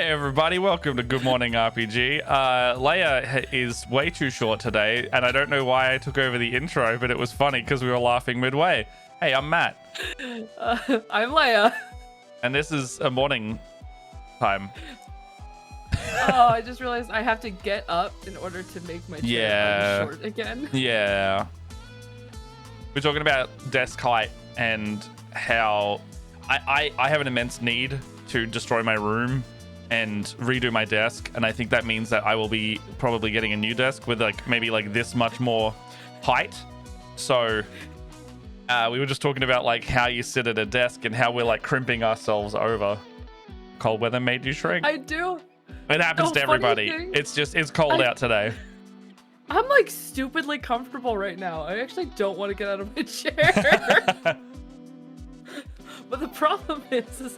everybody, welcome to Good Morning RPG. Leia is way too short today, and I don't know why I took over the intro, but it was funny because we were laughing midway. Hey, I'm Matt. I'm Leia. And this is a morning time. Oh, I just realized I have to get up in order to make my chair short again. Yeah. We're talking about desk height and how I have an immense need to destroy my room and redo my desk, and I think that means that I will be probably getting a new desk with maybe this much more height. So we were just talking about how you sit at a desk and how we're crimping ourselves over. Cold weather made you shrink. I do. It happens to everybody. It's cold out today. I'm stupidly comfortable right now. I actually don't want to get out of my chair. But the problem is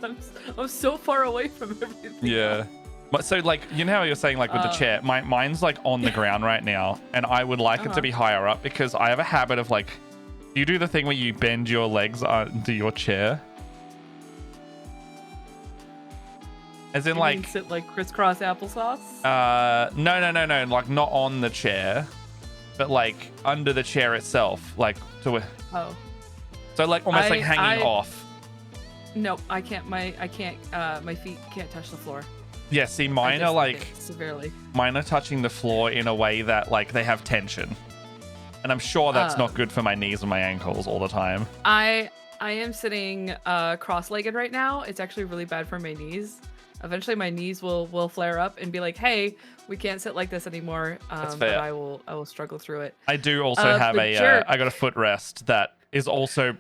I'm so far away from everything. Yeah. But so you know how you're saying with the chair, mine's on the ground right now, and I would like it to be higher up because I have a habit of do you do the thing where you bend your legs under your chair? As in you mean sit crisscross applesauce? No, not on the chair, but under the chair itself, to. Oh. So almost hanging off. No, I can't. My feet can't touch the floor. Yeah, see, mine are severely. Mine are touching the floor in a way that they have tension, and I'm sure that's not good for my knees and my ankles all the time. I am sitting cross-legged right now. It's actually really bad for my knees. Eventually, my knees will flare up and be like, "Hey, we can't sit like this anymore." That's fair. But I will struggle through it. I do also have I got a footrest that is also.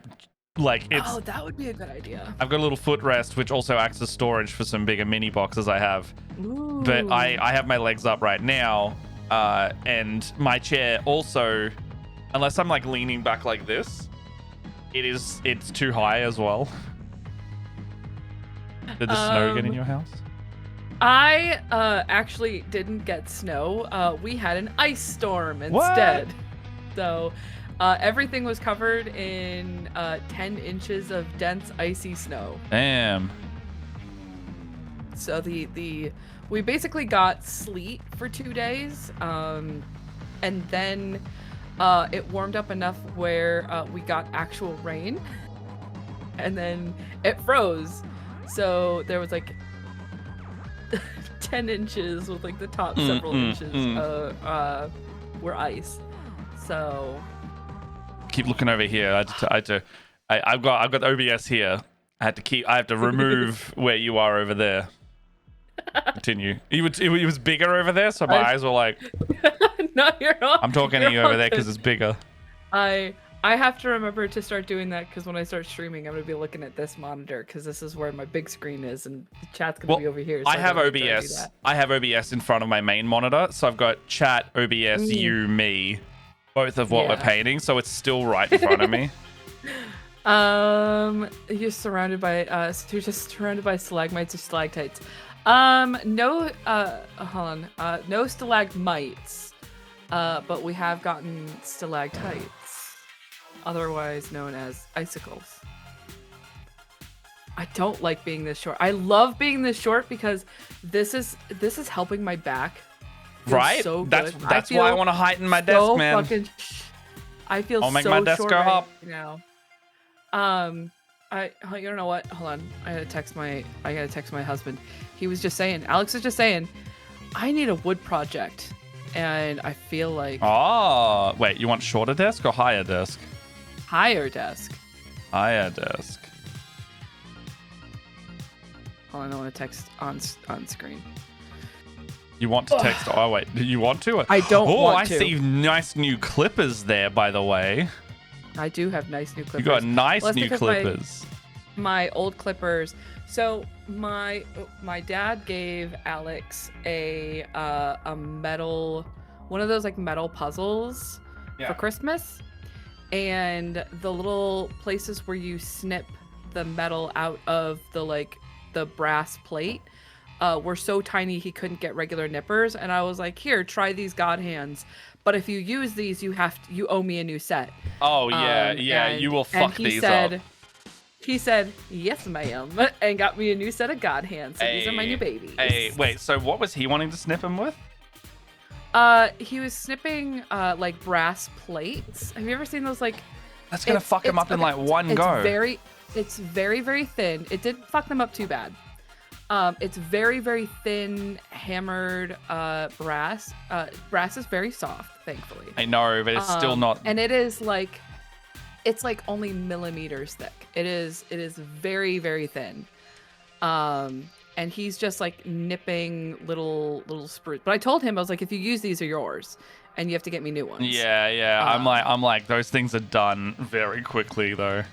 Oh, that would be a good idea. I've got a little footrest which also acts as storage for some bigger mini boxes I have. Ooh. But I have my legs up right now, and my chair also, unless I'm leaning back like this, it's too high as well. Did the snow get in your house? I actually didn't get snow. We had an ice storm instead. What? So everything was covered in 10 inches of dense icy snow. Damn. So we basically got sleet for 2 days, and then it warmed up enough where we got actual rain, and then it froze. So there was 10 inches with the top several inches were ice. So keep looking over here. I've got OBS here. I have to remove where you are over there. Continue. It was bigger over there, so my eyes were no, you're not. I'm talking to you over there because it's bigger. I have to remember to start doing that because when I start streaming, I'm gonna be looking at this monitor because this is where my big screen is, and the chat's gonna be over here. So I have OBS. I have OBS in front of my main monitor, so I've got chat, OBS, you, me, both of what we're painting, so it's still right in front of me. You're surrounded by you're just surrounded by stalagmites or stalactites. No, hold on. No stalagmites, but we have gotten stalactites, otherwise known as icicles. I don't like being this short. I love being this short because this is helping my back. Right? So that's why I want to heighten my desk, man. I feel I'll make so my desk short go right up now. You don't know what? Hold on. I gotta text my husband. Alex was just saying, I need a wood project, and I feel like. Oh, wait, you want shorter desk or higher desk? Higher desk. Higher desk. Hold on, I want to text on screen. You want to text? Oh wait, do you want to? I don't want to. I see nice new clippers there, by the way. I do have nice new clippers. You got nice new clippers. My old clippers. So my dad gave Alex a metal, one of those metal puzzles for Christmas, and the little places where you snip the metal out of the brass plate were so tiny he couldn't get regular nippers, and I was like, here, try these god hands. But if you use these, you owe me a new set. Oh yeah, you will fuck these up. He said, "Yes, ma'am," and got me a new set of God hands. So these are my new babies. Hey, wait. So what was he wanting to snip him with? He was snipping like brass plates. Have you ever seen those? Like, That's gonna fuck him up in like one go. It's very, very thin. It didn't fuck them up too bad. It's very, very thin, hammered brass. Brass is very soft, thankfully. I know, but it's still not. And it is like, it's like only millimeters thick. It is very, very thin. And he's just like nipping little spruce. But I told him, I was like, if you use these, are yours, and you have to get me new ones. Yeah. I'm like, those things are done very quickly though.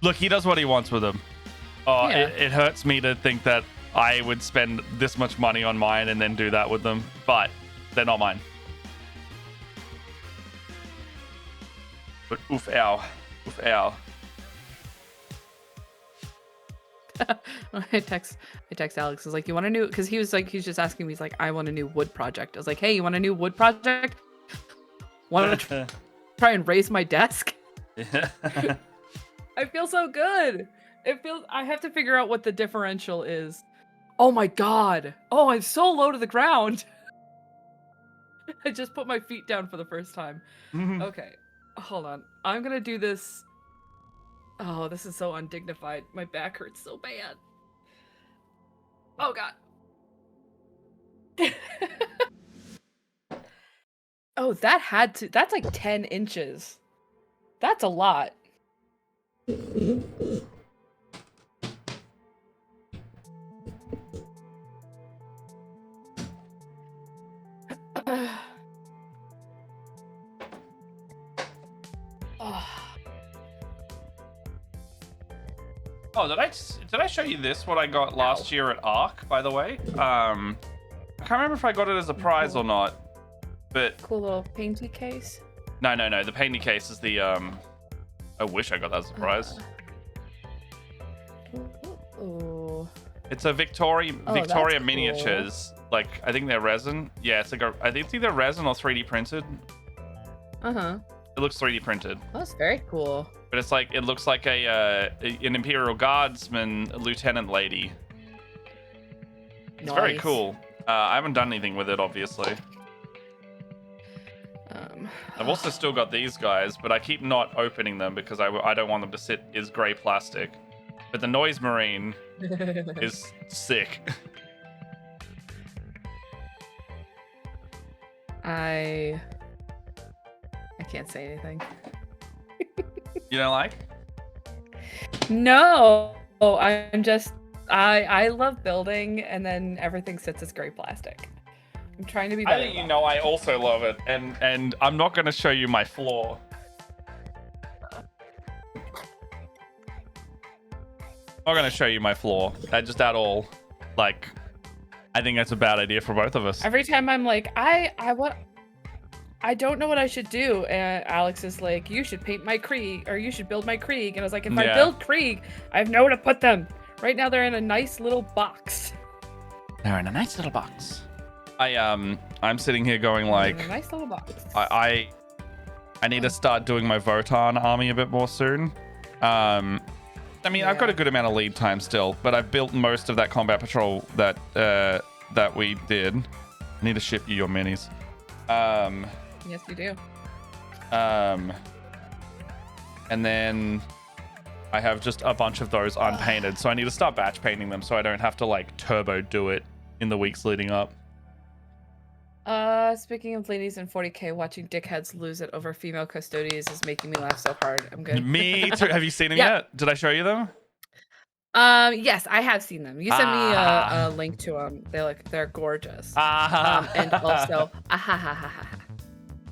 Look, he does what he wants with them. Oh, yeah. It hurts me to think that I would spend this much money on mine and then do that with them, but they're not mine. But oof, ow. I text Alex. I was like, you want a new? Because he was just asking me. He's like, I want a new wood project. I was like, hey, you want a new wood project? Want to try and raise my desk? I feel so good. I have to figure out what the differential is. Oh my god. Oh, I'm so low to the ground. I just put my feet down for the first time. Okay, hold on. I'm gonna do this. Oh, this is so undignified. My back hurts so bad. Oh god. Oh, that's like 10 inches. That's a lot. Oh, did I show you this? What I got last year at ARC, by the way. I can't remember if I got it as a prize or not, but cool little painty case. No. The painty case is the I wish I got that as a prize. Ooh. It's a Victoria miniatures. Cool. Like, I think they're resin. Yeah, it's like I think it's either resin or 3D printed. It looks 3D printed. Oh, that's very cool. But it's like, it looks like an Imperial Guardsman lieutenant lady. It's very cool. I haven't done anything with it, obviously. I've also still got these guys, but I keep not opening them because I don't want them to sit as grey plastic. But the Noise Marine is sick. I can't say anything. You don't like? No. I'm just I love building, and then everything sits as gray plastic. I'm trying to be better. I think I also love it, and I'm not going to show you my floor. I'm not going to show you my floor. Just at all. Like, I think that's a bad idea for both of us. Every time I'm like, I don't know what I should do, and Alex is like, you should paint my Krieg, or you should build my Krieg. And I was like, if I build Krieg, I have nowhere to put them. Right now they're in a nice little box. They're in a nice little box. I'm sitting here going like, a nice little box. I need to start doing my Votann army a bit more soon. I mean, I've got a good amount of lead time still, but I've built most of that combat patrol that we did. I need to ship you your minis. Yes, you do. And then I have just a bunch of those unpainted, so I need to start batch painting them so I don't have to like turbo do it in the weeks leading up. Speaking of ladies in 40K, watching dickheads lose it over female custodians is making me laugh so hard. I'm good. Me too. Have you seen them yet? Did I show you them? Yes, I have seen them. You sent me a link to them. They're gorgeous. And also,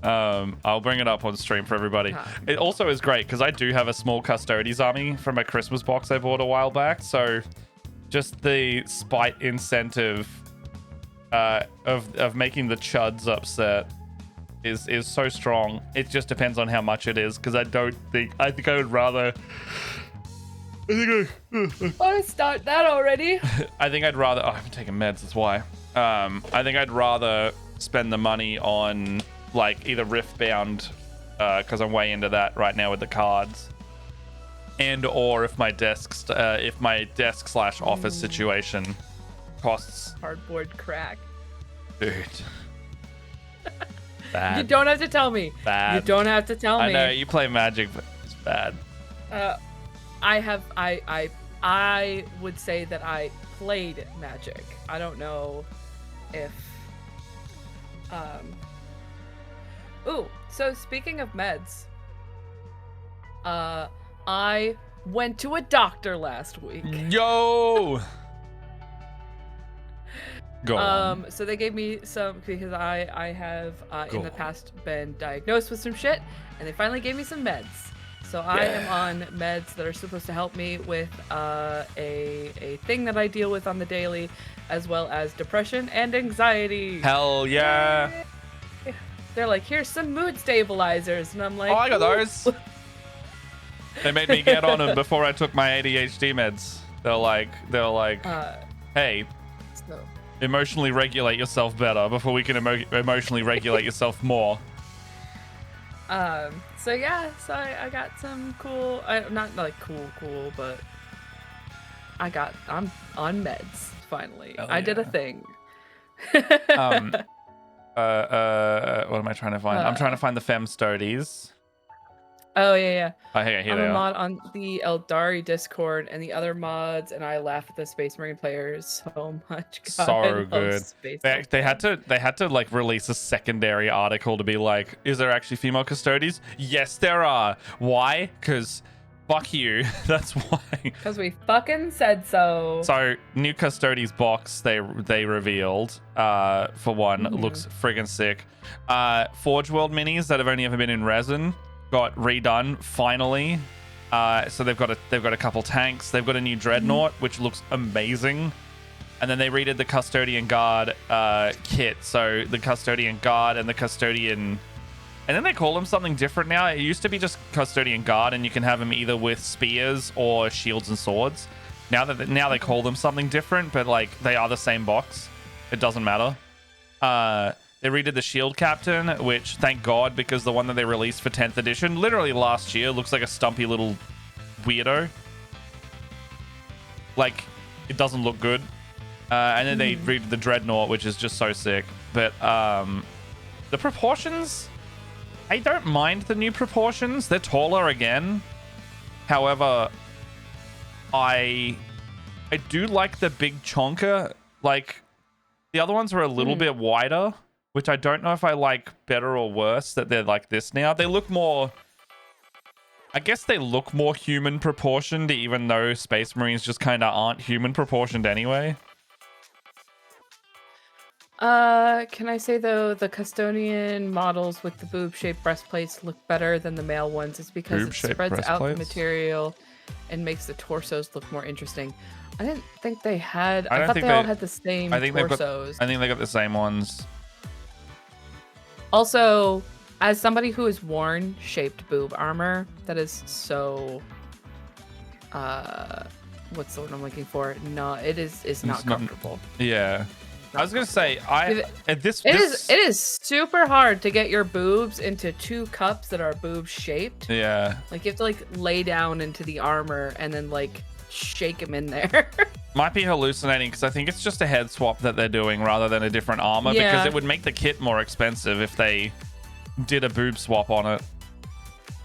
I'll bring it up on stream for everybody. It also is great because I do have a small Custodes army from a Christmas box I bought a while back. So just the spite incentive of making the chuds upset is so strong. It just depends on how much it is, because I think I would rather. Oh, start that already. I think I'd rather. Oh, I'm taking meds. That's why. I think I'd rather spend the money on like either Riftbound, because I'm way into that right now with the cards, and or if my desk slash office situation costs. Cardboard crack. Dude. Bad. You don't have to tell me. Bad. You don't have to tell me. I know you play Magic, but it's bad. I would say that I played Magic. I don't know if Ooh, so speaking of meds, I went to a doctor last week. Yo. Go on. So they gave me some because I have in the past been diagnosed with some shit, and they finally gave me some meds. So I am on meds that are supposed to help me with a thing that I deal with on the daily, as well as depression and anxiety. Hell yeah. They're like, here's some mood stabilizers, and I'm like, oh, I got those. They made me get on them before I took my ADHD meds. They're like, hey, so, emotionally regulate yourself better before we can emotionally regulate yourself more. So yeah, so I got some cool, not like cool, but I'm on meds finally. Hell I did a yeah. thing. What am I trying to find? I'm trying to find the Fem Stodies. Oh yeah. Oh, here I'm they a are. mod on the Eldari Discord and the other mods, and I laugh at the Space Marine players so much. God, I So love good. Space They had Marines. to like release a secondary article to be like, is there actually female custodies? Yes, there are. Why? Because fuck you. That's why. Because we fucking said so. So new custodies box they revealed for one looks friggin' sick. Forge World minis that have only ever been in resin got redone finally. So they've got a couple tanks. They've got a new dreadnought which looks amazing. And then they redid the Custodian Guard kit. So the Custodian Guard and the Custodian, and then they call them something different now. It used to be just Custodian Guard, and you can have them either with spears or shields and swords. Now they call them something different, but like they are the same box. It doesn't matter. They redid the Shield Captain, which thank God, because the one that they released for 10th edition, literally last year, looks like a stumpy little weirdo. Like, it doesn't look good. And then they redid the Dreadnought, which is just so sick. But the proportions, I don't mind the new proportions. They're taller again. However, I do like the big chonker. Like, the other ones were a little bit wider, which I don't know if I like better or worse that they're like this now. They look more, I guess they look more human proportioned, even though Space Marines just kind of aren't human proportioned anyway. Can I say though, the Custodian models with the boob-shaped breastplates look better than the male ones? It's because it Boob-shaped spreads out the breastplates? material and makes the torsos look more interesting. I didn't think they had. I I don't thought think they all they- had the same I think they've got- torsos. I think they got the same ones. Also, as somebody who has worn shaped boob armor, that is so. What's the word I'm looking for? No, it's not not- comfortable. Yeah. I was gonna say this It is super hard to get your boobs into two cups that are boob shaped. Yeah. Like you have to like lay down into the armor and then like shake them in there. Might be hallucinating because I think it's just a head swap that they're doing rather than a different armor, because Yeah. it would make the kit more expensive if they did a boob swap on it.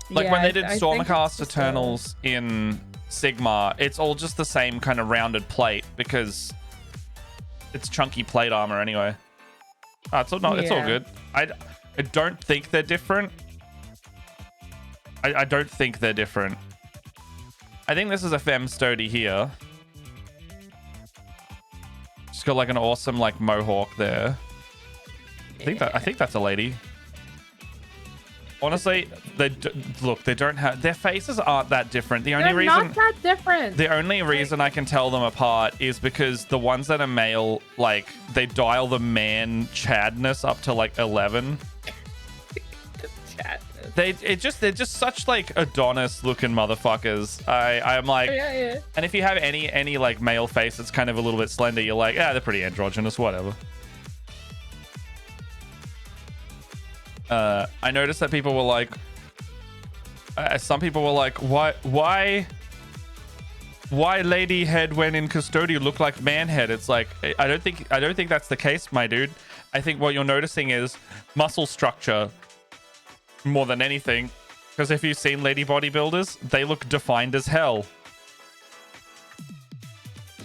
Like Yeah, when they did I think it's Stormcast just Eternals in Sigma, it's all just the same kind of rounded plate because it's chunky plate armor anyway. It's all Yeah. good. I don't think they're different. I don't think they're different. I think this is a Fem Stody here. She's got like an awesome like mohawk there. I think that's a lady. Honestly, they don't have, their faces aren't that different. The only They're reason not that different. the only reason I can tell them apart is because the ones that are male, like they dial the man chadness up to like 11. Chat. They're just such like Adonis looking motherfuckers. I'm like, Yeah. and if you have any like male face that's kind of a little bit slender, you're like, they're pretty androgynous, whatever. I noticed that people were like, some people were like, why why lady head when in Custodia look like man head? It's like, I don't think that's the case, my dude. I think what you're noticing is muscle structure more than anything. Because if you've seen lady bodybuilders, they look defined as hell.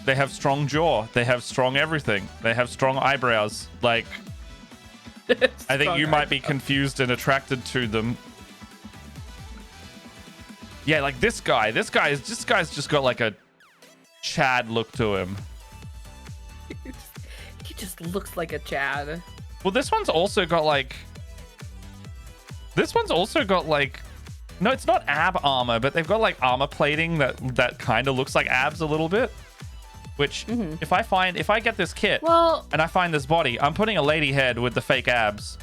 They have strong jaw. They have strong everything. They have strong eyebrows. Like, I think you might be confused and attracted to them. Yeah, like this guy's just got like a Chad look to him. He just looks like a Chad. Well, this one's also got like no, it's not ab armor, but they've got like armor plating that kind of looks like abs a little bit. Which if I get this kit and I find this body, I'm putting a lady head with the fake abs.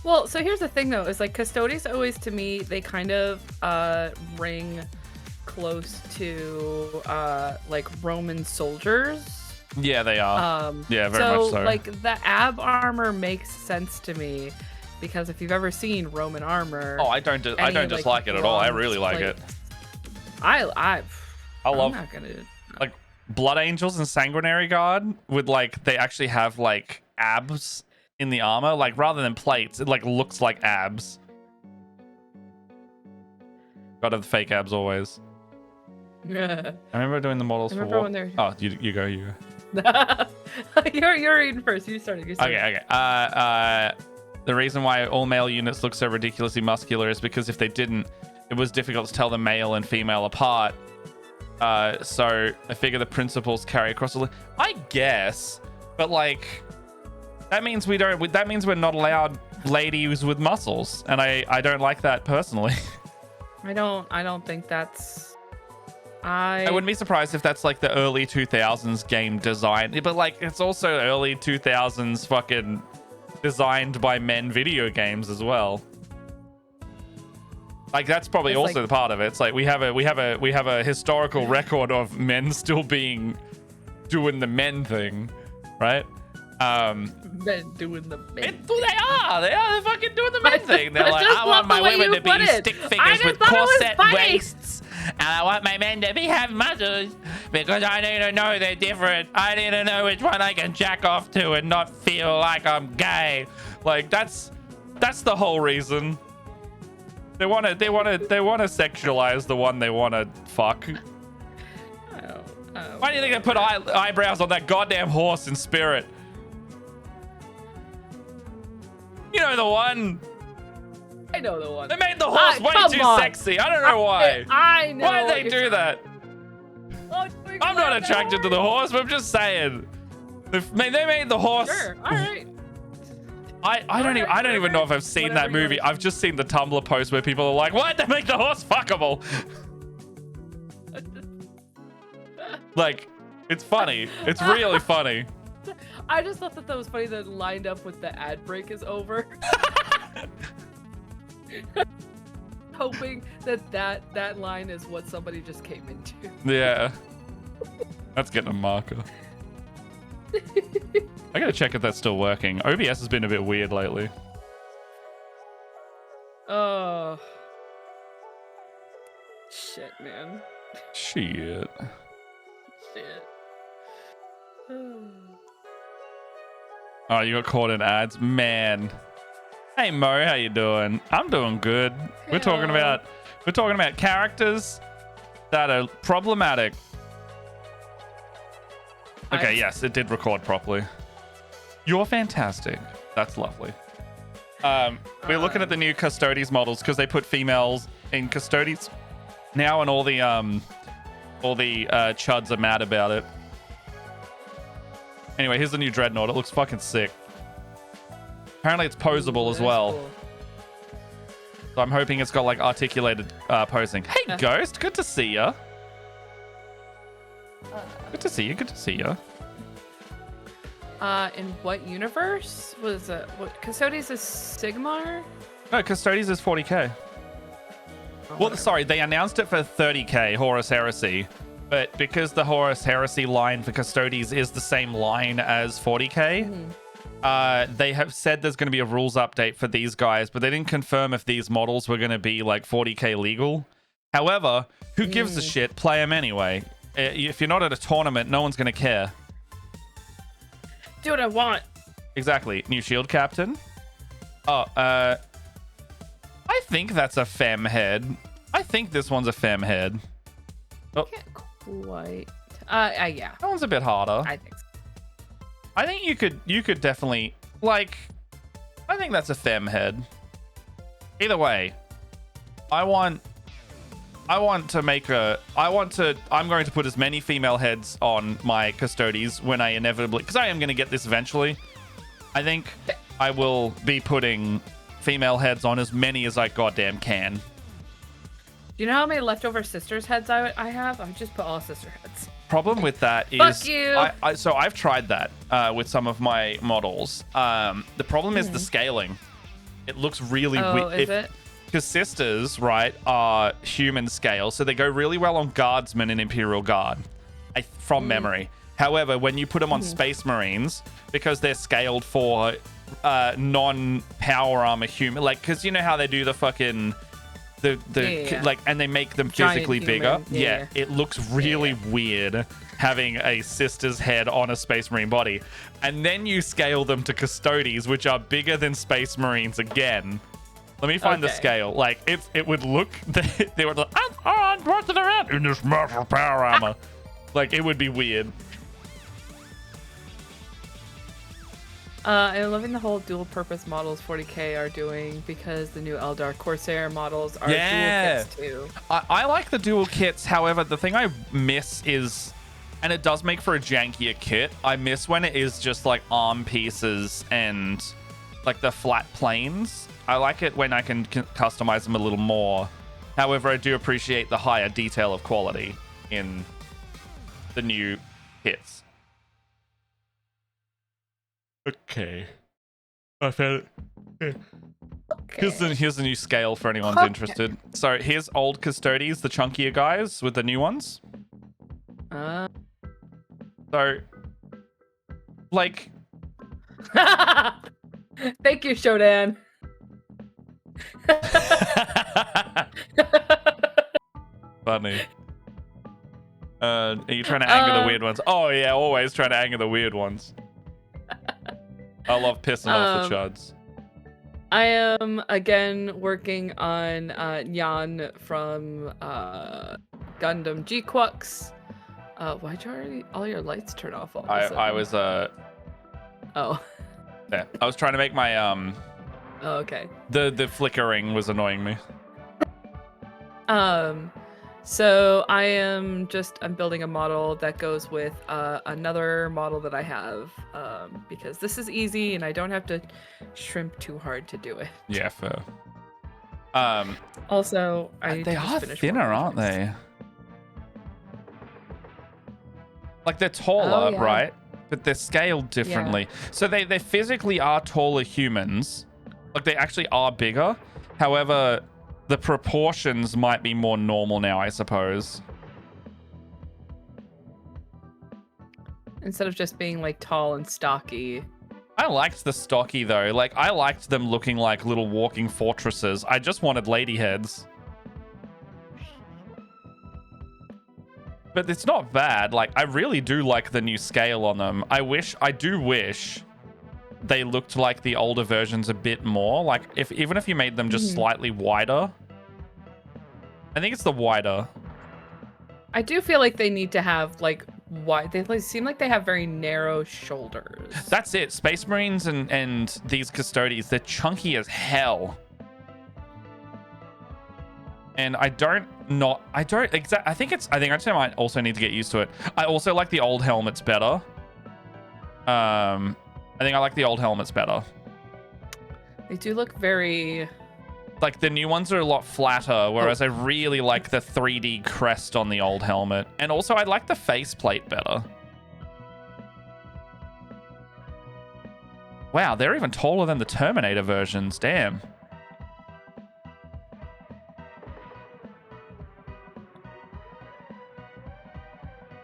Well, so here's the thing though, is like Custodes always to me, they kind of ring close to like Roman soldiers. Yeah, they are. Yeah, very much so. Like the ab armor makes sense to me because if you've ever seen Roman armor, I don't dislike it at all. I really like it. I love. I'm not gonna like Blood Angels and Sanguinary Guard with like they actually have like abs in the armor, like rather than plates, it like looks like abs. Gotta have the fake abs always. Yeah. I remember doing the models for war. Oh, you go. You're reading first. You started. Okay. The reason why all male units look so ridiculously muscular is because if they didn't, it was difficult to tell the male and female apart. So I figure the principles carry across the. I guess, but like, that means we don't. That means we're not allowed ladies with muscles, and I don't like that personally. I don't think that's. I wouldn't be surprised if that's like the early 2000s game design, but like it's also early 2000s fucking designed by men video games as well. Like that's probably it's also like, the part of it. It's like we have a historical record of men still doing the men thing, right? Men doing the men. They're fucking doing the men thing. They're like, I want my women to be stick figures with corset waists, and I want my men to have muscles because I need to know they're different. I need to know which one I can jack off to and not feel like I'm gay. Like that's the whole reason. They want to sexualize the one they want to fuck. Why do you think they put eyebrows on that goddamn horse in Spirit? You know the one. I know the one. They made the horse way too sexy. I don't know why. I know. Why did they do that? I'm not attracted to the horse, but I'm just saying. They made the horse. Sure. All right. I don't even know if I've seen that movie. I've just seen the Tumblr post where people are like, "Why'd they make the horse fuckable?" Like, it's funny. It's really funny. I just thought that was funny that it lined up with the ad break is over. Hoping that line is what somebody just came into. Yeah. That's getting a marker. I gotta check if that's still working. OBS has been a bit weird lately. Oh. Shit, man. Shit. Oh, you got caught in ads? Man. Hey Mo, how you doing? I'm doing good. Hey, we're talking about characters that are problematic. Okay, yes, it did record properly. You're fantastic. That's lovely. We're looking at the new Custodes models because they put females in Custodes now, and all the chuds are mad about it. Anyway, here's the new Dreadnought. It looks fucking sick. Apparently it's posable as well. Cool. So I'm hoping it's got like articulated posing. Hey Ghost, good to see ya. Good to see you. In what universe was it? What Custodes is Sigmar? No, Custodes is 40k. Oh, well, sorry, they announced it for 30k Horus Heresy, but because the Horus Heresy line for Custodes is the same line as 40k, they have said there's going to be a rules update for these guys, but they didn't confirm if these models were going to be like 40k legal. However, who gives a shit? Play them anyway. If you're not at a tournament, no one's going to care. Do what I want. Exactly. New shield captain. Oh, I think that's a fem head. I think this one's a fem head. Oh. Can't quite. Yeah. That one's a bit harder. I think so. I think you could definitely, like, I think that's a fem head. Either way, I'm going to put as many female heads on my Custodes when I inevitably, because I am going to get this eventually. I think I will be putting female heads on as many as I goddamn can. Do you know how many leftover sisters heads I have? I just put all sister heads. Problem with that is, Fuck you. So I've tried that with some of my models. The problem is the scaling. It looks really weird. Oh, is it? Because sisters, right, are human scale, so they go really well on guardsmen and Imperial Guard, from memory. However, when you put them on Space Marines, because they're scaled for non-power armor human, like, because you know how they do the fucking like, and they make them physically bigger. Yeah, it looks really weird having a sister's head on a Space Marine body, and then you scale them to Custodes, which are bigger than Space Marines again. Let me find the scale. Like, it would look, they would like, I'm walking around in this massive power armor. Like, it would be weird. I'm loving the whole dual purpose models 40k are doing, because the new Eldar Corsair models are dual kits too. I like the dual kits. However, the thing I miss is, and it does make for a jankier kit, I miss when it is just like arm pieces and like the flat planes. I like it when I can customize them a little more. However, I do appreciate the higher detail of quality in the new kits. Okay. I found it. Okay. Here's the new scale for anyone's interested. So here's old Custodes, the chunkier guys, with the new ones. So, like... Thank you, Shodan. Funny. Are you trying to anger the weird ones? Oh yeah, always trying to anger the weird ones. I love pissing off the chuds. I am again working on Jan from Gundam G-Quux. Why'd all your lights turn off all of a sudden? I was Oh. Yeah, I was trying to make my Oh, okay. The flickering was annoying me. So I'm building a model that goes with another model that I have, because this is easy and I don't have to shrimp too hard to do it. Yeah, fair. Also, they are thinner, aren't they? Like, they're taller, right? But they're scaled differently. Yeah. So they physically are taller humans. Like, they actually are bigger. However, the proportions might be more normal now, I suppose. Instead of just being, like, tall and stocky. I liked the stocky, though. Like, I liked them looking like little walking fortresses. I just wanted lady heads. But it's not bad. Like, I really do like the new scale on them. I do wish they looked like the older versions a bit more. Like, even if you made them just slightly wider. I think it's the wider. I do feel like they need to have, like, wide. They seem like they have very narrow shoulders. That's it. Space Marines and these Custodes, they're chunky as hell. And I think I might also need to get used to it. I also like the old helmets better. I think I like the old helmets better. They do look very... Like, the new ones are a lot flatter, whereas I really like the 3D crest on the old helmet. And also, I like the faceplate better. Wow, they're even taller than the Terminator versions. Damn.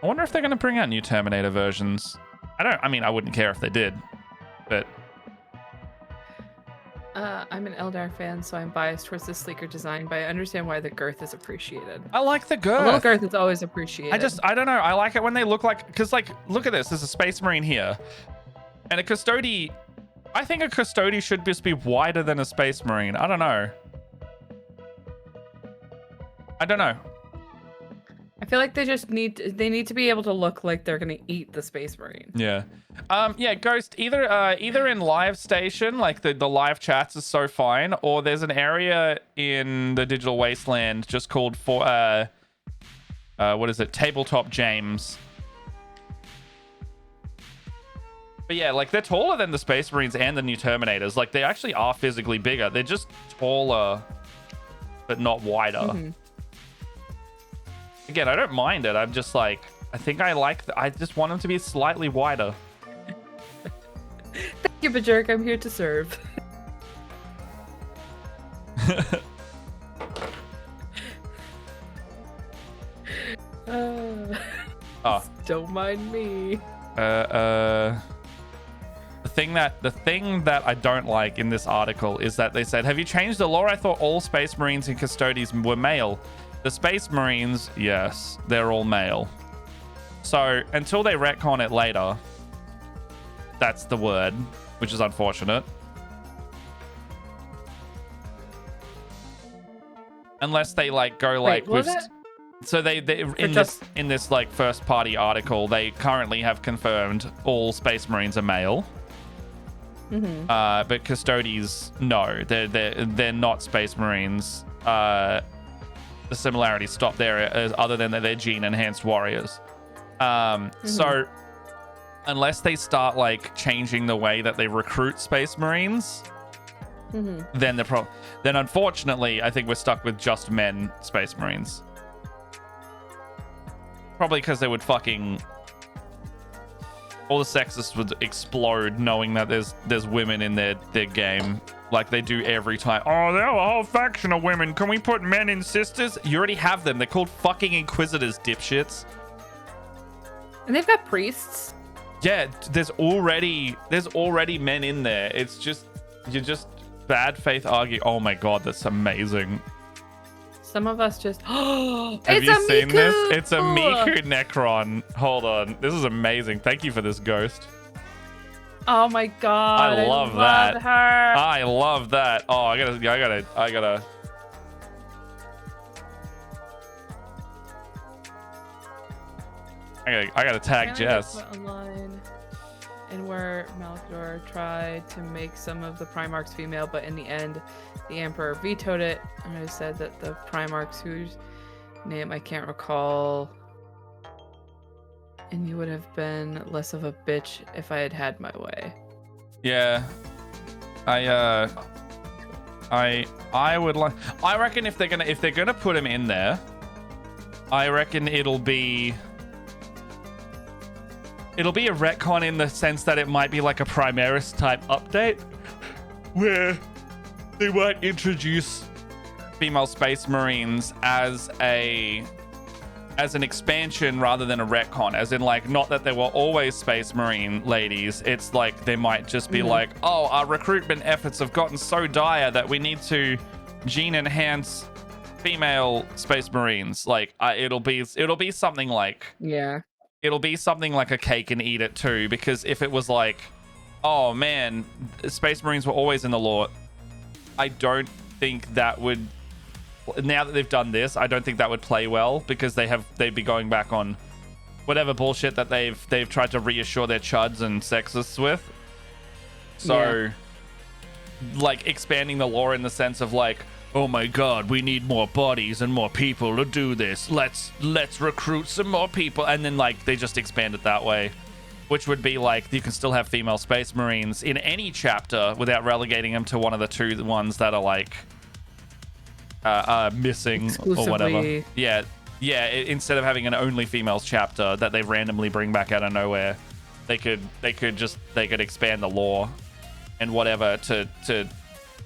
I wonder if they're going to bring out new Terminator versions. I wouldn't care if they did, but... I'm an Eldar fan, so I'm biased towards the sleeker design, but I understand why the girth is appreciated. I like the girth. A little girth is always appreciated. I don't know. I like it when they look like, because like, look at this. There's a Space Marine here, and a Custodi. I think a Custodi should just be wider than a Space Marine. I don't know. I feel like they need to be able to look like they're gonna eat the Space Marine. Yeah. Yeah, Ghost, either in live station, like the live chats is so fine, or there's an area in the Digital Wasteland just called what is it? Tabletop James. But yeah, like they're taller than the Space Marines and the new Terminators. Like they actually are physically bigger. They're just taller, but not wider. Mm-hmm. Again, I don't mind it. I'm just like, I think I just want them to be slightly wider. Thank you, Bajirk. I'm here to serve. Don't mind me. The thing that I don't like in this article is that they said, have you changed the lore? I thought all Space Marines and Custodians were male. The Space Marines, yes, they're all male. So until they retcon it later, that's the word, which is unfortunate. Unless they like go like with, so they in this like first party article, they currently have confirmed all Space Marines are male. Mm-hmm. But Custodies, no, they're not Space Marines. The similarities stop there, other than that they're gene enhanced warriors. So unless they start like changing the way that they recruit Space Marines, then unfortunately I think we're stuck with just men Space Marines. Probably because they would fucking, all the sexists would explode knowing that there's women in their game. Like they do every time. Oh, they have a whole faction of women. Can we put men in sisters? You already have them. They're called fucking Inquisitors, dipshits. And they've got priests. Yeah, there's already men in there. It's just, you're just bad faith argue. Oh my god, that's amazing. Some of us just, have you seen this? It's a Miku Necron. Hold on. This is amazing. Thank you for this, Ghost. Oh my god. I love that. Her. I love that. Oh, I gotta tag Jess. Online and where Malkador tried to make some of the Primarchs female, but in the end, the Emperor vetoed it. And I said that the Primarchs, whose name I can't recall, and you would have been less of a bitch if I had my way. Yeah, I would like. I reckon if they're gonna put him in there, I reckon it'll be a retcon in the sense that it might be like a Primaris type update, where they might introduce female Space Marines as an expansion rather than a retcon, as in like, not that there were always Space Marine ladies. It's like they might just be like, oh, our recruitment efforts have gotten so dire that we need to gene enhance female Space Marines. Like it'll be something like, yeah, it'll be something like a cake and eat it too, because if it was like, oh man, Space Marines were always in the lore, I don't think that would, now that they've done this, I don't think that would play well, because they'd be going back on whatever bullshit that they've tried to reassure their chuds and sexists with. So like expanding the lore in the sense of like, oh my god, we need more bodies and more people to do this. Let's recruit some more people, and then like they just expand it that way, which would be like you can still have female Space Marines in any chapter without relegating them to one of the two ones that are like missing or whatever. Yeah, instead of having an only females chapter that they randomly bring back out of nowhere, they could expand the lore and whatever to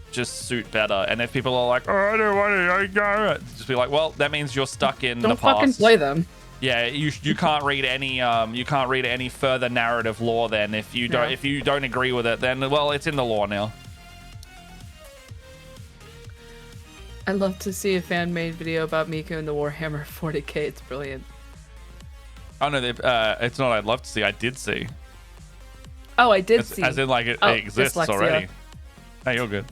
just suit better. And if people are like, oh, I don't want to go, just be like, well, that means you're stuck in the past. Don't fucking play them. Yeah, you can't read any further narrative lore then. If you don't agree with it, then well, it's in the lore now. I'd love to see a fan-made video about Miku and the Warhammer 40k. It's brilliant. Oh no, it's not. I'd love to see. I did see. Oh, I did see. As in, like it exists dyslexia. already. Hey, you're good.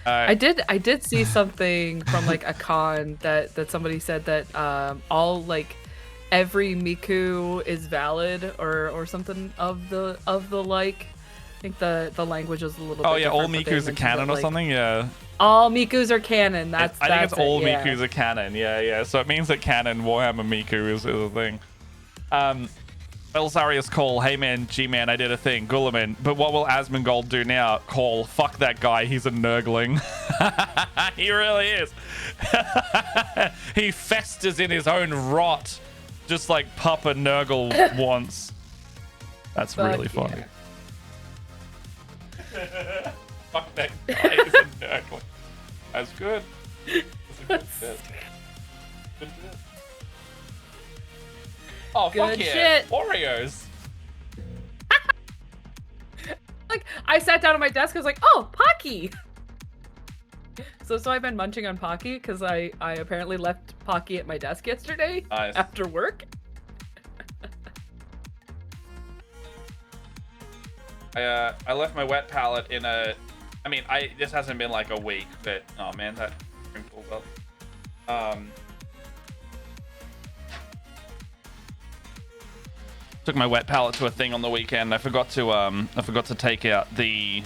I did see something from like a con that somebody said that all like every Miku is valid or something of the like. I think the language is a little. Oh bit yeah, all different, but Mikus are canon or like, something. Yeah. All Mikus are canon. I think it's all yeah. Mikus are canon. Yeah. So it means that canon Warhammer Miku is a thing. Elsarius Call, hey man, G-man, I did a thing. Gulaman, but what will Asmongold do now? Call, fuck that guy, he's a nurgling. He really is. He festers in his own rot, just like Papa Nurgle wants. That's really funny. Fuck that guy, he's a nurgling. That's good. That's a good bit. Good bit. Oh, good fuck yeah. shit. Oreos. Like, I sat down at my desk, I was like, oh, Pocky! So I've been munching on Pocky because I apparently left Pocky at my desk yesterday after work. I left my wet palette in a... I mean, this hasn't been like a week, but... Oh, man, that wrinkled up. Took my wet palette to a thing on the weekend. I forgot to take out the...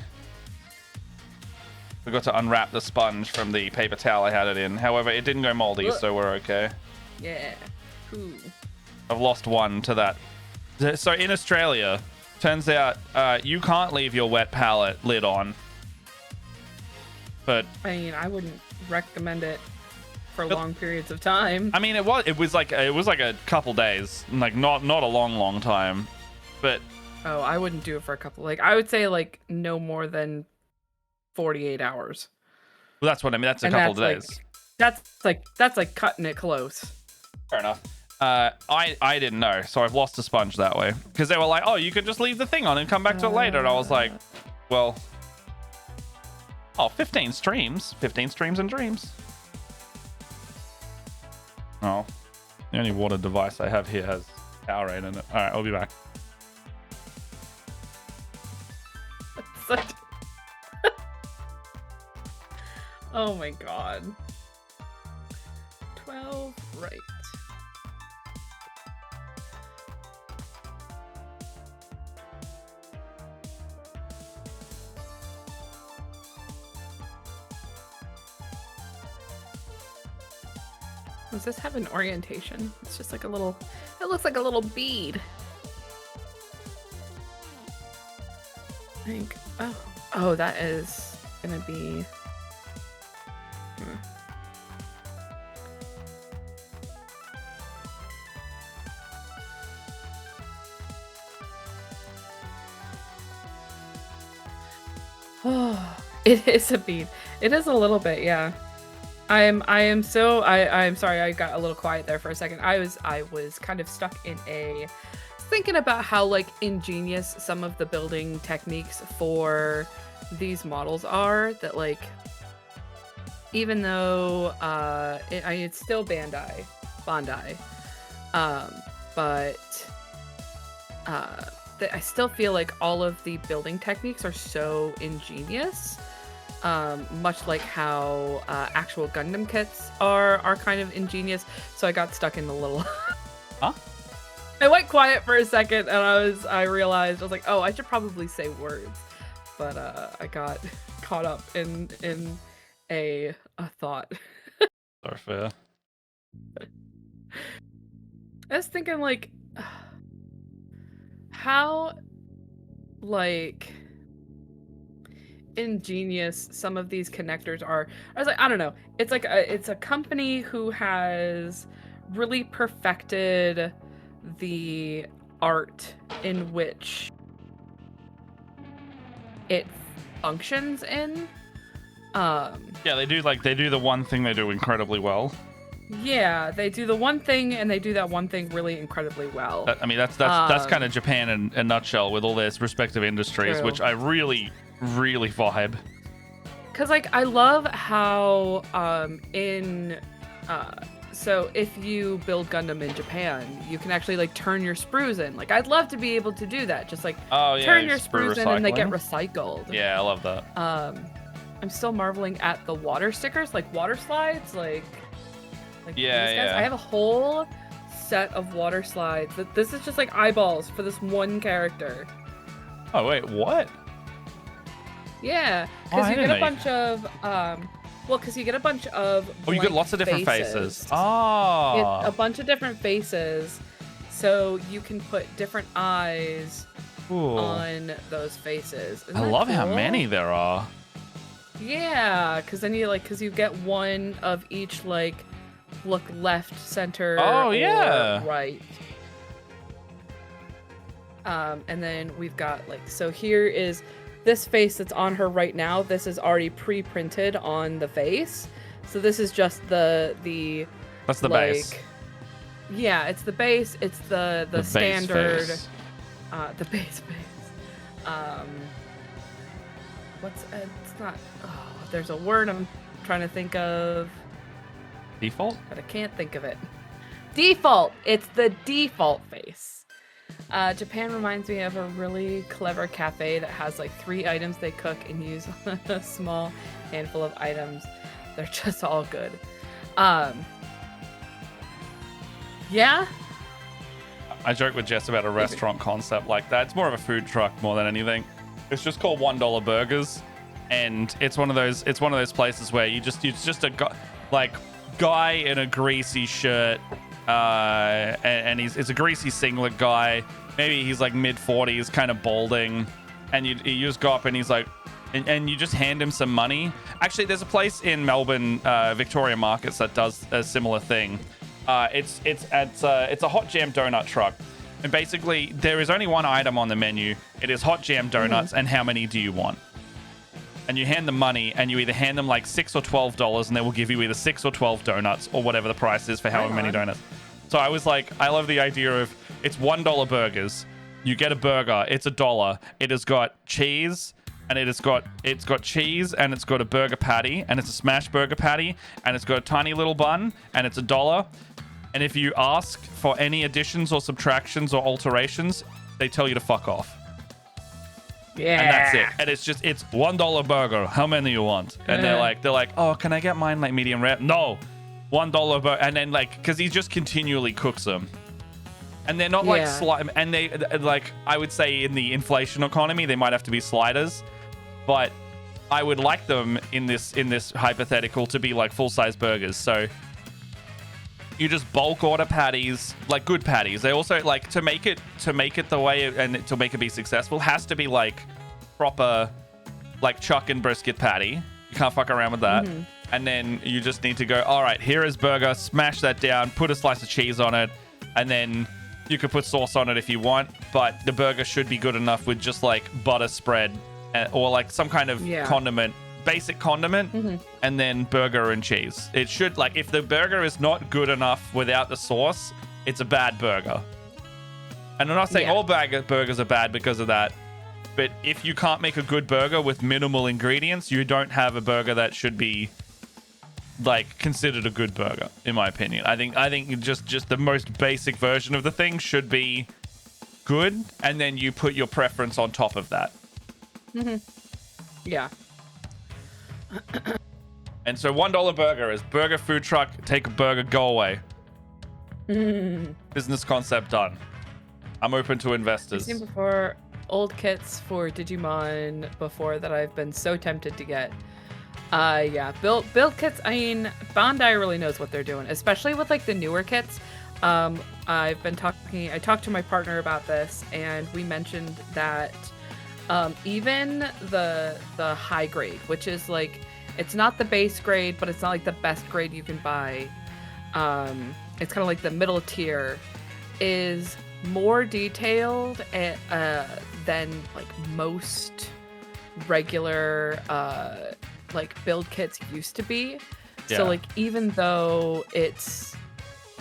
Forgot to unwrap the sponge from the paper towel I had it in. However, it didn't go moldy, so we're okay. Yeah. Ooh. I've lost one to that. So in Australia, turns out you can't leave your wet palette lid on. But I mean, I wouldn't recommend it for long periods of time. I mean, it was like a couple days, like not a long time, but oh, I wouldn't do it for a couple. Like I would say, like no more than 48 hours. Well, that's what I mean. That's a couple of days. That's like cutting it close. Fair enough. I didn't know, so I've lost a sponge that way because they were like, oh, you can just leave the thing on and come back to it later, and I was like, well, 15 streams and dreams. Oh, the only water device I have here has Powerade in it. All right, I'll be back. Oh my god. 12, right. Does this have an orientation? It's just like a little, it looks like a little bead. I think, oh, that is gonna be, Oh, it is a bead. It is a little bit, yeah. I'm sorry, I got a little quiet there for a second. I was kind of stuck in thinking about how like ingenious some of the building techniques for these models are, that like even though it's still Bandai, but I still feel like all of the building techniques are so ingenious. Much like how actual Gundam kits are kind of ingenious. So I got stuck in the little... Huh? I went quiet for a second and I realized, I was like, oh, I should probably say words. But I got caught up in a thought. Sorry, fair. I was thinking like, how like ingenious some of these connectors are. I was like, I don't know. It's like it's a company who has really perfected the art in which it functions in. Yeah, they do the one thing they do incredibly well. Yeah, they do the one thing and they do that one thing really incredibly well. I mean, that's kind of Japan in a nutshell with all their respective industries, True. which I really vibe. Cause like I love how so if you build Gundam in Japan, you can actually like turn your sprues in. Like I'd love to be able to do that. Just like turn your sprues in and they get recycled. Yeah, I love that. I'm still marveling at the water stickers, like water slides, like yeah, these guys. I have a whole set of water slides. This is just like eyeballs for this one character. Oh wait, what? Yeah, because you get a bunch of because you get a bunch of you get lots of different faces. Oh. A bunch of different faces, so you can put different eyes on those faces. Isn't I love how many there are. Yeah, because then you you get one of each look left, center, or right. And then we've got so here is this face that's on her right now. This is already pre-printed on the face. So this is just the That's the base. Yeah, it's the base. It's the standard base the base. It's not there's a word I'm trying to think of. Default? But I can't think of it. Default! It's the default face. Japan reminds me of a really clever cafe that has 3 items they cook and use on a small handful of items. They're just all good. Yeah? I joke with Jess about a restaurant concept like that. It's more of a food truck more than anything. It's just called $1 burgers, and it's one of those places where it's just a guy in a greasy shirt, and it's a greasy singlet guy. Maybe he's mid-40s, kind of balding, and you just go up and he's and you just hand him some money. Actually, there's a place in Melbourne, Victoria Markets, that does a similar thing. It's a hot jam donut truck, and basically there is only one item on the menu. It is hot jam donuts, and how many do you want? And you hand them money, and you either hand them $6 or $12, and they will give you either 6 or 12 donuts, or whatever the price is for however many donuts. So I was I love the idea of it's $1 burgers. You get a burger, it's $1. It has got cheese, and it's got cheese, and it's got a burger patty, and it's a smash burger patty, and it's got a tiny little bun, and it's $1. And if you ask for any additions or subtractions or alterations, they tell you to fuck off. Yeah. And that's it. And it's $1 burger. How many you want? And they're like, oh, can I get mine medium rare? No, $1 burger. And then because he just continually cooks them. And they're not slime. And they I would say in the inflation economy, they might have to be sliders. But I would like them in this hypothetical to be full size burgers. So you just bulk order patties, good patties. They also to make it the way and to make it be successful has to be proper chuck and brisket patty. You can't fuck around with that. And then you just need to go, all right, here is burger, smash that down, put a slice of cheese on it, and then you could put sauce on it if you want, but the burger should be good enough with just butter spread or some kind of condiment, basic condiment, and then burger and cheese. It should if the burger is not good enough without the sauce, it's a bad burger. And I'm not saying all burgers are bad because of that, but if you can't make a good burger with minimal ingredients, you don't have a burger that should be considered a good burger, in my opinion. I think just the most basic version of the thing should be good, and then you put your preference on top of that. Yeah. And so $1 burger is burger food truck, take a burger, go away. Business concept done. I'm open to investors. I've seen before old kits for Digimon before that I've been so tempted to get. Build kits. I mean, Bandai really knows what they're doing, especially with the newer kits. I talked to my partner about this, and we mentioned that even the high grade, which is it's not the base grade, but it's not the best grade you can buy. It's kind of the middle tier, is more detailed than most regular build kits used to be. Yeah. So even though it's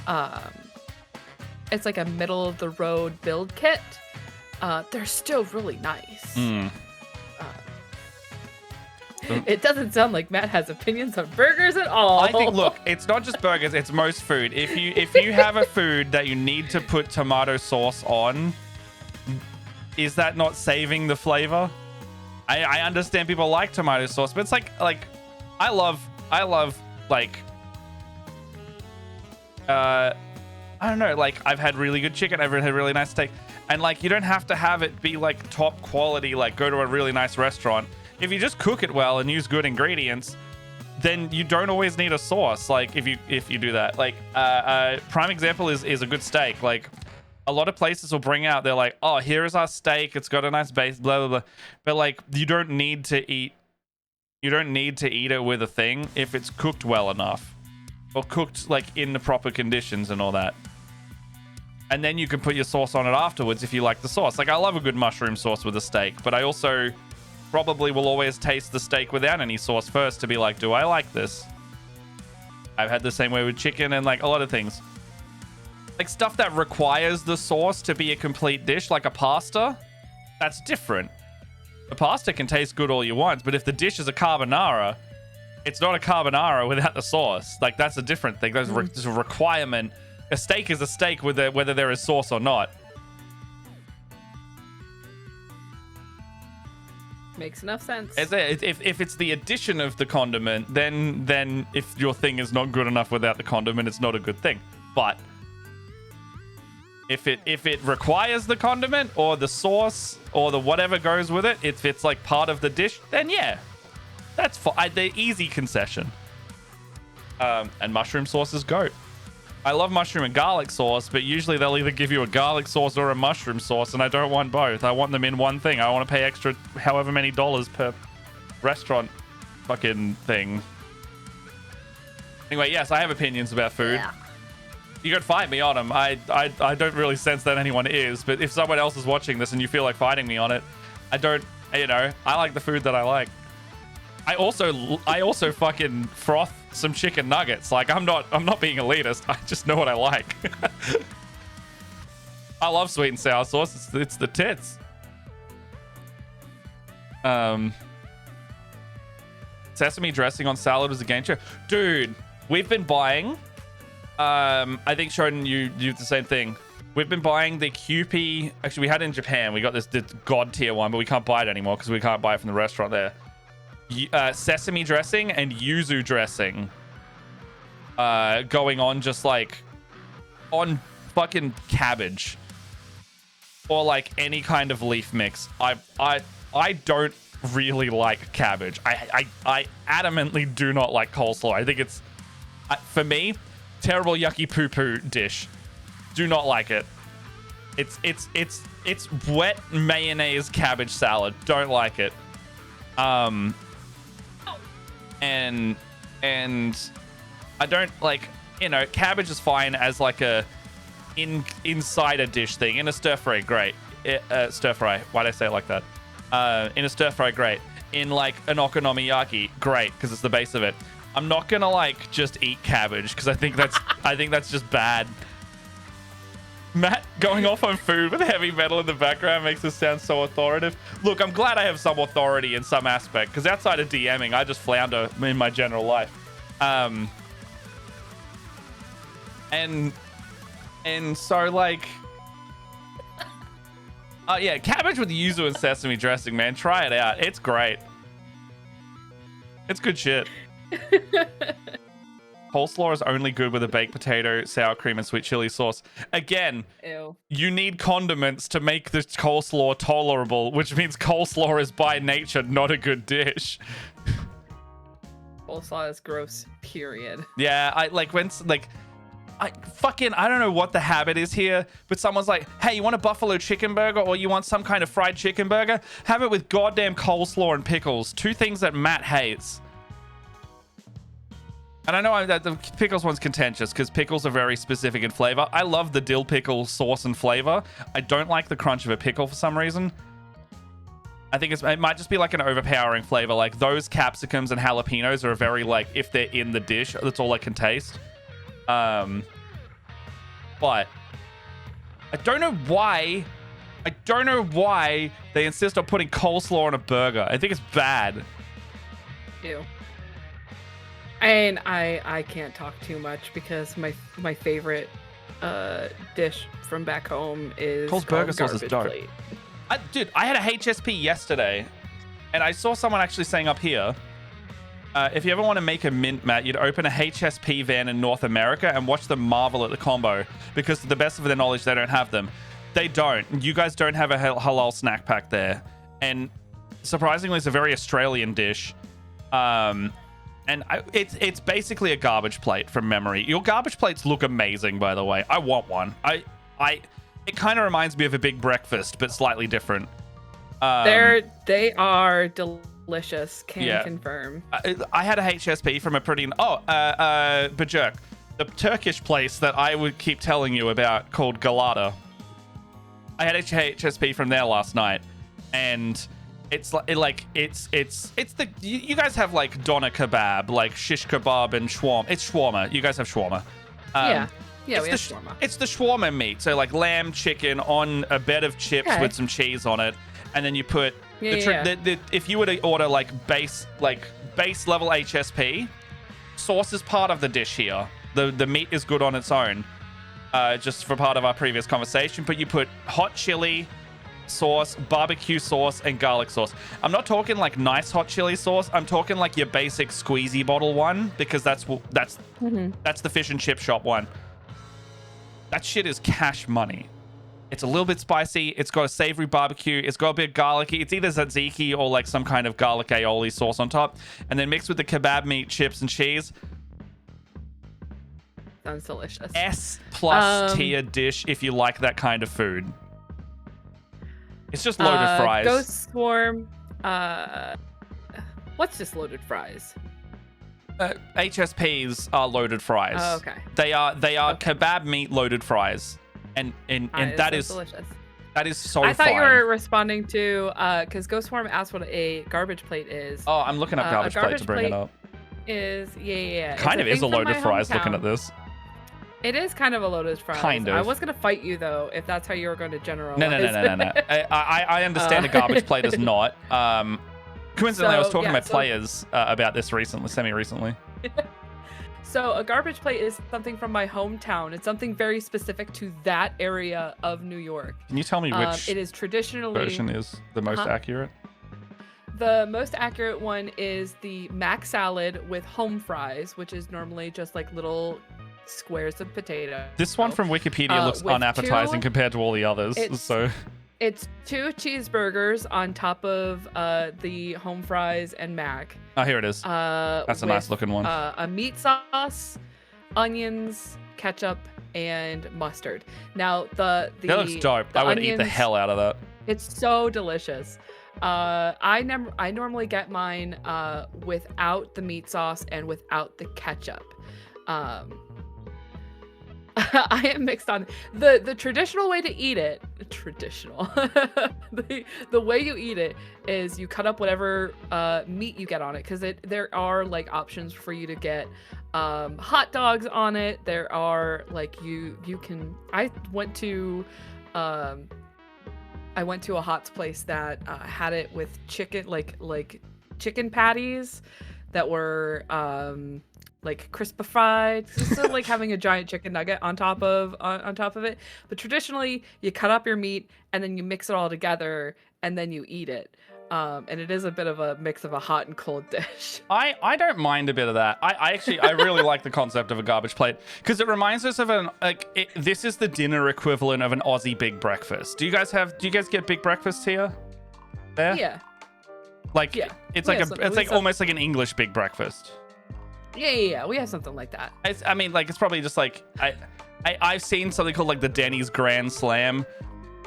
a middle of the road build kit, they're still really nice. It doesn't sound like Matt has opinions on burgers at all. I think, look, it's not just burgers, it's most food. If you have a food that you need to put tomato sauce on, is that not saving the flavor? I understand people like tomato sauce, but it's like I love like I don't know, like I've had really good chicken, I've had really nice steak, and like you don't have to have it be like top quality, like go to a really nice restaurant. If you just cook it well and use good ingredients, then you don't always need a sauce. Like if you do that, like prime example is a good steak. Like a lot of places will bring out, they're like, oh, here is our steak, it's got a nice base, blah blah blah, but like you don't need to eat it with a thing if it's cooked well enough, or cooked like in the proper conditions and all that. And then you can put your sauce on it afterwards if you like the sauce. Like I love a good mushroom sauce with a steak, but I also probably will always taste the steak without any sauce first to be like, do I like this? I've had the same way with chicken and like a lot of things. Like stuff that requires the sauce to be a complete dish, like a pasta, that's different. The pasta can taste good all you want, but if the dish is a carbonara, it's not a carbonara without the sauce. Like that's a different thing. There's a requirement. A steak is a steak whether there is sauce or not. Makes enough sense. If it's the addition of the condiment, then if your thing is not good enough without the condiment, it's not a good thing. But if it requires the condiment or the sauce or the whatever goes with it, if it's like part of the dish, then yeah, that's the easy concession. And mushroom sauce is goat. I love mushroom and garlic sauce, but usually they'll either give you a garlic sauce or a mushroom sauce, and I don't want both. I want them in one thing. I want to pay extra however many dollars per restaurant fucking thing. Anyway, yes, I have opinions about food. Yeah. You could fight me on them. I don't really sense that anyone is, but if someone else is watching this and you feel like fighting me on it, I don't, I like the food that I like. I also fucking froth some chicken nuggets. Like I'm not being elitist. I just know what I like. I love sweet and sour sauce. It's the tits. Sesame dressing on salad was a game changer. Dude, we've been buying I think Shonen, you do the same thing. We've been buying the Kewpie. Actually, we had it in Japan. We got this god tier one, but we can't buy it anymore because we can't buy it from the restaurant there. Sesame dressing and yuzu dressing going on just like on fucking cabbage or like any kind of leaf mix. I don't really like cabbage. I adamantly do not like coleslaw. I think it's for me terrible yucky poo poo dish. Do not like it. It's wet mayonnaise cabbage salad. Don't like it. And I don't like, cabbage is fine as like a inside a dish thing. In a stir fry, great. Stir fry. Why'd I say it like that? In a stir fry, great. In like an okonomiyaki, great, because it's the base of it. I'm not gonna like just eat cabbage because I think that's just bad. Matt going off on food with heavy metal in the background makes us sound so authoritative. Look, I'm glad I have some authority in some aspect, because outside of DMing, I just flounder in my general life. And so like, yeah, cabbage with yuzu and sesame dressing, man. Try it out. It's great. It's good shit. Coleslaw is only good with a baked potato, sour cream, and sweet chili sauce. Again, ew. You need condiments to make this coleslaw tolerable, which means coleslaw is by nature not a good dish. Coleslaw is gross, period. Yeah, I don't know what the habit is here, but someone's like, hey, you want a buffalo chicken burger or you want some kind of fried chicken burger? Have it with goddamn coleslaw and pickles. Two things that Matt hates. And I know that the pickles one's contentious because pickles are very specific in flavor. I love the dill pickle sauce and flavor. I don't like the crunch of a pickle for some reason. I think it might just be like an overpowering flavor. Like those capsicums and jalapenos are very like, if they're in the dish, that's all I can taste. But I don't know why they insist on putting coleslaw on a burger. I think it's bad. too. And I can't talk too much because my favorite dish from back home is Cole's called burger sauce is garbage dope. plate. Dude, I had a HSP yesterday, and I saw someone actually saying up here, if you ever want to make a mint, Matt, you'd open a HSP van in North America and watch them marvel at the combo, because to the best of their knowledge, they don't have them. They don't. You guys don't have a halal snack pack there. And surprisingly, it's a very Australian dish. It's basically a garbage plate from memory. Your garbage plates look amazing, by the way. I want one. It kind of reminds me of a big breakfast, but slightly different. They are delicious. Can confirm. I had a HSP from a pretty Bajirk, the Turkish place that I would keep telling you about called Galata. I had a HSP from there last night, and it's the you guys have like doner kebab, like shish kebab and shawarma. It's shawarma. You guys have shawarma. Yeah, we have shawarma. It's the shawarma meat. So like lamb, chicken on a bed of chips with some cheese on it, and then you put if you were to order like base level HSP, sauce is part of the dish here. The meat is good on its own. Just for part of our previous conversation, but you put hot chili sauce, barbecue sauce, and garlic sauce. I'm not talking like nice hot chili sauce. I'm talking like your basic squeezy bottle one, because that's the fish and chip shop one. That shit is cash money. It's a little bit spicy. It's got a savory barbecue. It's got a bit garlicky. It's either tzatziki or like some kind of garlic aioli sauce on top, and then mixed with the kebab meat, chips, and cheese. Sounds delicious. S+ tier dish if you like that kind of food. It's just loaded fries. Ghost Swarm. What's just loaded fries? HSPs are loaded fries. Oh, okay. They are kebab meat loaded fries, and that is delicious. That is so. I thought fine. you were responding to because Ghost Swarm asked what a garbage plate is. Oh, I'm looking up garbage plate to bring it up. Is kind of is a loaded fries. Hometown. Looking at this. It is kind of a loaded fries. Kind of. I was gonna fight you though, if that's how you were going to generalize. No. I understand a garbage plate is not. Coincidentally, I was talking to my players about this semi-recently. So a garbage plate is something from my hometown. It's something very specific to that area of New York. Can you tell me which it is traditionally version is the most accurate? The most accurate one is the mac salad with home fries, which is normally just like little squares of potato. This one from Wikipedia looks unappetizing compared to all the others. It's 2 cheeseburgers on top of the home fries and mac. Oh, here it is. That's a nice looking one. A meat sauce, onions, ketchup, and mustard. Now that looks dope. I would eat the hell out of that. It's so delicious. I normally get mine without the meat sauce and without the ketchup. I am mixed on the traditional way to eat it. Traditional. the way you eat it is you cut up whatever meat you get on it, because there are like options for you to get hot dogs on it. There are like you can. I went to a Hots place that had it with chicken, like chicken patties that were like crispified. It's still like having a giant chicken nugget on top of it. But traditionally, you cut up your meat and then you mix it all together and then you eat it. And it is a bit of a mix of a hot and cold dish. I don't mind a bit of that. I really like the concept of a garbage plate, because it reminds us of this is the dinner equivalent of an Aussie big breakfast. Do you guys get big breakfasts here? There? Yeah. It's like almost like an English big breakfast. Yeah. We have something like that. It's probably just like I've seen something called like the Denny's Grand Slam.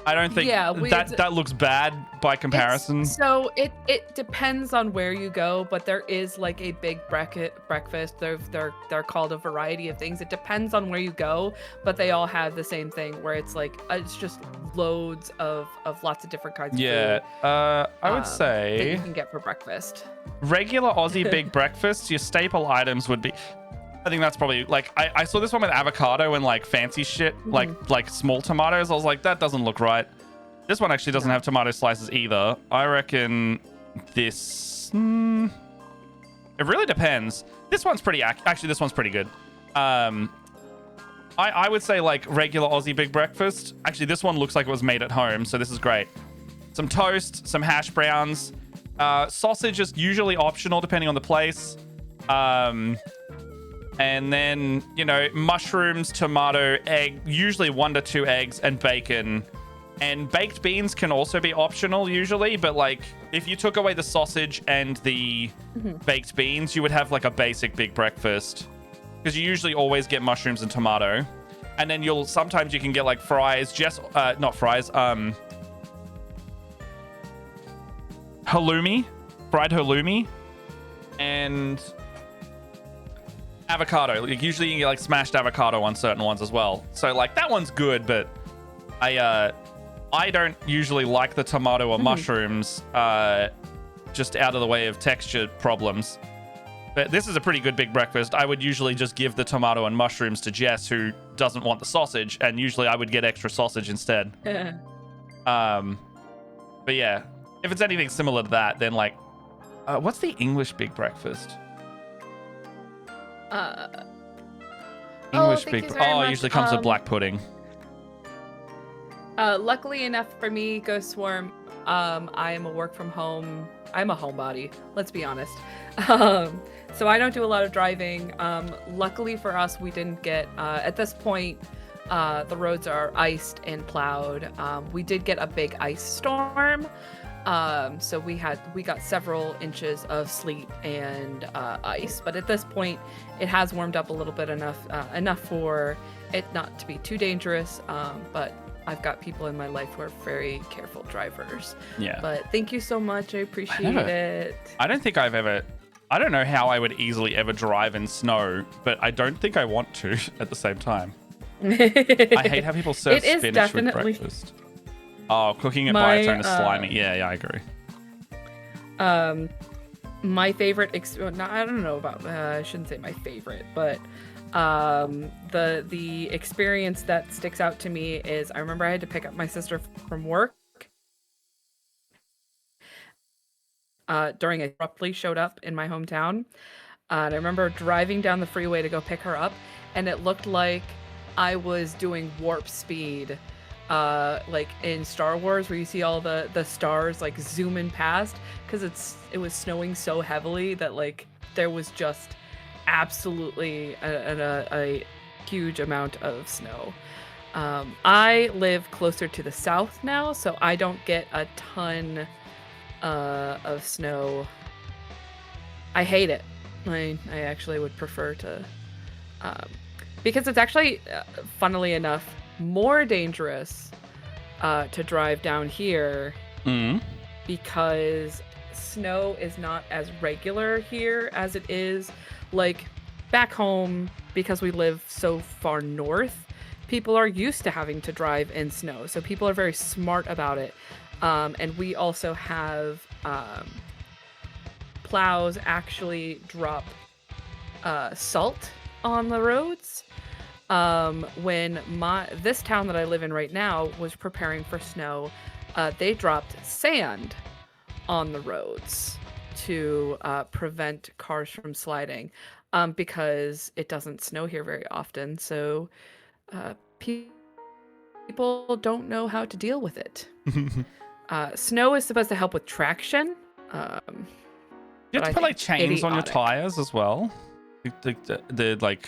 I don't think that looks bad by comparison. So it depends on where you go, but there is like a big breakfast. They're called a variety of things. It depends on where you go, but they all have the same thing where it's like it's just loads of lots of different kinds of food. I would say that you can get for breakfast. Regular Aussie big breakfast, your staple items would be, I think that's probably like I saw this one with avocado and like fancy shit, like small tomatoes. I was like, that doesn't look right. This one actually doesn't have tomato slices either. I reckon this It really depends. This one's pretty actually. This one's pretty good. I would say like regular Aussie big breakfast. Actually, this one looks like it was made at home, so this is great. Some toast, some hash browns, sausage is usually optional depending on the place. And then, you know, mushrooms, tomato, egg, usually 1 to 2 eggs, and bacon. And baked beans can also be optional usually, but like if you took away the sausage and the baked beans, you would have like a basic big breakfast. Because you usually always get mushrooms and tomato. And then sometimes you can get like fries, not fries, halloumi, fried halloumi, and avocado. Like, usually you can get like smashed avocado on certain ones as well. So like that one's good, but I don't usually like the tomato or mushrooms, just out of the way of texture problems. But this is a pretty good big breakfast. I would usually just give the tomato and mushrooms to Jess, who doesn't want the sausage, and usually I would get extra sausage instead. But yeah, if it's anything similar to that, then like, what's the English big breakfast? English big. It usually comes with black pudding. Luckily enough for me, Ghost Swarm, I am a work from home. I'm a homebody. Let's be honest. So I don't do a lot of driving. Luckily for us, we didn't get at this point. The roads are iced and plowed. We did get a big ice storm. So we got several inches of sleet and ice, but at this point it has warmed up a little bit enough for it not to be too dangerous. But I've got people in my life who are very careful drivers. Yeah. But thank you so much. I appreciate it. I don't know how I would easily ever drive in snow, but I don't think I want to at the same time. I hate how people serve spinach with breakfast. Oh, cooking it by its own is slimy. Yeah, I agree. My favorite, I don't know about, I shouldn't say my favorite, but the experience that sticks out to me is I remember I had to pick up my sister from work. During abruptly showed up in my hometown. And I remember driving down the freeway to go pick her up, and it looked like I was doing warp speed. Like in Star Wars, where you see all the stars like zooming past, because it was snowing so heavily that like there was just absolutely a huge amount of snow. I live closer to the south now, so I don't get a ton of snow. I hate it. I actually would prefer to, because it's actually, funnily enough, more dangerous to drive down here because snow is not as regular here as it is like back home. Because we live so far north, people are used to having to drive in snow, so people are very smart about it. And we also have plows actually drop salt on the roads. When this town that I live in right now was preparing for snow, they dropped sand on the roads to prevent cars from sliding, because it doesn't snow here very often. So people don't know how to deal with it. Snow is supposed to help with traction. You have to put like chains on your tires as well. The like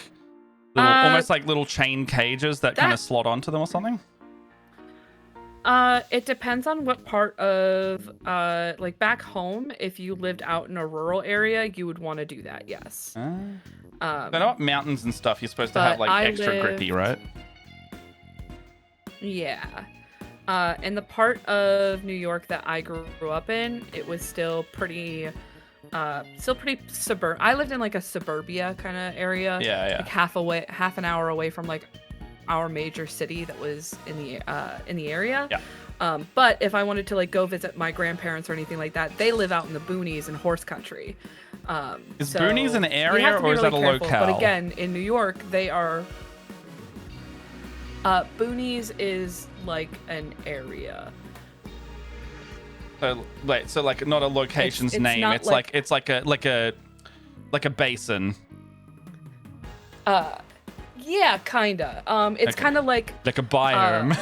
little, almost like little chain cages that kind of slot onto them or something. It depends on what part of like back home. If you lived out in a rural area, you would want to do that. Yes. They're not mountains and stuff. You're supposed to have like extra grippy, right? Yeah. In the part of New York that I grew up in, it was still pretty suburban. I lived in like a suburbia kind of area. Yeah. Like half an hour away from like our major city that was in the area. Yeah. But if I wanted to like go visit my grandparents or anything like that, they live out in the boonies and horse country. Is boonies an area or is that a locale? But again, in New York, they are. Boonies is like an area. So like not a location's name. It's like a like a basin. Yeah, kinda. It's Okay. kind of like Like a biome.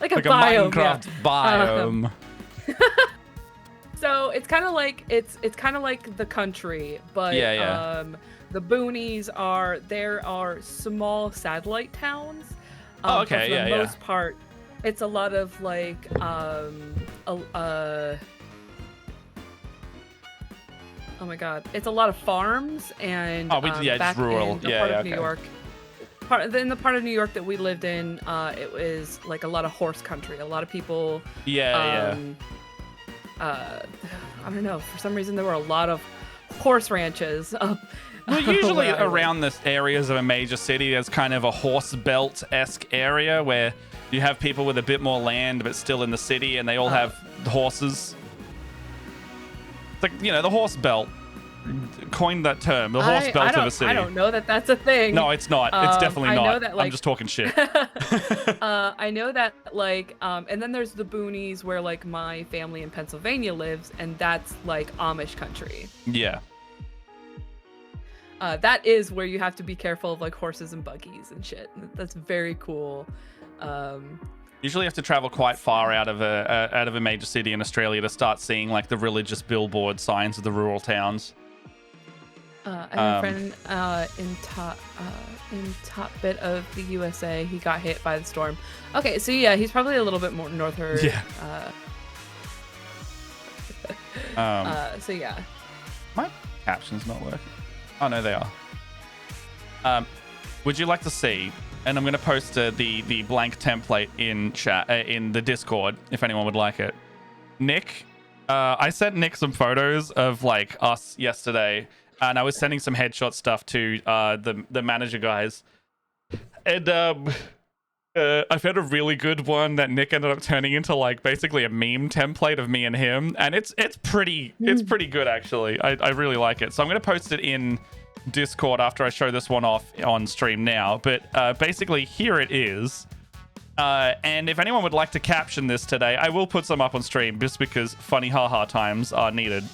like a like a biome. Minecraft biome. So it's kind of like the country, but Yeah. the boonies there are small satellite towns. Oh, okay, but for yeah. the most part, it's a lot of like oh my god, it's a lot of farms and just back rural. in the Yeah, part yeah, of New okay. York. In the part of New York that we lived in, it was like a lot of horse country. A lot of people. Yeah. I don't know. For some reason, there were a lot of horse ranches. Well, usually where I lived. around the areas of a major city, there's kind of a horse belt-esque area where you have people with a bit more land, but still in the city, and they all have horses. It's like, the horse belt. Coined that term, the horse belt of a city. I don't know that that's a thing. No, it's not. It's definitely I not. know that, I'm just talking shit. I know that, like, and then there's the boonies where, like, my family in Pennsylvania lives, and that's, like, Amish country. Yeah. That is where you have to be careful of, like, horses and buggies and shit. That's very cool. Usually you have to travel quite far out of a major city in Australia to start seeing, like, the religious billboard signs of the rural towns. I have a friend in top bit of the USA. He got hit by the storm. Okay, so yeah, he's probably a little bit more northern. Yeah. So yeah. My caption's not working. Oh no, they are. Would you like to see? And I'm going to post the blank template in chat in the Discord if anyone would like it. Nick, I sent Nick some photos of like us yesterday. And I was sending some headshot stuff to the manager guys. And I found a really good one that Nick ended up turning into like basically a meme template of me and him. And it's pretty good actually. I really like it. So I'm going to post it in Discord after I show this one off on stream now. But basically here it is. And if anyone would like to caption this today, I will put some up on stream just because funny haha times are needed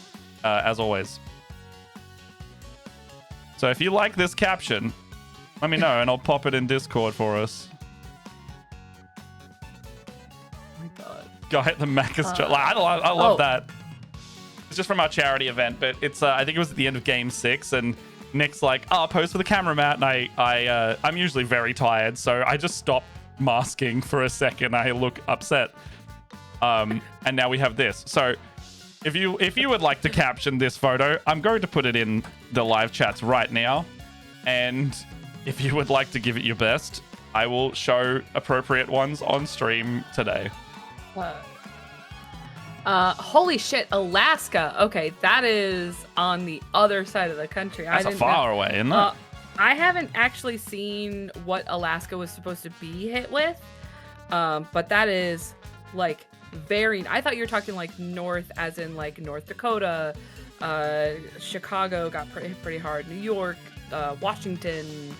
as always. So if you like this caption, let me know and I'll pop it in Discord for us. Oh my god. Go hit the Macca's. I love that. It's just from our charity event, but it's I think it was at the end of Game 6, and Nick's like, "Oh, pose for the camera, Matt." And I'm usually very tired, so I just stop masking for a second. I look upset. And now we have this. So if you would like to caption this photo, I'm going to put it in the live chats right now. And if you would like to give it your best, I will show appropriate ones on stream today. Holy shit, Alaska. Okay, that is on the other side of the country. That's far away, isn't it? I haven't actually seen what Alaska was supposed to be hit with. But that is like I thought you were talking like north, as in like North Dakota, Chicago got pretty hard, New York, Washington,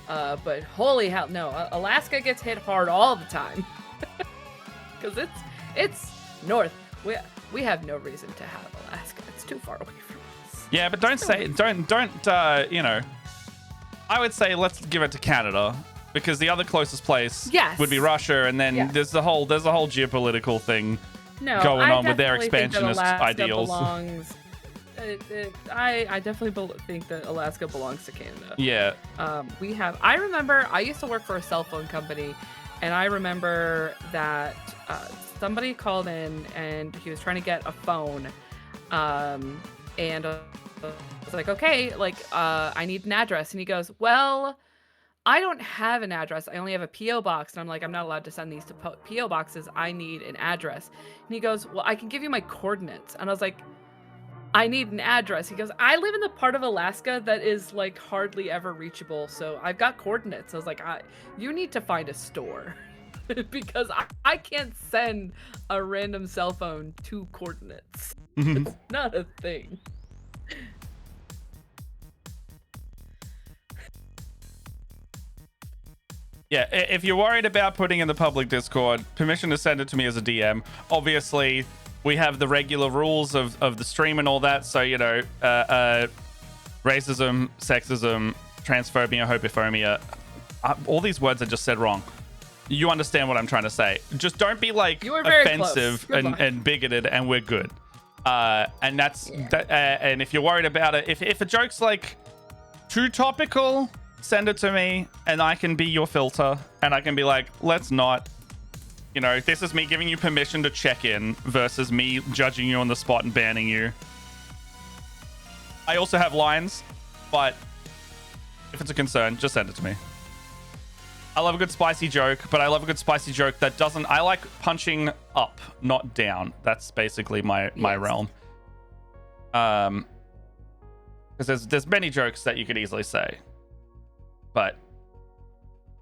but holy hell, no, Alaska gets hit hard all the time because it's north. We have no reason to have Alaska. It's too far away from us. Yeah, but don't I would say let's give it to Canada. Because the other closest place would be Russia, and then there's a whole geopolitical thing going on with their expansionist ideals. I definitely think that Alaska belongs to Canada. Yeah. I remember I used to work for a cell phone company, and I remember that somebody called in and he was trying to get a phone, and I was like, okay, like I need an address, and he goes, well, I don't have an address. I only have a P.O. box. And I'm like, I'm not allowed to send these to P.O. boxes. I need an address. And he goes, well, I can give you my coordinates. And I was like, I need an address. He goes, I live in the part of Alaska that is like hardly ever reachable. So I've got coordinates. I was like, you need to find a store because I can't send a random cell phone to coordinates. It's not a thing. Yeah, if you're worried about putting in the public Discord, permission to send it to me as a DM. Obviously, we have the regular rules of the stream and all that. So, you know, racism, sexism, transphobia, homophobia, all these words I just said wrong. You understand what I'm trying to say. Just don't be like offensive and bigoted, and we're good. And that's that, and if you're worried about it, if a joke's like too topical, send it to me and I can be your filter, and I can be like, let's not, you know, this is me giving you permission to check in versus me judging you on the spot and banning you. I also have lines, but if it's a concern, just send it to me. I love a good spicy joke, but I love a good spicy joke that doesn't... I like punching up, not down. That's basically my realm. Because there's many jokes that you could easily say, but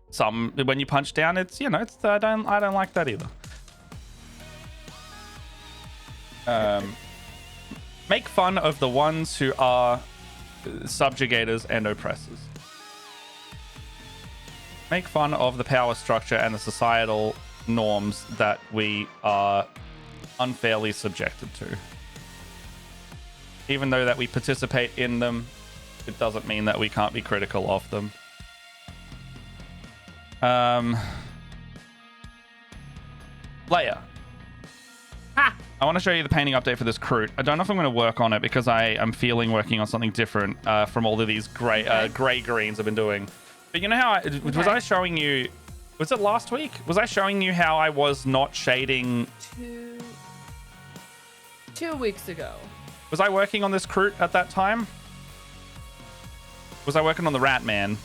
some, when you punch down, it's, you know, it's I don't like that either. Make fun of the ones who are subjugators and oppressors. Make fun of the power structure and the societal norms that we are unfairly subjected to. Even though that we participate in them, it doesn't mean that we can't be critical of them. Leia. Ha! I want to show you the painting update for this Kroot. I don't know if I'm going to work on it because I am feeling working on something different from all of these gray greens I've been doing. But you know how was I showing you? Was it last week? Was I showing you how I was not shading? 2 weeks ago. Was I working on this Kroot at that time? Was I working on the Ratman?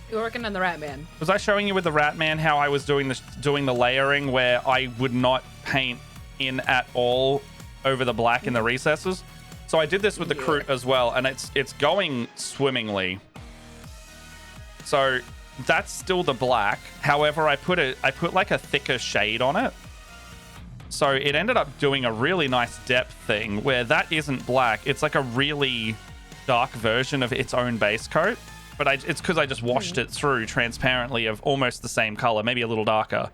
You were working on the Ratman. Was I showing you with the Ratman how I was doing the layering where I would not paint in at all over the black in the recesses? So I did this with the Kroot as well, and it's going swimmingly. So that's still the black. However, I put like a thicker shade on it. So it ended up doing a really nice depth thing where that isn't black. It's like a really dark version of its own base coat. But it's because I just washed it through transparently of almost the same color, maybe a little darker.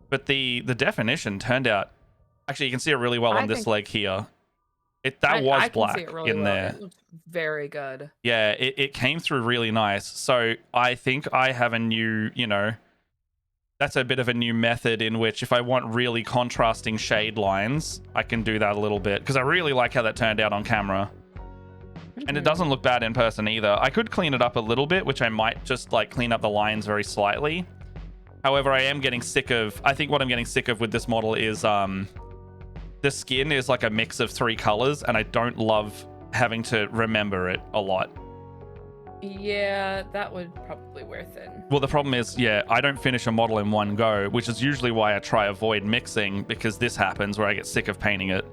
But the definition turned out... Actually, you can see it really well on this leg here. That was black in there. It looks very good. Yeah, it came through really nice. So I think I have a new, you know, that's a bit of a new method in which if I want really contrasting shade lines, I can do that a little bit. Because I really like how that turned out on camera. And it doesn't look bad in person either. I could clean it up a little bit, which I might just like clean up the lines very slightly. However, I am getting sick of... I think what I'm getting sick of with this model is... the skin is like a mix of 3 colors, and I don't love having to remember it a lot. Yeah, that would probably wear thin. Well, the problem is, yeah, I don't finish a model in one go, which is usually why I try avoid mixing, because this happens where I get sick of painting it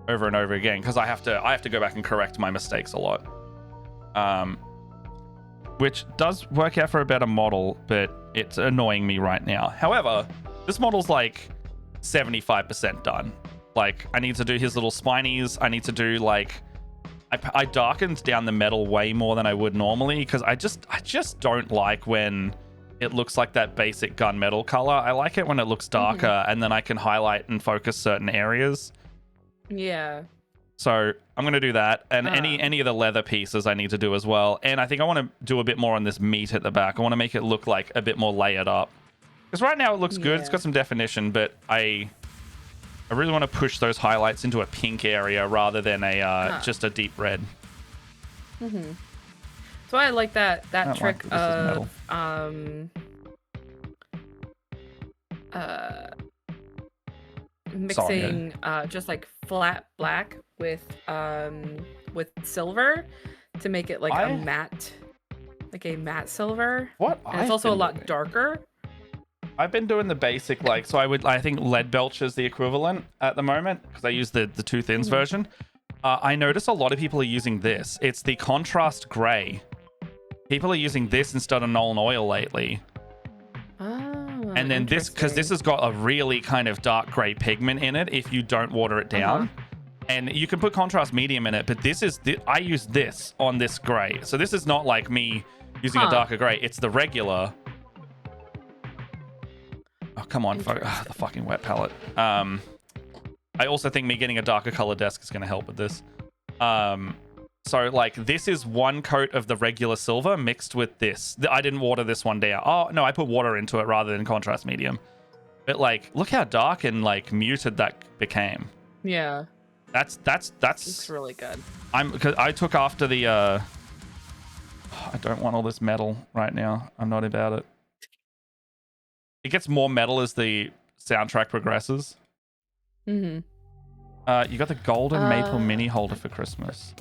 over and over again, because I have to go back and correct my mistakes a lot. Which does work out for a better model, but it's annoying me right now. However, this model's like 75% done. Like, I need to do his little spinies. I need to do like... I darkened down the metal way more than I would normally, because I just don't like when it looks like that basic gunmetal color. I like it when it looks darker, and then I can highlight and focus certain areas. Yeah. So I'm going to do that. And any of the leather pieces I need to do as well. And I think I want to do a bit more on this meat at the back. I want to make it look like a bit more layered up. Because right now it looks good. It's got some definition, but I really want to push those highlights into a pink area rather than just a deep red. So I like that trick of mixing just like flat black with silver to make it like a matte silver. And it's also a lot darker. I've been doing the basic, like, so I think lead belch is the equivalent at the moment, because I use the 2 thins version. I notice a lot of people are using this. It's the contrast gray. People are using this instead of Nuln Oil lately. Oh, and then this, because this has got a really kind of dark gray pigment in it if you don't water it down. And you can put contrast medium in it, but I use this on this gray. So this is not like me using a darker gray. It's the regular. Oh, come on, the fucking wet palette. I I also think me getting a darker color desk is going to help with this. So like this is one coat of the regular silver mixed with this. I didn't water this one down. Oh no, I put water into it rather than contrast medium. But like, look how dark and like muted that became. Yeah. That's It's really good. Because I took after the I don't want all this metal right now. I'm not about it. It gets more metal as the soundtrack progresses. Mm-hmm. You got the golden maple mini holder for Christmas.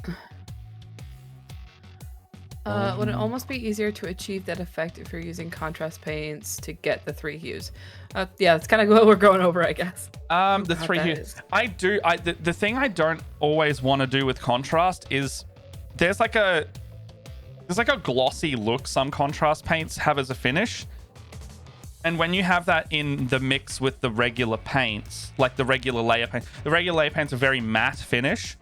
Would it almost be easier to achieve that effect if you're using contrast paints to get the 3 hues? Yeah, that's kind of what we're going over, I guess. The 3 hues. The thing I don't always want to do with contrast is there's like a glossy look some contrast paints have as a finish. And when you have that in the mix with the regular paints, like the regular layer paint, the regular layer paint's a very matte finish.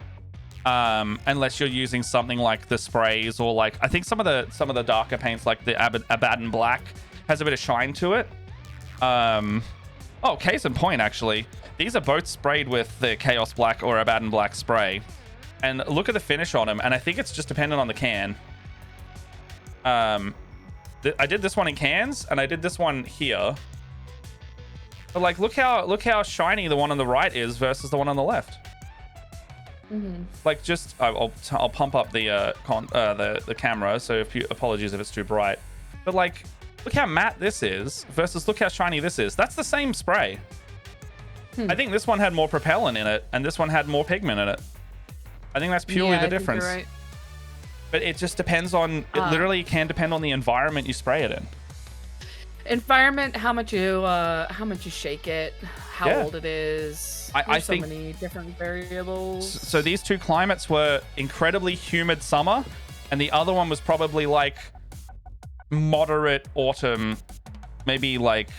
Unless you're using something like the sprays or like I think some of the darker paints like the Abaddon Black has a bit of shine to it. Case in point, actually, these are both sprayed with the Chaos Black or Abaddon Black spray, and look at the finish on them. And I think it's just dependent on the can. I did this one in cans and I did this one here. But like, look how shiny the one on the right is versus the one on the left. Mm-hmm. Like, just I'll pump up the camera. So apologies if it's too bright. But like, look how matte this is versus look how shiny this is. That's the same spray. I think this one had more propellant in it and this one had more pigment in it. I think that's purely the difference. You're right. But it just depends on. It literally can depend on the environment you spray it in. Environment, how much you shake it, how old it is. I think so many different variables. So these two climates were incredibly humid summer, and the other one was probably like moderate autumn, maybe like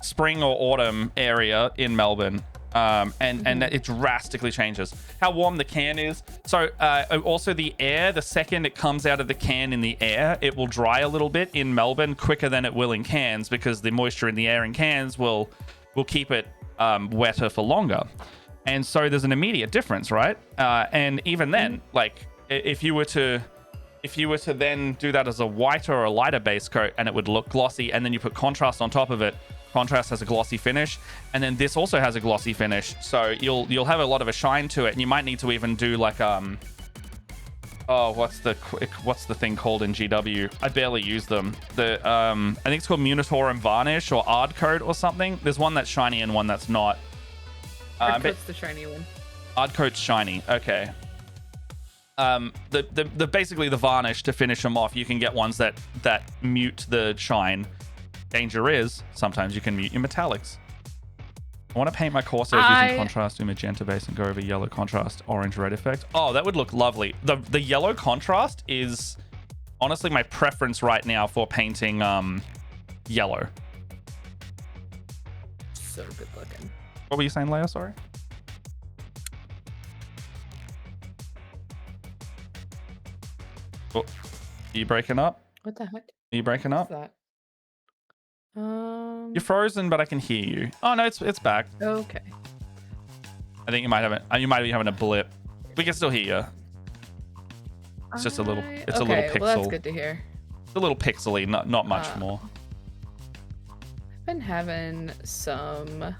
spring or autumn area in Melbourne. And it drastically changes how warm the can is. So also the air, the second it comes out of the can in the air, it will dry a little bit in Melbourne quicker than it will in cans because the moisture in the air in cans will keep it wetter for longer. And so there's an immediate difference, right? And even then, like if you were to then do that as a whiter or a lighter base coat and it would look glossy, and then you put contrast on top of it, contrast has a glossy finish, and then this also has a glossy finish, so you'll have a lot of a shine to it, and you might need to even do like what's the thing called in GW? I barely use them. I think it's called Munitorum Varnish or Ard Coat or something. There's one that's shiny and one that's not. Ard Coat's the shiny one. Ard Coat's shiny. Okay. The basically the varnish to finish them off. You can get ones that mute the shine. Danger is sometimes you can mute your metallics. I want to paint my Corsairs using contrast to magenta base and go over yellow contrast, orange red effect. Oh, that would look lovely. The yellow contrast is honestly my preference right now for painting yellow. So good looking. What were you saying, Leia? Sorry. Oh, are you breaking up? What the heck? Are you breaking up? What's that? You're frozen, but I can hear you. Oh no, it's back. Okay. I think you might be having a blip. We can still hear you. It's just a little. It's a little pixel. Well, that's good to hear. It's a little pixely, not much more. I've been having some.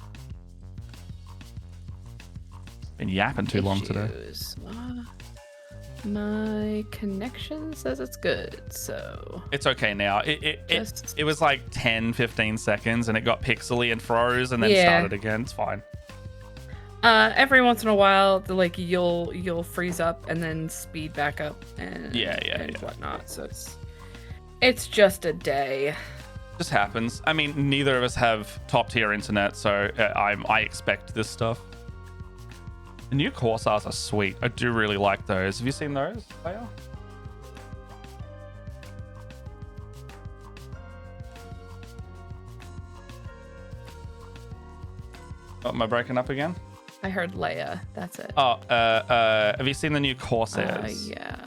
Been yapping too long today. My connection says it's good, so it's okay now. It was like 10-15 seconds and it got pixely and froze and then started again. It's fine. Every once in a while, you'll freeze up and then speed back up and whatnot. So it's just a day. Just happens. I mean, neither of us have top tier internet, so I expect this stuff. The new Corsairs are sweet. I do really like those. Have you seen those, Leia? Oh, am I breaking up again? I heard Leia. That's it. Oh, have you seen the new Corsairs? Yeah.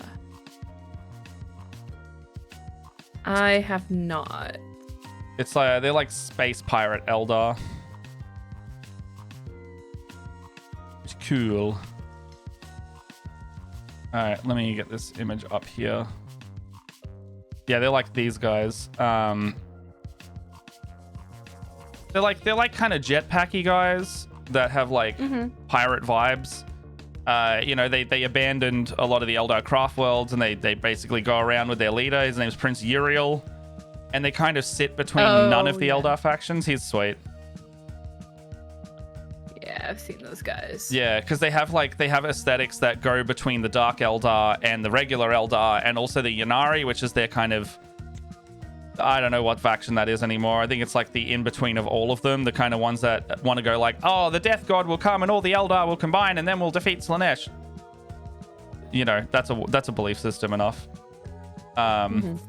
I have not. It's like they're like space pirate Eldar. cool. All right, let me get this image up here. Yeah, they're like these guys. They're like kind of jetpacky guys that have like pirate vibes. You know, they abandoned a lot of the Eldar craft worlds, and they basically go around with their leader. His name's Prince Uriel, and they kind of sit between none of the Eldar factions. He's sweet. Yeah, I've seen those guys. Yeah, because they have aesthetics that go between the Dark Eldar and the regular Eldar, and also the Ynnari, which is their kind of, I don't know what faction that is anymore. I think it's like the in-between of all of them, the kind of ones that want to go like, oh, the Death God will come and all the Eldar will combine and then we'll defeat Slaanesh. You know, that's a belief system enough. And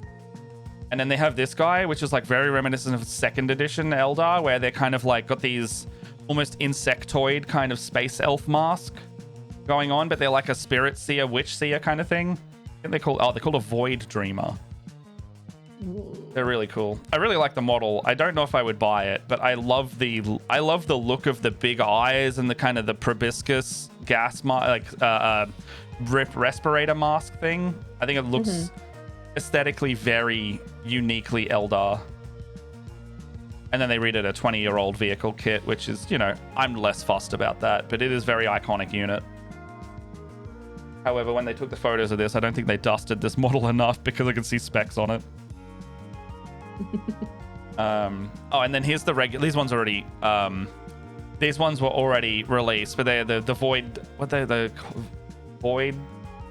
then they have this guy, which is like very reminiscent of 2nd edition Eldar, where they're kind of like got these almost insectoid kind of space elf mask going on, but they're like a spirit seer, witch seer kind of thing. I think they're called a void dreamer. They're really cool. I really like the model. I don't know if I would buy it, but I love the look of the big eyes and the kind of the proboscis gas respirator mask thing. I think it looks aesthetically very uniquely Eldar. And then they redid a 20-year-old vehicle kit, which is, you know, I'm less fussed about that, but it is very iconic unit. However, when they took the photos of this, I don't think they dusted this model enough because I can see specs on it. And then here's the regular. These ones already. These ones were already released, but they're the void. What they the void?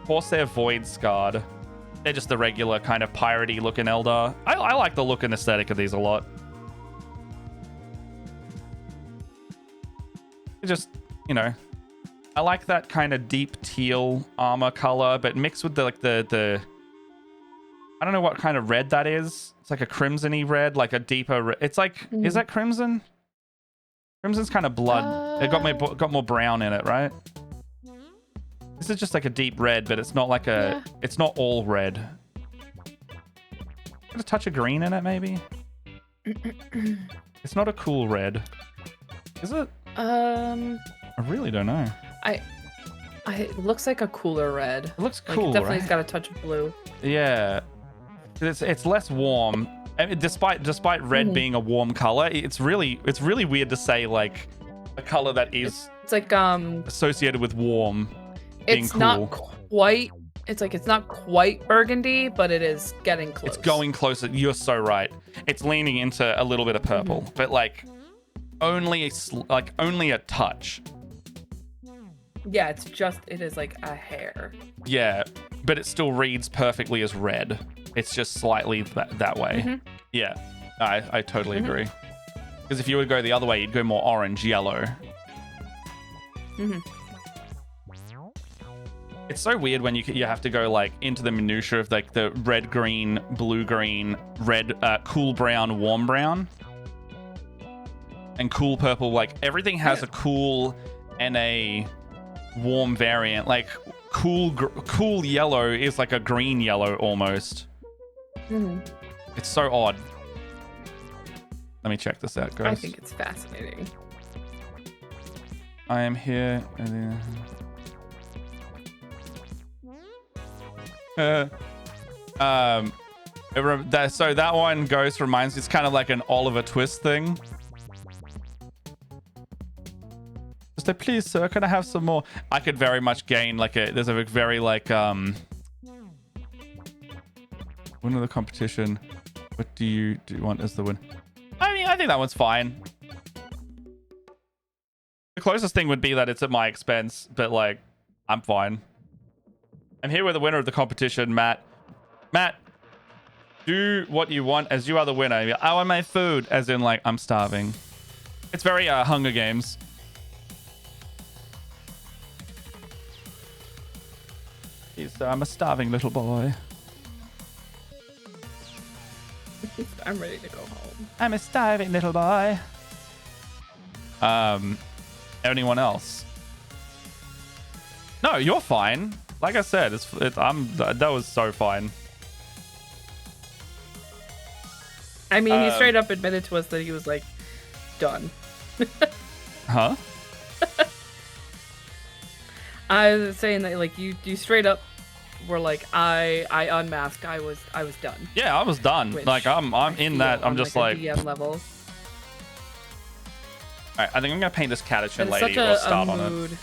Corsair Void Scarred. They're just the regular kind of piratey looking Eldar. I like the look and aesthetic of these a lot. Just, you know, I like that kind of deep teal armor color, but mixed with the I don't know what kind of red that is. It's like a crimson-y red, like a deeper red. It's like, is that crimson? Crimson's kind of blood. It got more brown in it, right? This is just like a deep red, but it's not like it's not all red. Got a touch of green in it, maybe? It's not a cool red. Is it? I really don't know. It looks like a cooler red. It looks Like, cool, it definitely right? has got a touch of blue. Yeah. It's less warm. I mean, despite red being a warm color, it's really weird to say like a color that is It's like associated with warm being it's cool. not quite. It's not quite burgundy, but it is getting close. It's going closer. You're so right. It's leaning into a little bit of purple, but like only a touch. Yeah, it is like a hair. Yeah, but it still reads perfectly as red. It's just slightly that way. Yeah, I totally agree. Because if you would go the other way, you'd go more orange, yellow. It's so weird when you have to go like into the minutia of like the red, green, blue, green, red, cool brown, warm brown, and cool purple. Like everything has a cool and a warm variant. Like cool yellow is like a green yellow almost. It's so odd. Let me check this out, guys. I think it's fascinating. I am here. So that one reminds me, it's kind of like an Oliver Twist thing. Just like, please, sir, can I have some more? I could very much gain there's a very winner of the competition. What do you want as the win? I mean, I think that one's fine. The closest thing would be that it's at my expense, but like, I'm fine. I'm here with the winner of the competition, Matt. Matt, do what you want as you are the winner. I want my food, as in like, I'm starving. It's very Hunger Games. I'm a starving little boy. I'm ready to go home. I'm a starving little boy. Anyone else? No, you're fine. Like I said, that was so fine. I mean, he straight up admitted to us that he was like done. Huh? I was saying that like you straight up were like I unmasked. I was done. Yeah, I was done. Like I'm in that. I'm just like DM level. All right, I think I'm gonna paint this Catachin It's lady such or a start on mood. it.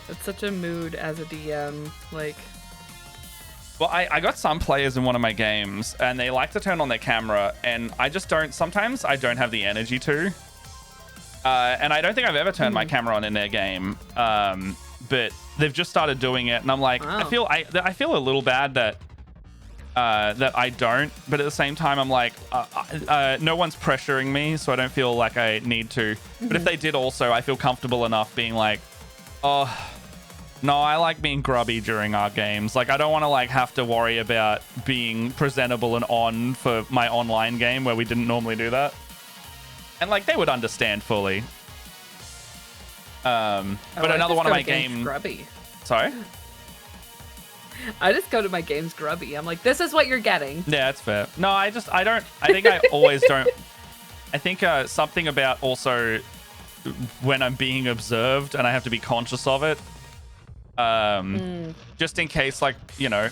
It's such a mood as a DM, like. Well, I got some players in one of my games, and they like to turn on their camera, and I just don't. Sometimes I don't have the energy to. And I don't think I've ever turned my camera on in their game. But they've just started doing it, and I'm like, wow. I feel a little bad that I don't. But at the same time, I'm like, no one's pressuring me, so I don't feel like I need to. But if they did, also, I feel comfortable enough being like, oh. No, I like being grubby during our games. Like, I don't want to like have to worry about being presentable and on for my online game where we didn't normally do that. And like, they would understand fully. But another one of my games grubby. Sorry? I just go to my games grubby. I'm like, this is what you're getting. Yeah, that's fair. No, I think I always don't. I think something about also when I'm being observed and I have to be conscious of it. Just in case, like, you know,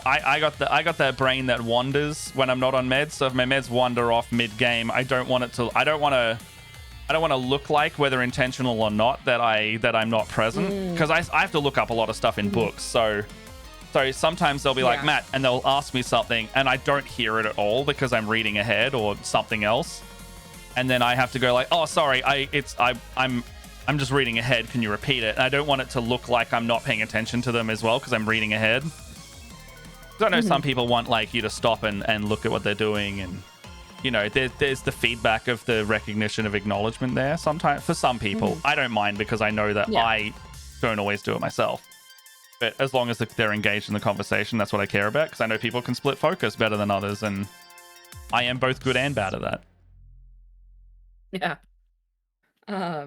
I got that brain that wanders when I'm not on meds. So if my meds wander off mid game, I don't want to look like, whether intentional or not, that I'm not present, because I have to look up a lot of stuff in books. So sometimes they'll be like, Matt, and they'll ask me something and I don't hear it at all because I'm reading ahead or something else, and then I have to go like, oh, sorry, I'm just reading ahead. Can you repeat it? And I don't want it to look like I'm not paying attention to them as well because I'm reading ahead. I know some people want like you to stop and look at what they're doing, and you know, there's the feedback of the recognition of acknowledgement there. Sometimes for some people, I don't mind because I know that I don't always do it myself. But as long as they're engaged in the conversation, that's what I care about, because I know people can split focus better than others, and I am both good and bad at that. Yeah.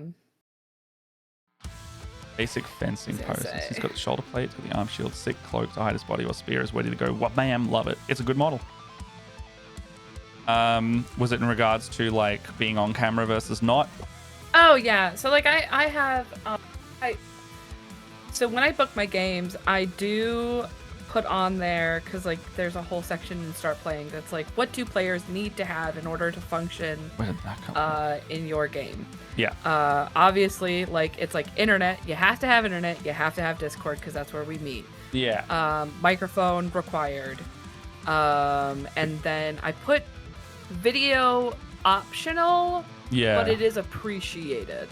Basic fencing poses. He's got the shoulder plate, got the arm shield, sick cloak to hide his body, or spear is ready to go. What, bam, love it. It's a good model. Was it in regards to like being on camera versus not? Oh yeah. So like I have so when I book my games, I do put on there, because like there's a whole section in Start Playing that's like, what do players need to have in order to function Where did that come from? in your game? Yeah. Obviously, like it's like internet. You have to have internet. You have to have Discord, because that's where we meet. Yeah. Microphone required. And then I put video optional. Yeah. But it is appreciated.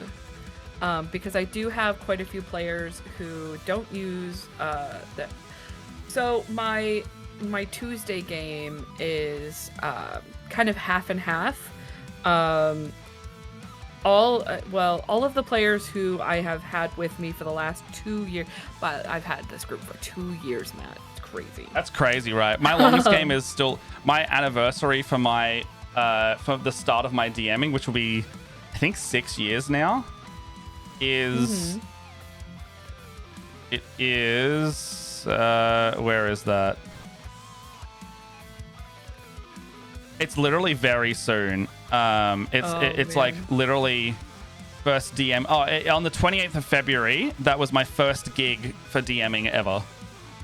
Because I do have quite a few players who don't use the. So my Tuesday game is kind of half and half. All of the players who I have had with me for the last 2 years, but I've had this group for 2 years, Matt. It's crazy. That's crazy, right? My longest game is still my anniversary for my for the start of my DMing, which will be, I think, 6 years now. Is it is where is that? It's literally very soon. It's like literally first DM. Oh, on the 28th of February, that was my first gig for DMing ever,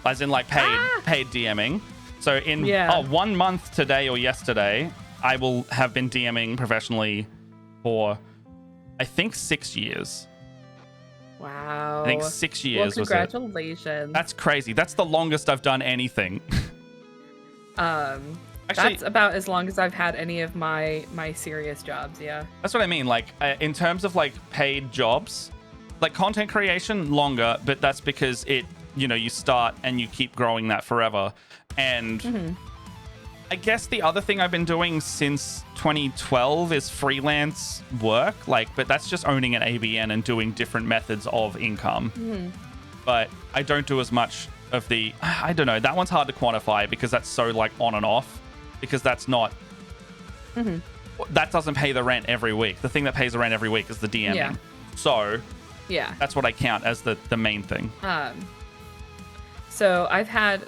as in like paid DMing. So in 1 month today or yesterday, I will have been DMing professionally for, I think, 6 years. Wow. I think 6 years was it. Congratulations. That's crazy. That's the longest I've done anything. Actually, that's about as long as I've had any of my serious jobs, yeah. That's what I mean. Like, in terms of, like, paid jobs, like, content creation, longer, but that's because it, you know, you start and you keep growing that forever. And I guess the other thing I've been doing since 2012 is freelance work, like, but that's just owning an ABN and doing different methods of income. But I don't do as much of the, I don't know, that one's hard to quantify because that's so, like, on and off, because that's not, that doesn't pay the rent every week. The thing that pays the rent every week is the DMing. Yeah. So yeah, that's what I count as the main thing. So I've had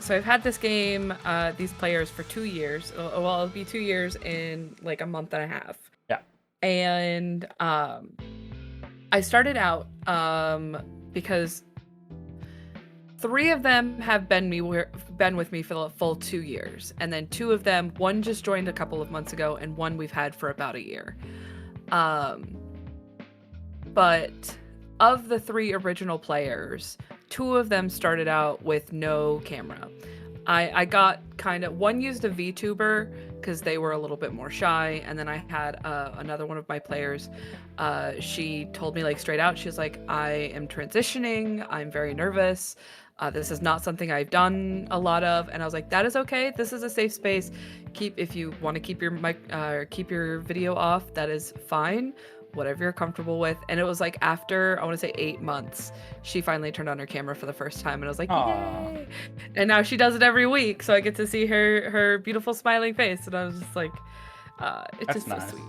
this game, these players for 2 years. Well, it'll be 2 years in like a month and a half. Yeah. And I started out because 3 of them have been with me for the full 2 years, and then 2 of them, one just joined a couple of months ago, and one we've had for about a year. But of the 3 original players, 2 of them started out with no camera. I got one used a VTuber because they were a little bit more shy, and then I had another one of my players. She told me like straight out, she's like, I am transitioning, I'm very nervous. This is not something I've done a lot of, and I was like, that is okay. This is a safe space. If you want to keep your mic, keep your video off, that is fine. Whatever you're comfortable with. And it was like after, I want to say 8 months, she finally turned on her camera for the first time, and I was like, yay! And now she does it every week, so I get to see her beautiful smiling face, and I was just like, it's That's just nice. so sweet.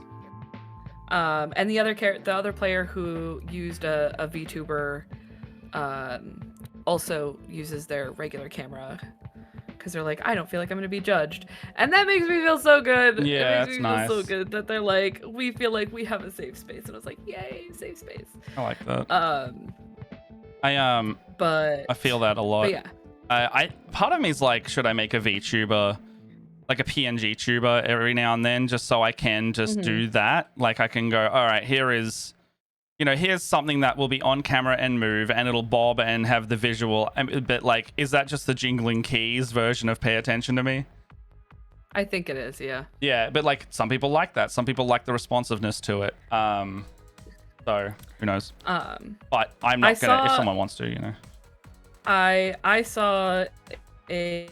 And the other player who used a VTuber, also uses their regular camera because they're like, I don't feel like I'm gonna be judged, and that makes me feel so good. Yeah, it makes that's me nice. feel so good that they're like, we feel like we have a safe space, and I was like, yay, safe space. I like that. But I feel that a lot. But yeah, Part of me is like, should I make a VTuber, like a PNG tuber every now and then, just so I can just do that? Like I can go, all right, here's something that will be on camera and move, and it'll bob and have the visual. But like, is that just the jingling keys version of pay attention to me? I think it is, yeah. Yeah, but like some people like that. Some people like the responsiveness to it. So who knows? But I'm not gonna if someone wants to, I saw a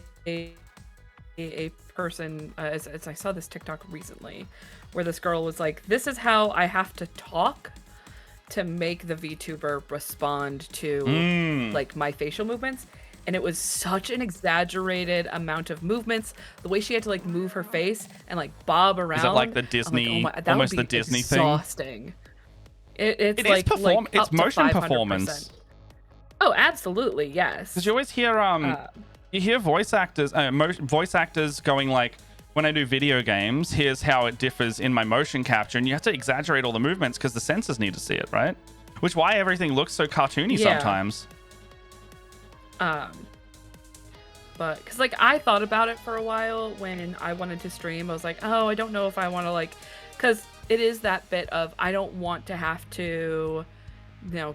person, as I saw this TikTok recently, where this girl was like, this is how I have to talk to make the VTuber respond to like my facial movements. And it was such an exaggerated amount of movements. The way she had to like move her face and like bob around. Is it like the Disney, that almost would be the Disney exhausting. thing? It's It like, is it's motion performance. Oh, absolutely, yes. Because you always hear you hear voice actors going like, when I do video games, here's how it differs in my motion capture, and you have to exaggerate all the movements because the sensors need to see it, right? Which why everything looks so cartoony sometimes. But because like I thought about it for a while when I wanted to stream, I was like, oh, I don't know if I want to like, because it is that bit of I don't want to have to,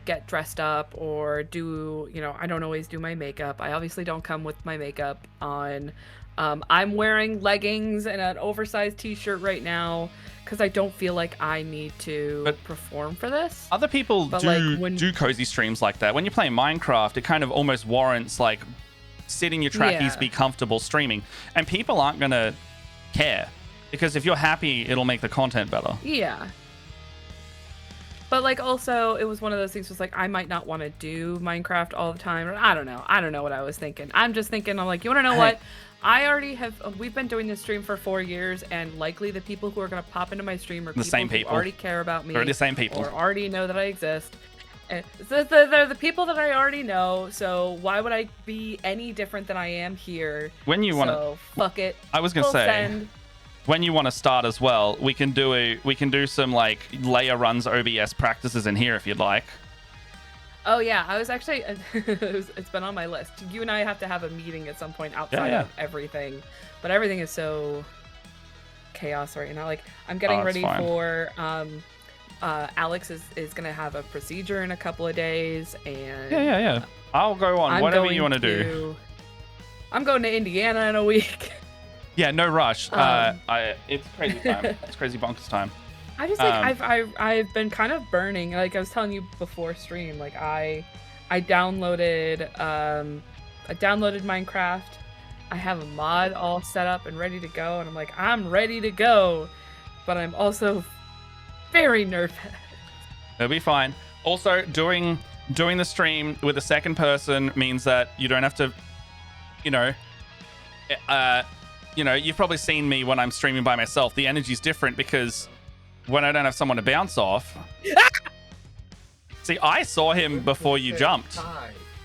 get dressed up or do, I don't always do my makeup. I obviously don't come with my makeup on. I'm wearing leggings and an oversized t-shirt right now because I don't feel like I need to perform for this. Other people do cozy streams like that. When you're playing Minecraft, it kind of almost warrants like sit in your trackies, be comfortable streaming, and people aren't gonna care because if you're happy, it'll make the content better. Yeah. But like also, it was one of those things was like I might not want to do Minecraft all the time. Or I don't know what I was thinking. I'm just thinking, I'm like, you want to know what? I already we've been doing this stream for 4 years, and likely the people who are going to pop into my stream are who already care about me. They're the same people. Or already know that I exist. And they're the people that I already know, so why would I be any different than I am here? When you want to... So, fuck it. I was going to say, when you want to start as well, we can do some like layer runs OBS practices in here if you'd like. Oh yeah, I was actually it's been on my list. You and I have to have a meeting at some point outside of everything, but everything is so chaos right now. Like I'm getting ready for Alex is gonna have a procedure in a couple of days, and yeah. I'll go on whatever you want to do. I'm going to Indiana in a week. Yeah, no rush. It's crazy time. It's crazy bonkers time. I just like I've been kind of burning. Like I was telling you before stream, like I downloaded Minecraft. I have a mod all set up and ready to go, and I'm like, I'm ready to go, but I'm also very nervous. It'll be fine. Also, doing the stream with a second person means that you don't have to, you've probably seen me when I'm streaming by myself. The energy's different because when I don't have someone to bounce off. See, I saw him before you jumped.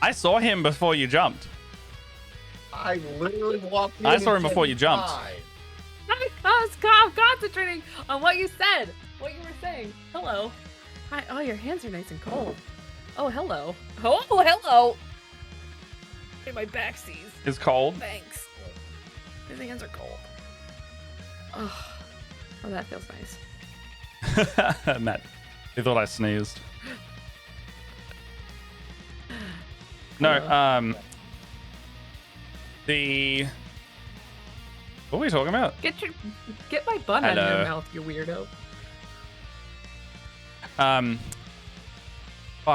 I saw him before you jumped. I literally walked in. I saw him before you jumped. I was concentrating on what you said, what you were saying. Hello. Hi. Oh, your hands are nice and cold. Oh, hello. Oh, hello. Hey, my back sees. Is cold. Thanks. His hands are cold. Oh, that feels nice. Matt, you thought I sneezed. No, what are we talking about? Get my bun out of Hello. your mouth, you weirdo. Fuck,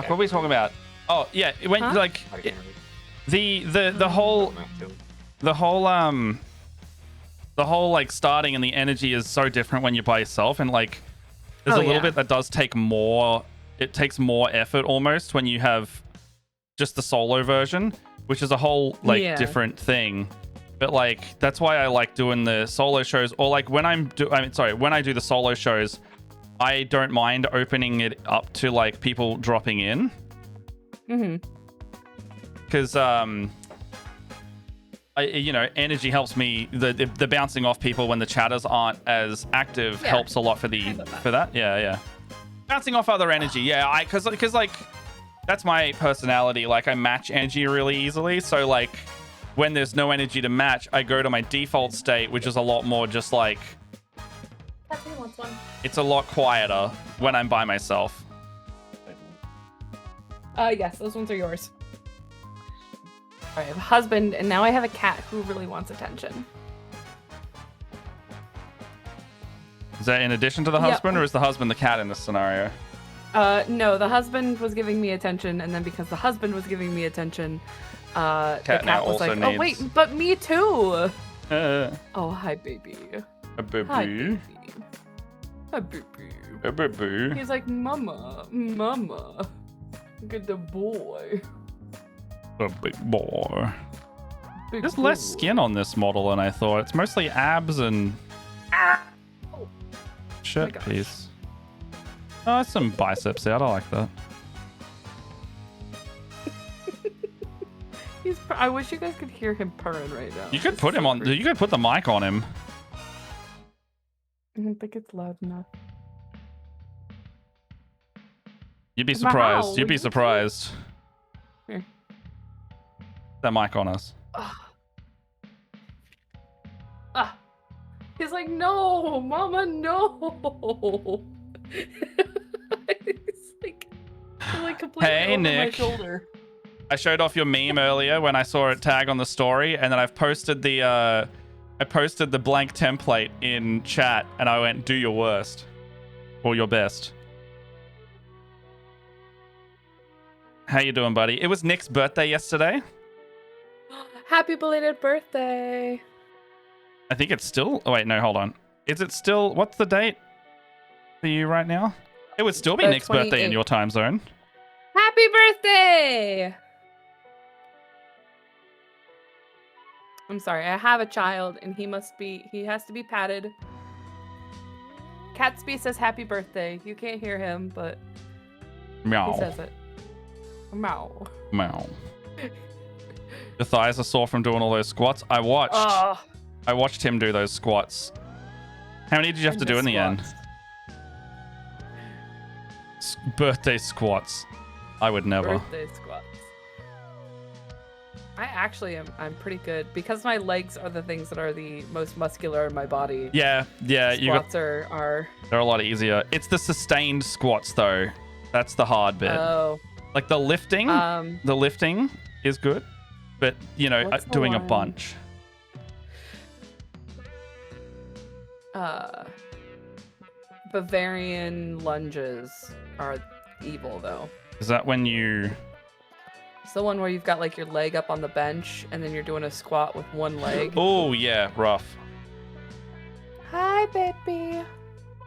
what are we talking about? Oh yeah, when Huh? like I can't the whole like starting and the energy is so different when you're by yourself, and like there's Oh, a little yeah. bit that does take more. It takes more effort almost when you have just the solo version, which is a whole like Yeah. different thing. But like that's why I like doing the solo shows, or like when when I do the solo shows, I don't mind opening it up to like people dropping in. Mm-hmm. Because energy helps me. The bouncing off people when the chatters aren't as active Yeah. helps a lot for that. Yeah. Bouncing off other energy. Yeah, because like that's my personality. Like I match energy really easily. So like when there's no energy to match, I go to my default state, which is a lot more just like it's a lot quieter when I'm by myself. Yes, those ones are yours. I have a husband, and now I have a cat who really wants attention. Is that in addition to the Yep. husband, or is the husband the cat in this scenario? No, the husband was giving me attention, and then because the husband was giving me attention, the Cat now cat was also like, "Oh wait, needs- but me too." A Oh, hi, baby. Hi, baby. baby. Hi, baby. A baby. He's like, "Mama, mama, good the boy." A big boy. Big There's less boy. skin on this model than I thought. It's mostly abs and shirt gosh. piece. Oh, there's some biceps out. I like that. I wish you guys could hear him purring right now. You could It's put him so on. creepy. You could put the mic on him. I don't think it's loud enough. You'd be Wow, surprised. You'd be would you? surprised. Here. That mic on us. Ah. He's like, "No, mama, no." He's like completely Hey, over my Nick. shoulder. I showed off your meme earlier when I saw it tag on the story, and then I've posted the blank template in chat, and I went, "Do your worst, or your best." How you doing, buddy? It was Nick's birthday yesterday. Happy belated birthday. I think it's still. Oh wait, no, hold on. Is it still? What's the date for you right now? It would still be The Nick's birthday in 28th. your time zone. Happy birthday! I'm sorry, I have a child and he has to be patted. Catsby says happy birthday. You can't hear him, but Meow. he says it. Meow. Meow. Your thighs are sore from doing all those squats. I watched him do those squats. How many did you have to do in the end? Birthday squats. I would never. Birthday squats. I'm pretty good because my legs are the things that are the most muscular in my body. Yeah, you got, Squats are they're a lot easier. It's the sustained squats though. That's the hard bit. Like the lifting is good, but What's the doing a one? bunch. Bavarian lunges are evil though. Is that when you? It's the one where you've got like your leg up on the bench and then you're doing a squat with one leg. Oh yeah, rough. Hi, baby.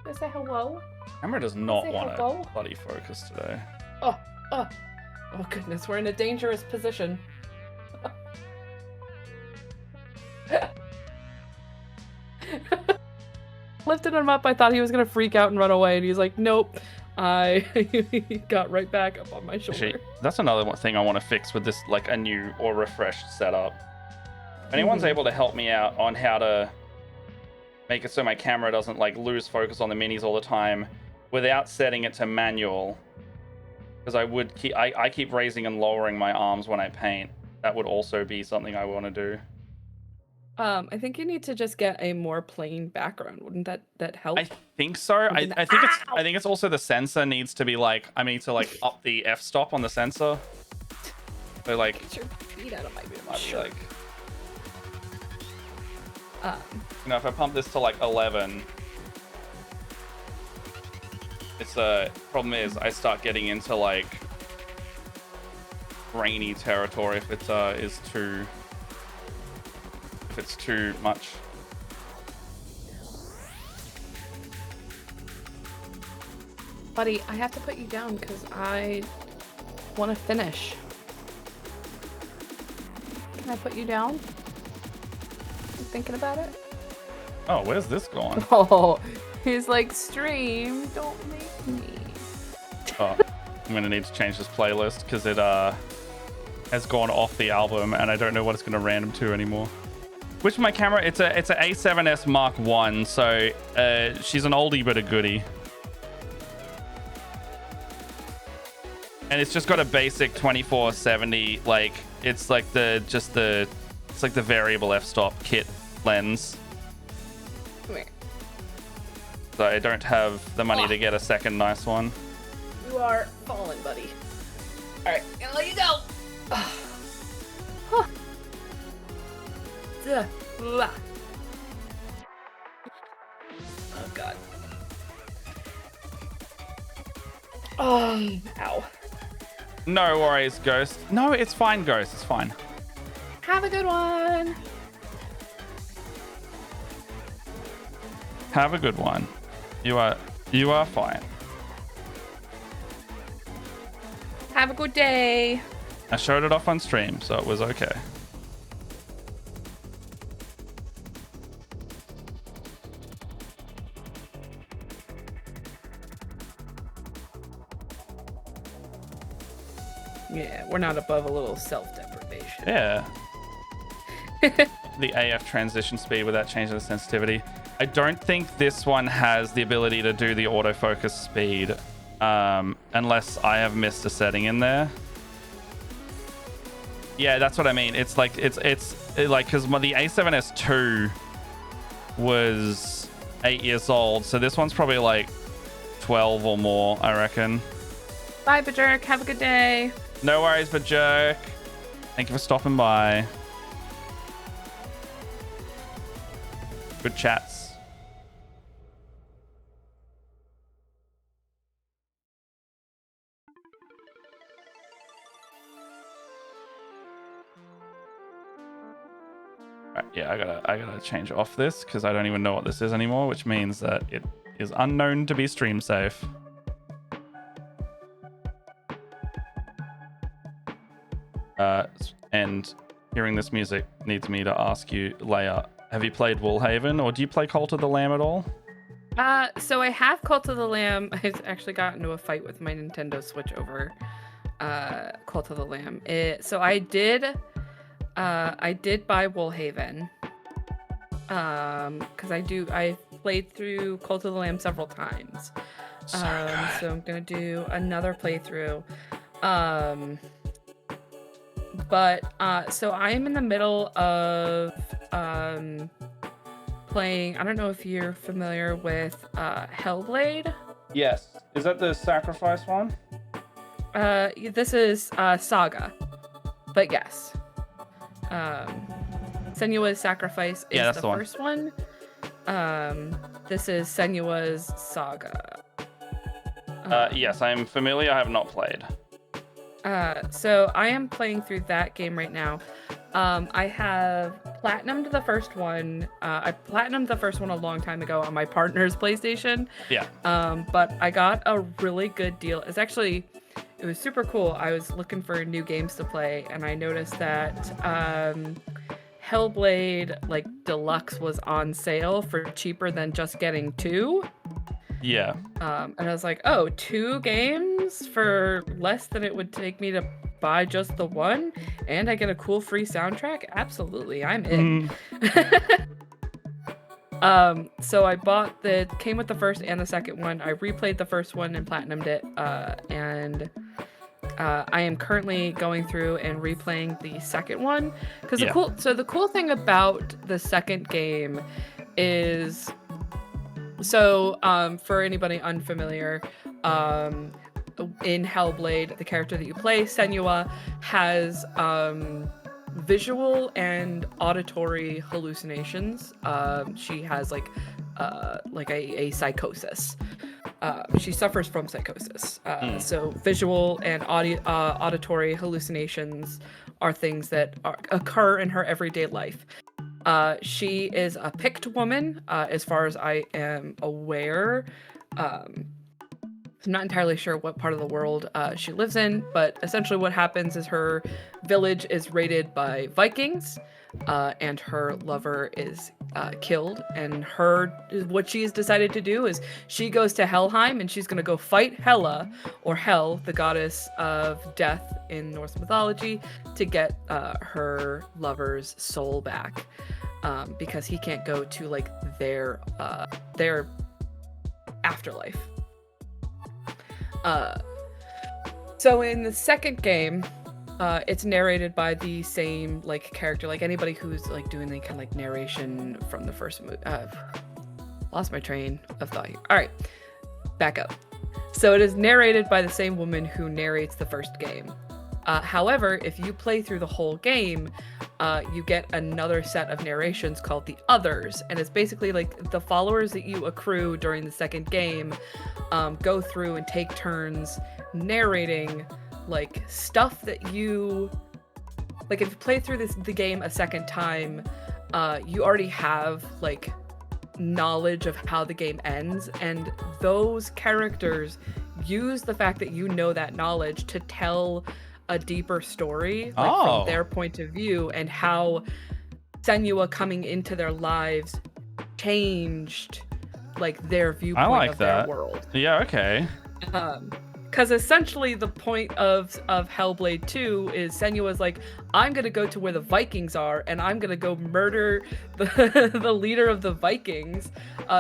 Is that hello? Camera does not Say want to hello. bloody focus today. Oh goodness, we're in a dangerous position. Lifted him up, I thought he was gonna freak out and run away, and he's like, "Nope." I got right back up on my shoulder. Actually, that's another thing I want to fix with this, like a new or refreshed setup. If anyone's able to help me out on how to make it so my camera doesn't like lose focus on the minis all the time without setting it to manual, because I keep raising and lowering my arms when I paint. That would also be something I want to do. I think you need to just get a more plain background. Wouldn't that help? I think so. I think it's also the sensor needs to be like, I need to like up the f-stop on the sensor. So like, Get your feet out of my room. might be like, Um, if I pump this to like 11, it's problem is I start getting into like grainy territory if it is too. If it's too much. Buddy, I have to put you down because I want to finish. Can I put you down? You thinking about it? Oh, where's this going? Oh, he's like, stream, don't make me. Oh, I'm gonna need to change this playlist because it has gone off the album and I don't know what it's gonna random to anymore. Which my camera? It's a A7S Mark I, so she's an oldie but a goodie. And it's just got a basic 2470, like it's like the variable f-stop kit lens. Come here. So I don't have the money to get a second nice one. You are falling, buddy. All right, gonna let you go. Huh. Duh. Blah. Oh god. Oh, ow. No worries, Ghost. No, it's fine, Ghost. It's fine. Have a good one. Have a good one. You are fine. Have a good day. I showed it off on stream, so it was okay. Yeah, we're not above a little self-deprivation. Yeah. The AF transition speed without changing the sensitivity. I don't think this one has the ability to do the autofocus speed, unless I have missed a setting in there. Yeah, that's what I mean. It's like it's like because the A7S II was 8 years old, so this one's probably like 12 or more, I reckon. Bye, Bajerk. Have a good day. No worries, Bajerk. Thank you for stopping by. Good chats. Right, yeah, I gotta change off this because I don't even know what this is anymore, which means that it is unknown to be stream safe. And hearing this music needs me to ask you, Leia, have you played Woolhaven, or do you play Cult of the Lamb at all? So I have Cult of the Lamb. I actually got into a fight with my Nintendo Switch over Cult of the Lamb. So I did buy Woolhaven. Because I played through Cult of the Lamb several times. So I'm gonna do another playthrough. So I am in the middle of playing. I don't know if you're familiar with Hellblade. Yes. Is that the sacrifice one? This is Saga, but yes. Senua's Sacrifice is that's the the one. first one. This is Senua's Saga. Yes, I am familiar. I have not played. So I am playing through that game right now. I have platinumed the first one. I platinumed the first one a long time ago on my partner's PlayStation. Yeah. But I got a really good deal. It was super cool. I was looking for new games to play, and I noticed that Hellblade like Deluxe was on sale for cheaper than just getting 2. Yeah. And I was like, oh, 2 games for less than it would take me to buy just the one, and I get a cool free soundtrack? Absolutely, I'm in. So I came with the first and the second one. I replayed the first one and platinumed it, and I am currently going through and replaying the second one because Yeah. the cool thing about the second game is for anybody unfamiliar, in Hellblade, the character that you play, Senua, has visual and auditory hallucinations. She has like a psychosis. She suffers from psychosis. So visual and auditory hallucinations are things that occur in her everyday life. She is a picked woman, as far as I am aware. I'm not entirely sure what part of the world she lives in, but essentially what happens is her village is raided by Vikings, and her lover is killed. And what she's decided to do is she goes to Helheim and she's going to go fight Hela, or Hel, the goddess of death in Norse mythology, to get her lover's soul back, because he can't go to like their afterlife. So in the second game, it's narrated by the same like character, like anybody who's like doing the kind of like narration from the first movie. Lost my train of thought here. All right, back up. So it is narrated by the same woman who narrates the first game. However, if you play through the whole game, you get another set of narrations called the Others, and it's basically like the followers that you accrue during the second game go through and take turns narrating like stuff that you like. If you play through the game a second time, you already have like knowledge of how the game ends, and those characters use the fact that you know that knowledge to tell a deeper story, like from their point of view, and how Senua coming into their lives changed like their viewpoint of their world. Yeah, okay. Because essentially the point of Hellblade 2 is Senua's like, I'm gonna go to where the Vikings are and I'm gonna go murder the leader of the Vikings,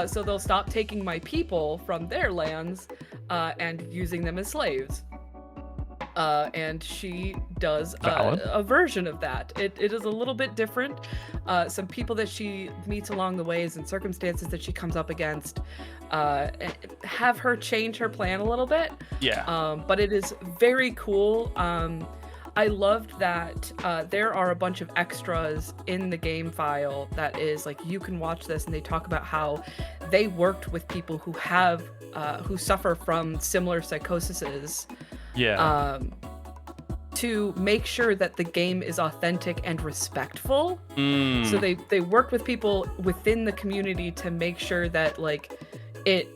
so they'll stop taking my people from their lands and using them as slaves. And she does a version of that. It is a little bit different. Some people that she meets along the ways and circumstances that she comes up against have her change her plan a little bit. Yeah. But it is very cool. I loved that there are a bunch of extras in the game file that is like, you can watch this and they talk about how they worked with people who have who suffer from similar psychoses. Yeah. To make sure that the game is authentic and respectful. Mm. So they worked with people within the community to make sure that like it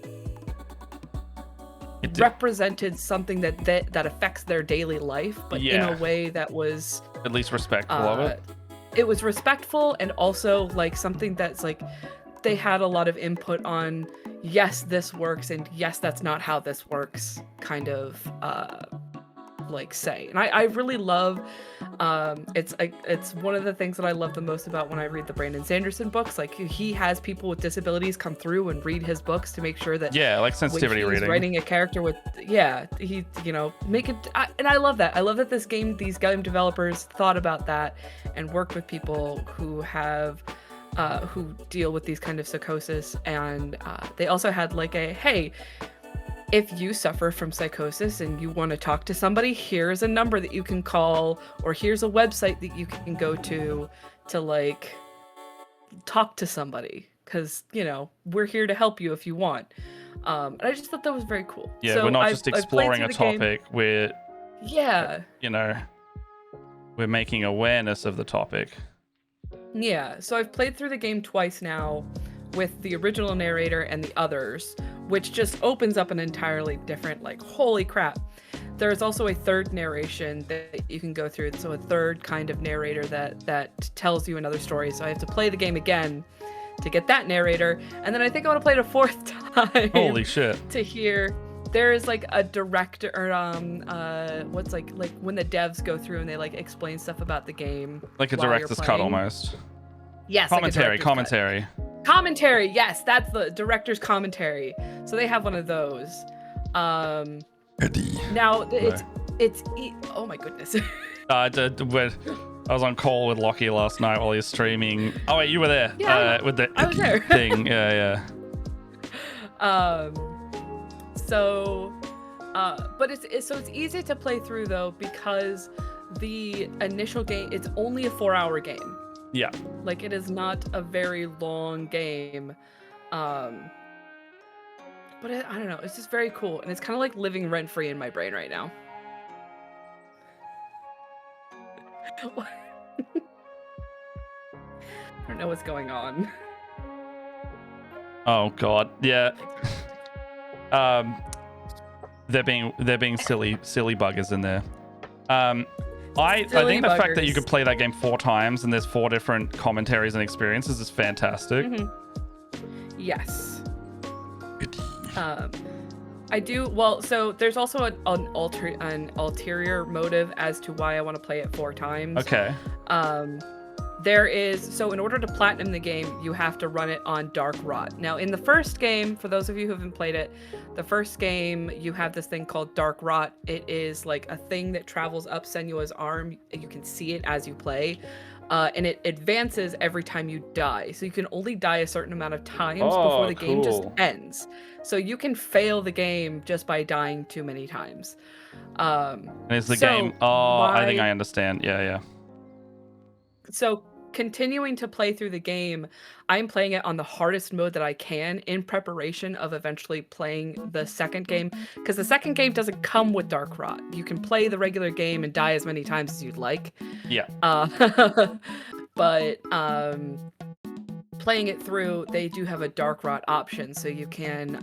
represented something that affects their daily life, but in a way that was at least respectful of it. It was respectful, and also like something that's like they had a lot of input on, yes, this works, and yes, that's not how this works, kind of like say. And I really love it's one of the things that I love the most about when I read the Brandon Sanderson books. Like, he has people with disabilities come through and read his books to make sure that like sensitivity when he's reading, writing a character with he make it. And I love that. I love that these game developers thought about that and worked with people who have who deal with these kind of psychosis. And they also had like hey, if you suffer from psychosis and you want to talk to somebody, here's a number that you can call, or here's a website that you can go to like talk to somebody, because we're here to help you if you want. And I just thought that was very cool. Yeah, so we're not just exploring a topic, we're we're making awareness of the topic. Yeah, so I've played through the game twice now with the original narrator and the Others, which just opens up an entirely different, like, holy crap. There's also a third narration that you can go through, so a third kind of narrator that tells you another story. So I have to play the game again to get that narrator, and then I think I want to play it a fourth time. Holy shit. To hear there is like a director, or what's like when the devs go through and they like explain stuff about the game, like a director's cut almost. Yes, commentary. Commentary, yes, that's the director's commentary. So they have one of those. Now oh my goodness. I was on call with Lockie last night while he was streaming. Oh wait, you were there. Yeah, with the I was there. thing. Yeah. But it's easy to play through though, because the initial game, it's only a 4-hour game. Yeah. Like, it is not a very long game. But I don't know, it's just very cool, and it's kind of like living rent free in my brain right now. I don't know what's going on. Oh god, yeah. They're being silly buggers in there. I think the fact that you could play that game 4 times and there's 4 different commentaries and experiences is fantastic. Mm-hmm. Yes. I do. Well, so there's also an ulterior motive as to why I want to play it 4 times. Okay. So in order to platinum the game, you have to run it on Dark Rot. Now, in the first game, for those of you who haven't played it, the first game, you have this thing called Dark Rot. It is like a thing that travels up Senua's arm. You can see it as you play. And it advances every time you die. So you can only die a certain amount of times before the game just ends. So you can fail the game just by dying too many times. And is the game... I think I understand. Yeah. So continuing to play through the game, I'm playing it on the hardest mode that I can in preparation of eventually playing the second game, because the second game doesn't come with Dark Rot. You can play the regular game and die as many times as you'd like. Yeah. But playing it through, they do have a Dark Rot option, so you can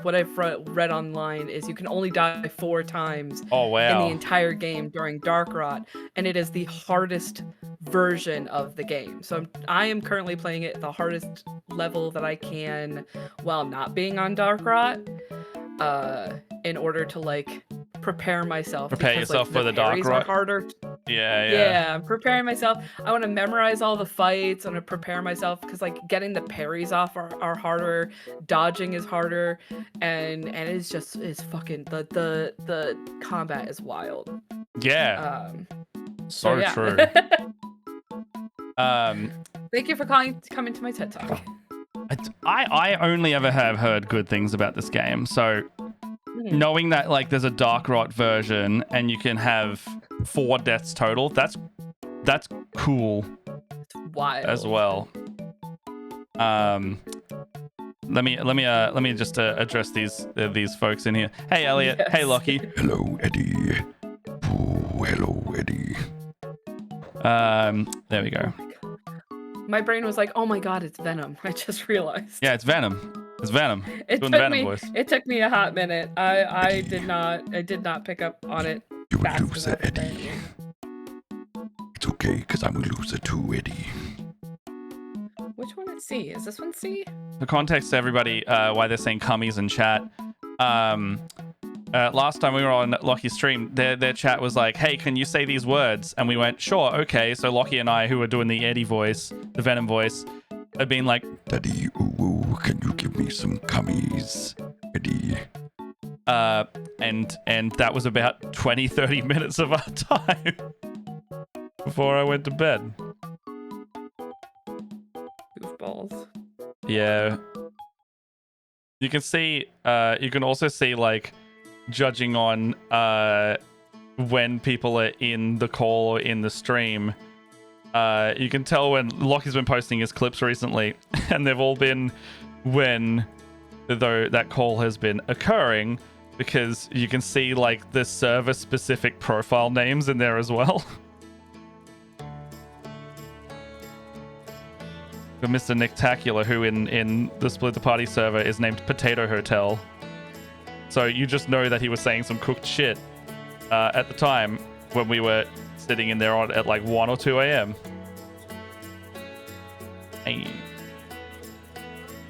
what I've read online is you can only die 4 times in the entire game during Dark Rot, and it is the hardest version of the game. So I am currently playing it at the hardest level that I can while not being on Dark Rot, in order to like prepare myself. Prepare yourself for the Dark Rot. Harder. Yeah, I'm preparing myself. I want to memorize all the fights. I want to prepare myself because like getting the parries off are harder, dodging is harder, and it's fucking the combat is wild. Yeah. So yeah. true. Thank you for coming to my TED Talk. I only ever have heard good things about this game, so knowing that like there's a Dark Rot version and you can have 4 deaths total, that's cool. It's wild as well. Let me just address these folks in here. Hey Elliot. Yes. Hey Lockie. Hello Eddie. Oh, hello Eddie. There we go. My brain was like, oh my god, it's Venom. I just realized. Yeah, it's Venom. It's Venom. It took me a hot minute. I did not pick up on it. You a fast loser, enough, Eddie. apparently. It's okay, because I'm a loser too, Eddie. Which one is C? Is this one C? For context to everybody, why they're saying cummies in chat. Last time we were on Lockie's stream, their chat was like, hey, can you say these words? And we went, sure, okay. So Lockie and I, who were doing the Eddie voice, the Venom voice, had been like, Daddy, ooh, can you give me some cummies, Eddie? and that was about 20-30 minutes of our time before I went to bed. Goofballs. Yeah. You can see, you can also see like judging on when people are in the call or in the stream. You can tell when Lockie's been posting his clips recently, and they've all been when that call has been occurring, because you can see like the server specific profile names in there as well. Mr. Nictacular, who in the Split the Party server is named Potato Hotel. So you just know that he was saying some cooked shit at the time when we were sitting in there at like 1 or 2 a.m. Hey.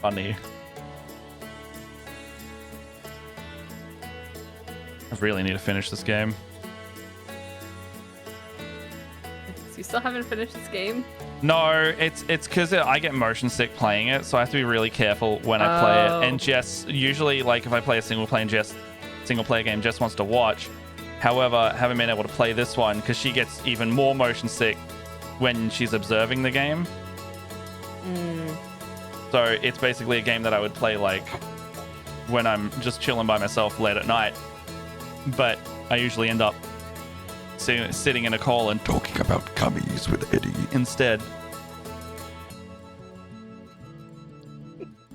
Funny. I really need to finish this game. So you still haven't finished this game? No, it's because I get motion sick playing it, so I have to be really careful when I play it. And Jess, usually, like if I play a single player game, Jess wants to watch. However, haven't been able to play this one because she gets even more motion sick when she's observing the game. So it's basically a game that I would play like when I'm just chilling by myself late at night. But I usually end up sitting in a call and Talking about cummies with Eddie. instead.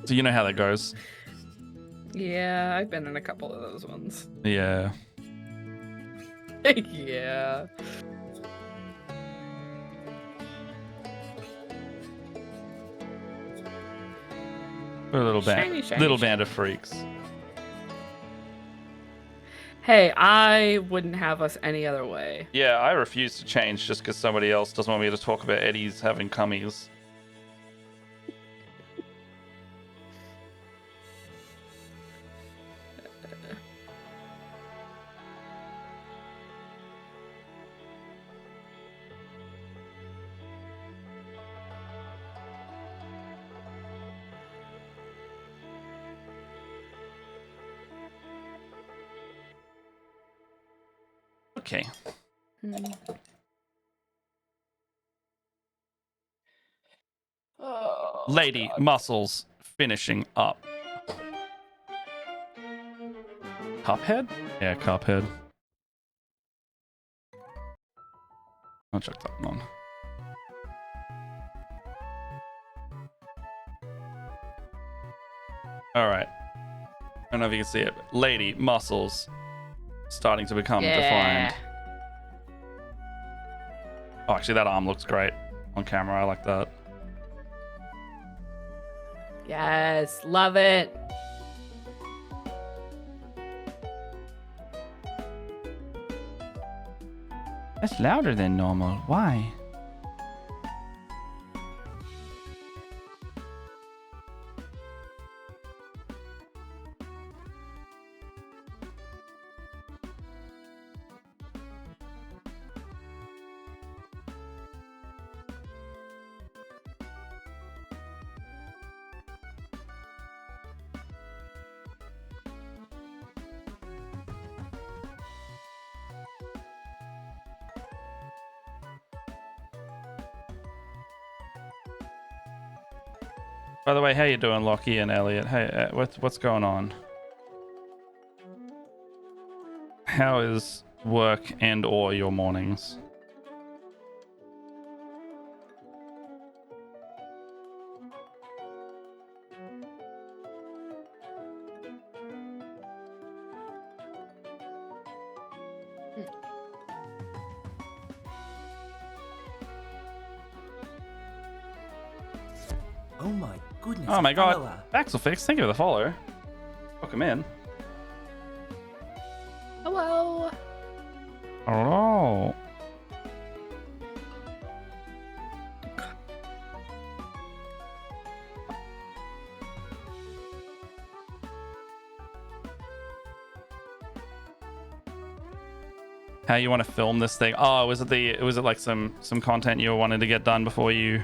So you know how that goes. Yeah, I've been in a couple of those ones. Yeah. Yeah. We're a little band, Shiny, shiny, little shiny. band of freaks. Hey, I wouldn't have us any other way. Yeah, I refuse to change just because somebody else doesn't want me to talk about Eddie's having cummies. Okay. Lady Muscles finishing up. Cuphead? Yeah, Cuphead. I'll check that one. Alright. I don't know if you can see it, but Lady Muscles starting to become defined. Oh, actually, that arm looks great on camera. I like that. Yes, love it. That's louder than normal. Why? By the way, how you doing, Lockie and Elliot? Hey, what's going on? How is work and or your mornings? Oh my goodness. Oh my god. follower. Axelfix, thank you for the follow. Welcome in. Hello. Hello. How you want to film this thing? Oh, was it like some content you wanted to get done before you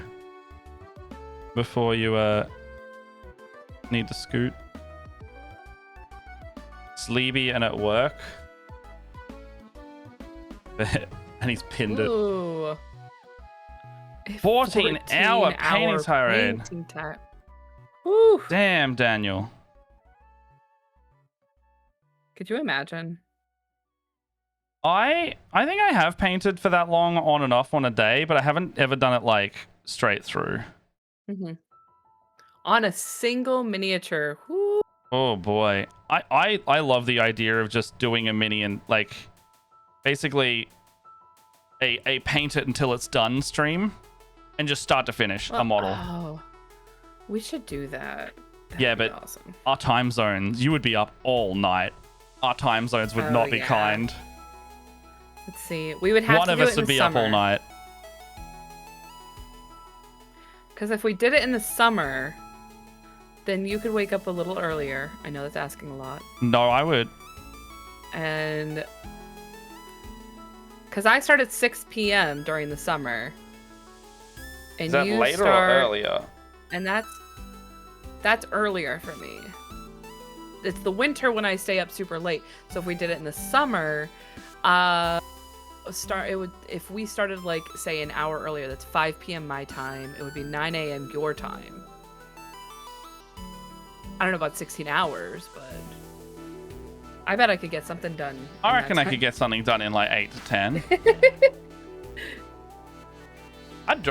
need to scoot? Sleepy and at work. And he's pinned it. Ooh. A 14-hour painting tirade. painting time. Woo. Damn, Daniel. Could you imagine? I think I have painted for that long on and off on a day, but I haven't ever done it like straight through. Mm-hmm. On a single miniature. Woo. Oh boy. I love the idea of just doing a mini and like basically a paint it until it's done stream and just start to finish a model. Oh, we should do that. That'd Yeah, be but awesome. our time zones, you would be up all night. Our time zones would Oh, not be yeah. kind. Let's see. We would have One to of do us it in would the be summer. up all night. Because if we did it in the summer, then you could wake up a little earlier. I know that's asking a lot. No, I would. And because I start at 6 p.m. during the summer. And Is that you later start, or earlier? And that's earlier for me. it's the winter when I stay up super late. So if we did it in the summer, if we started like say an hour earlier, that's 5 p.m. my time, it would be 9 a.m. your time. I don't know about 16 hours, but I bet I could get something done. I reckon I could get something done in like 8 to 10.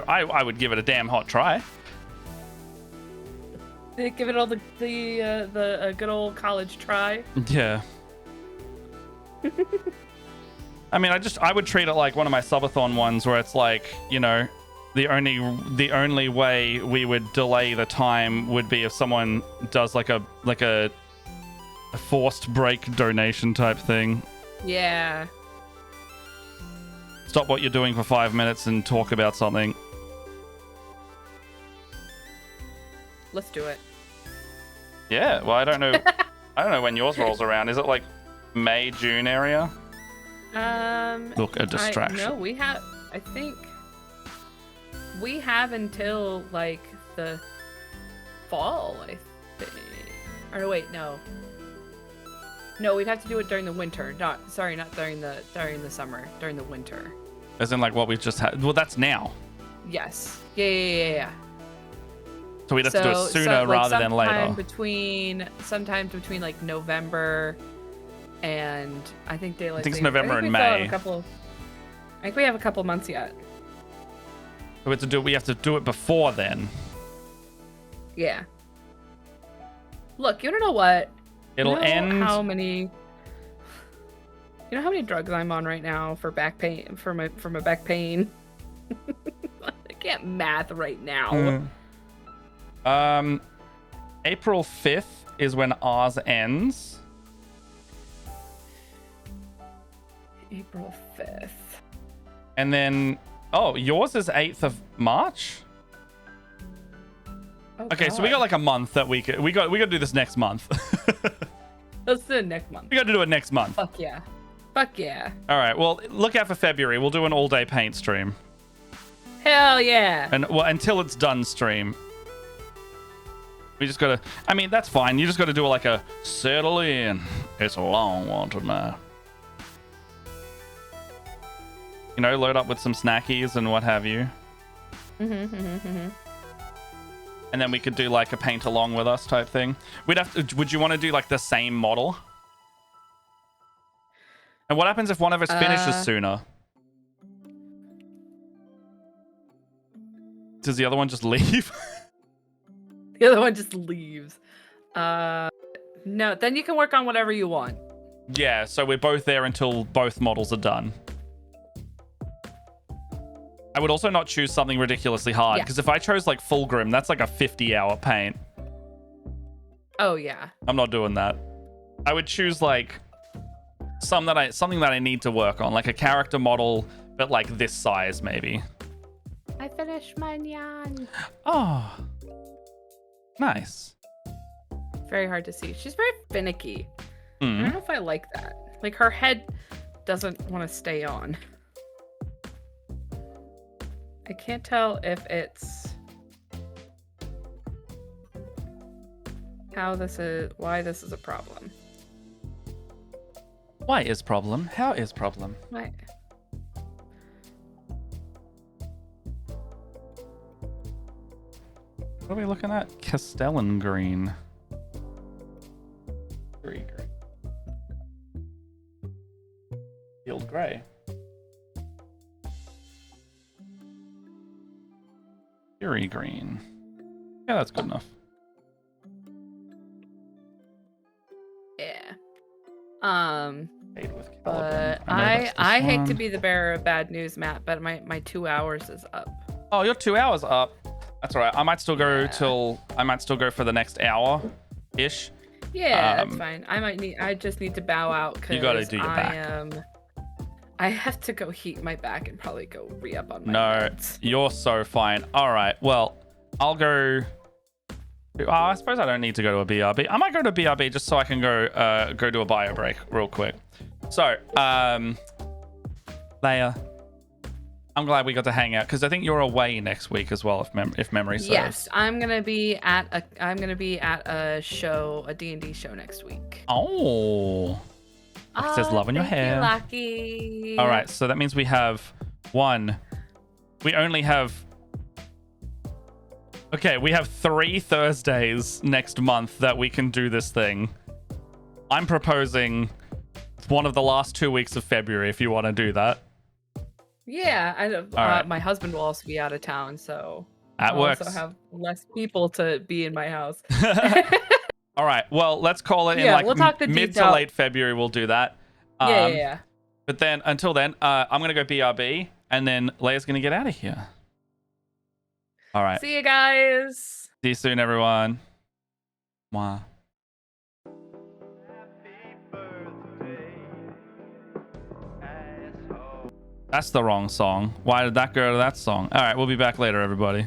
I would give it a damn hot try. Give it all the good old college try. Yeah. I mean, I would treat it like one of my subathon ones where it's like, you know, the only way we would delay the time would be if someone does like a forced break donation type thing. Yeah. Stop what you're doing for 5 minutes and talk about something. Let's do it. Yeah, well, I don't know. I don't know when yours rolls around. Is it like May, June area? Look, a distraction. No, we have. I think we have until like the fall. I think. Or no, wait, no. No, we'd have to do it during the winter. Not during the summer. During the winter. As in, like what we've just had. Well, that's now. Yes. Yeah. So we'd have to do it sooner rather than later. Sometimes between like November and I think daylight. I think it's November and May. I think we have a couple months yet. We have to do it before then. Yeah. Look, you don't know what? It'll end. You know how many drugs I'm on right now for back pain, for my back pain? I can't math right now. April 5th is when ours ends. April 5th. And then, yours is 8th of March? Oh, okay, God. so we got like a month that we got to do this next month. Let's do it next month. We got to do it next month. Fuck yeah. All right, well, look out for February. We'll do an all-day paint stream. Hell yeah. And well, until it's done stream. We just gotta, I mean, that's fine. You just gotta do like a settle in. It's a long one tonight. You know, load up with some snackies and what have you. And then we could do like a paint along with us type thing. Would you want to do like the same model? And what happens if one of us finishes sooner? Does the other one just leave? The other one just leaves. No, then you can work on whatever you want. Yeah, so we're both there until both models are done. I would also not choose something ridiculously hard, because if I chose like Fulgrim, that's like a 50-hour paint. Oh yeah. I'm not doing that. I would choose like something that I need to work on, like a character model, but like this size maybe. I finished my Nyan. Oh, nice. Very hard to see. She's very finicky. I Mm. don't know if I like that. Like her head doesn't want to stay on. I can't tell if it's why this is a problem. Why is problem? How is problem? Why? What are we looking at? Castellan green. Green. Field grey. Fury green. Yeah, that's good enough. Yeah. Made with But caliber. I hate to be the bearer of bad news, Matt, but my 2 hours is up. Oh, you're 2 hours up. That's all right. I might still go for the next hour ish. Yeah, that's fine. I just need to bow out because You gotta do your back. I have to go heat my back and probably go re-up on my No, meds. you're so fine. All right. Well, I'll go. Oh, I suppose I don't need to go to a BRB. I might go to a BRB just so I can go do a bio break real quick. So, Leia, I'm glad we got to hang out because I think you're away next week as well, if memory serves. Yes, I'm gonna be at a show, a D&D show next week. Oh. It says love on your thank hair. You, Lucky. All right, so that means we have one. We only have. Okay, we have 3 Thursdays next month that we can do this thing. I'm proposing one of the last 2 weeks of February if you want to do that. Yeah, right. my husband will also be out of town, so That I'll works. also have less people to be in my house. All right, well, let's call it in Yeah, like we'll talk the mid to detail. late February. We'll do that. Yeah. But then, until then, I'm going to go BRB, and then Leia's going to get out of here. All right. See you guys. See you soon, everyone. Mwah. That's the wrong song. Why did that go to that song? All right, we'll be back later, everybody.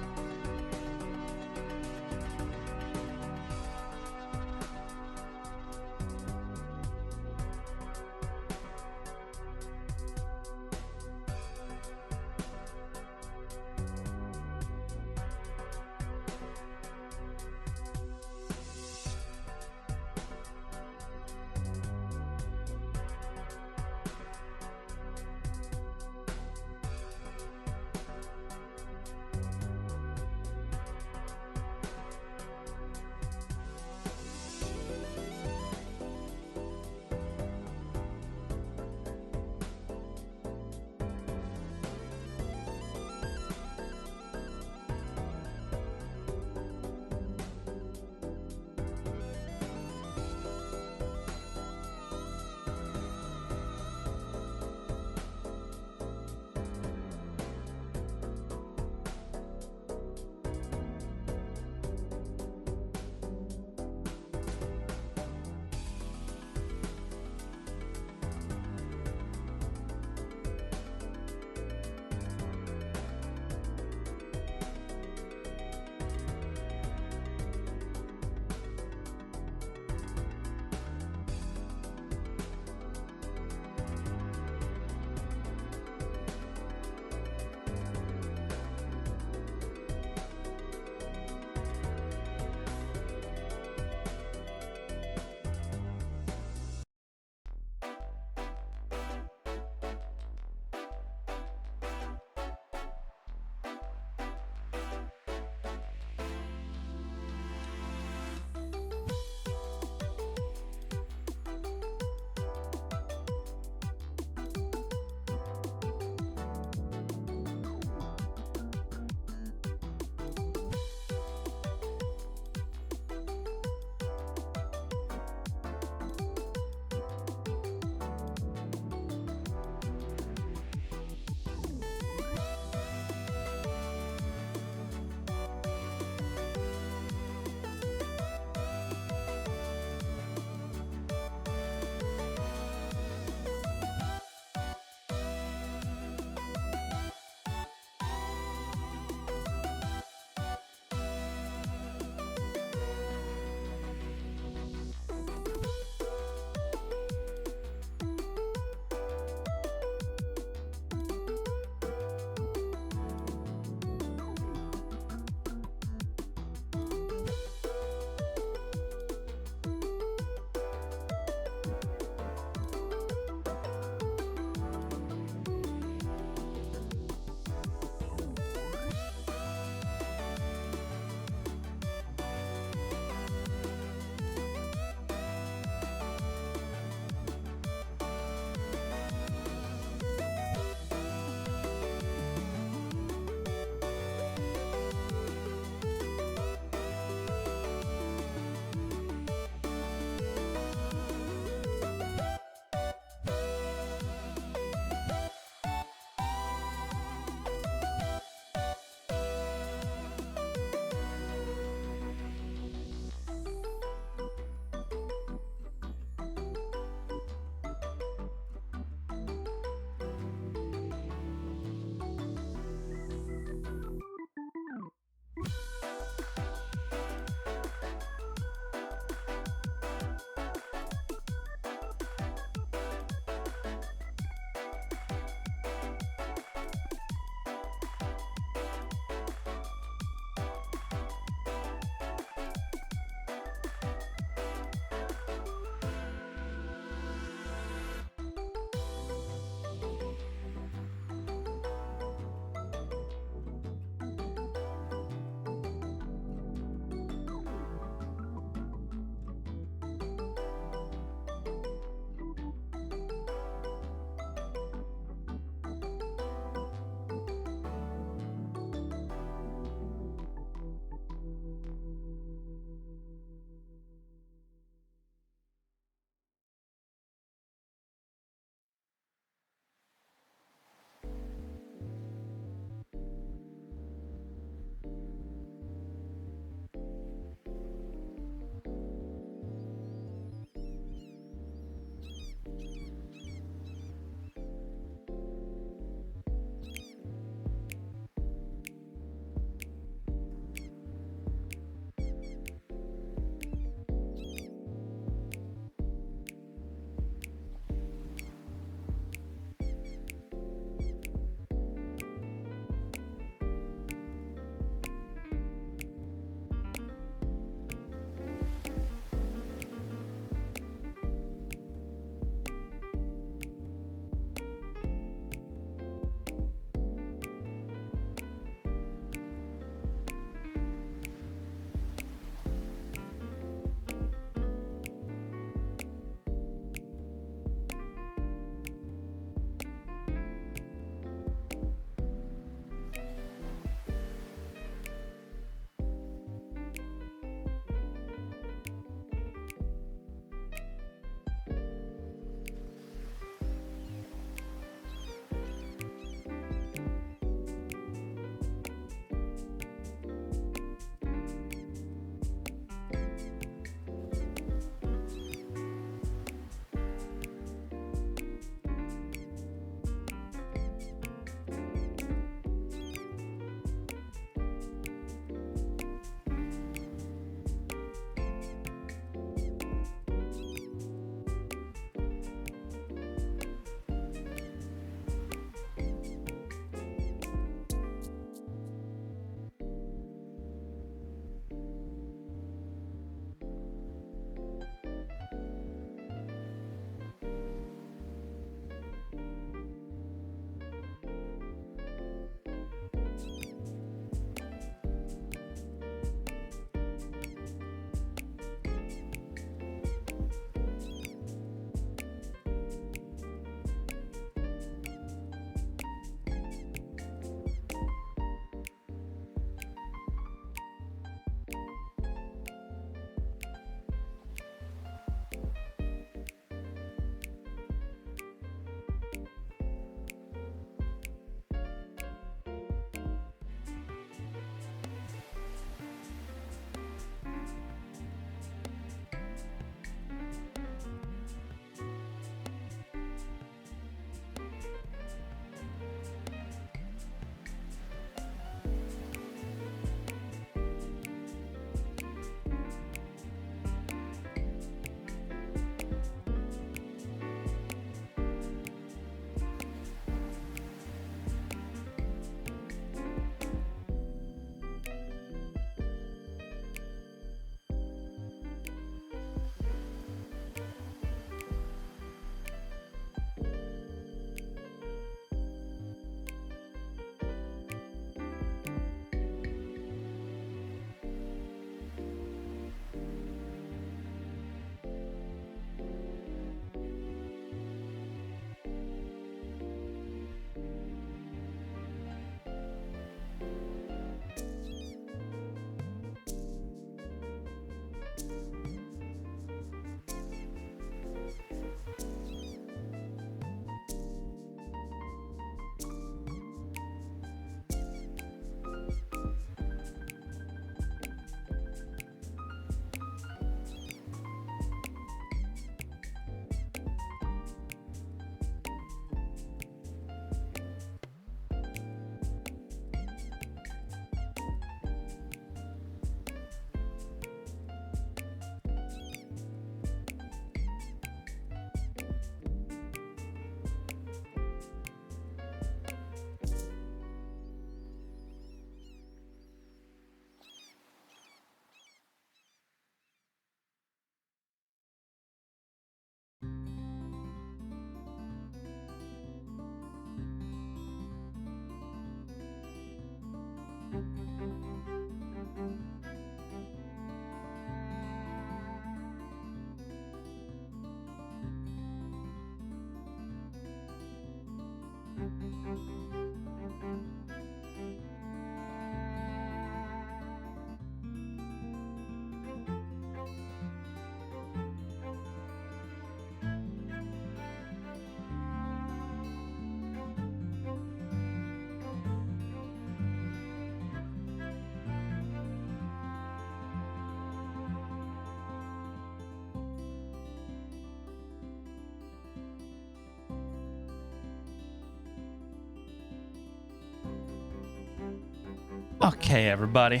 Okay, everybody.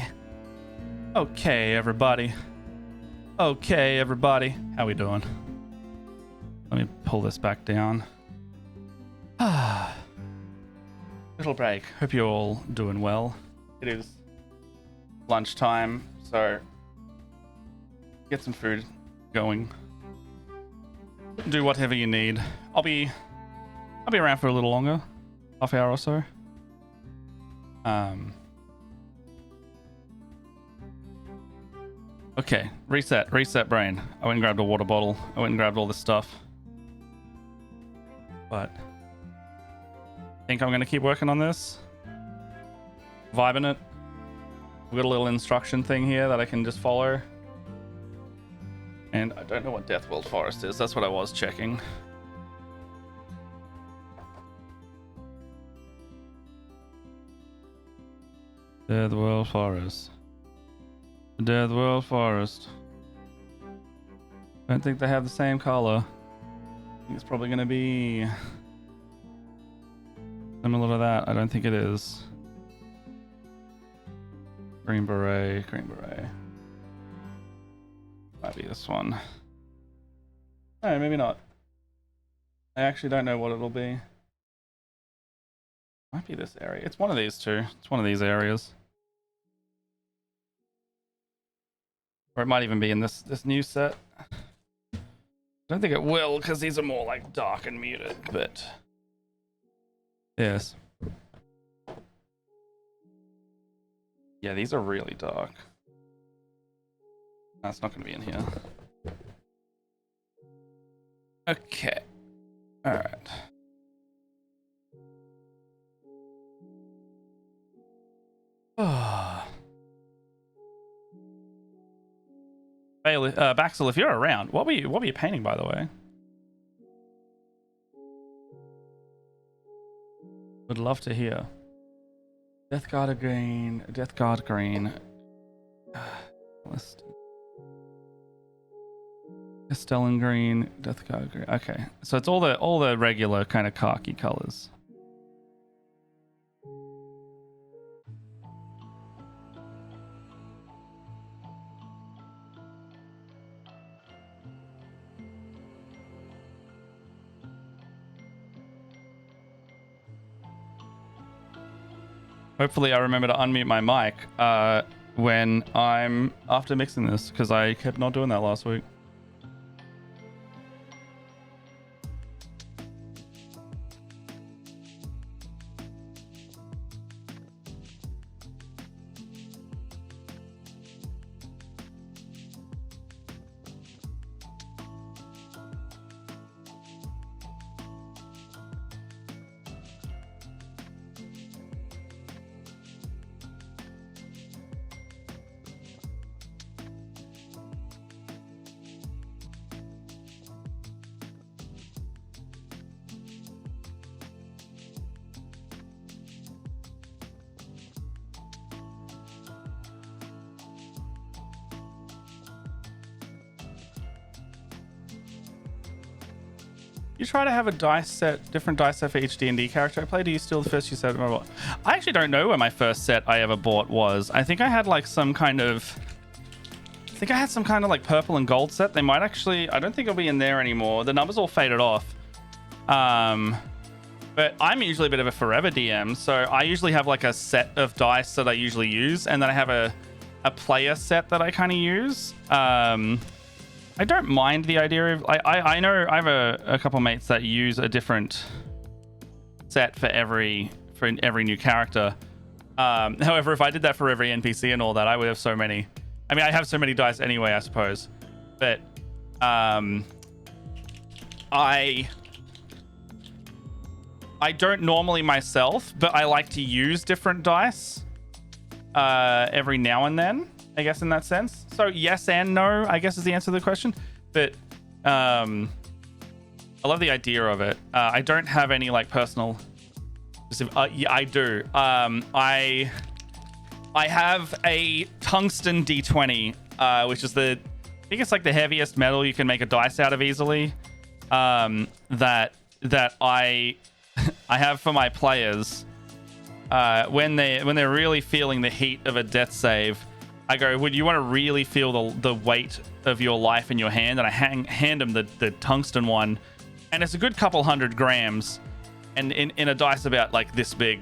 Okay, everybody. Okay, everybody. How we doing? Let me pull this back down. Little break. Hope you're all doing well. It is lunchtime, so get some food going. Do whatever you need. I'll be around for a little longer, half hour or so. Okay, reset brain. I went and grabbed a water bottle. I went and grabbed all this stuff. But I think I'm gonna keep working on this. Vibing it. We've got a little instruction thing here that I can just follow. And I don't know what Deathworld Forest is. That's what I was checking. Deathworld Forest. Deathworld Forest. I don't think they have the same color. I think it's probably going to be similar to that. I don't think it is. Green Beret, Green Beret. Might be this one. No, maybe not. I actually don't know what it'll be. Might be this area. It's one of these two. It's one of these areas. Or it might even be in this new set. I don't think it will, because these are more like dark and muted, but yes. Yeah, these are really dark. That's not going to be in here. Okay. All right. Bailey, Baxel, if you're around, what were you painting, by the way? Would love to hear. Deathguard green, Deathguard green. Castellan green, Deathguard green. Okay, so it's all the regular kind of khaki colors. Hopefully I remember to unmute my mic when I'm after mixing this, because I kept not doing that last week. You try to have a different dice set for each D&D character I play? Do you steal the first you said? I actually don't know where my first set I ever bought was. I think I had like some kind of like purple and gold set. They might actually, I don't think it'll be in there anymore. The numbers all faded off. But I'm usually a bit of a forever DM, so I usually have like a set of dice that I usually use, and then I have a player set that I kind of use. I don't mind the idea of, I know I have a couple mates that use a different set for every new character. However, if I did that for every NPC and all that, I would have so many. I mean, I have so many dice anyway, I suppose. But I don't normally myself, but I like to use different dice every now and then, I guess, in that sense. So yes and no, I guess, is the answer to the question. But I love the idea of it. I don't have any like personal specific, yeah, I do. I have a tungsten D20, which is I think it's like the heaviest metal you can make a dice out of easily. That I I have for my players. when they're really feeling the heat of a death save, I go, would you want to really feel the weight of your life in your hand? And I hand them the tungsten one, and it's a good couple 100 grams, and in a dice about like this big.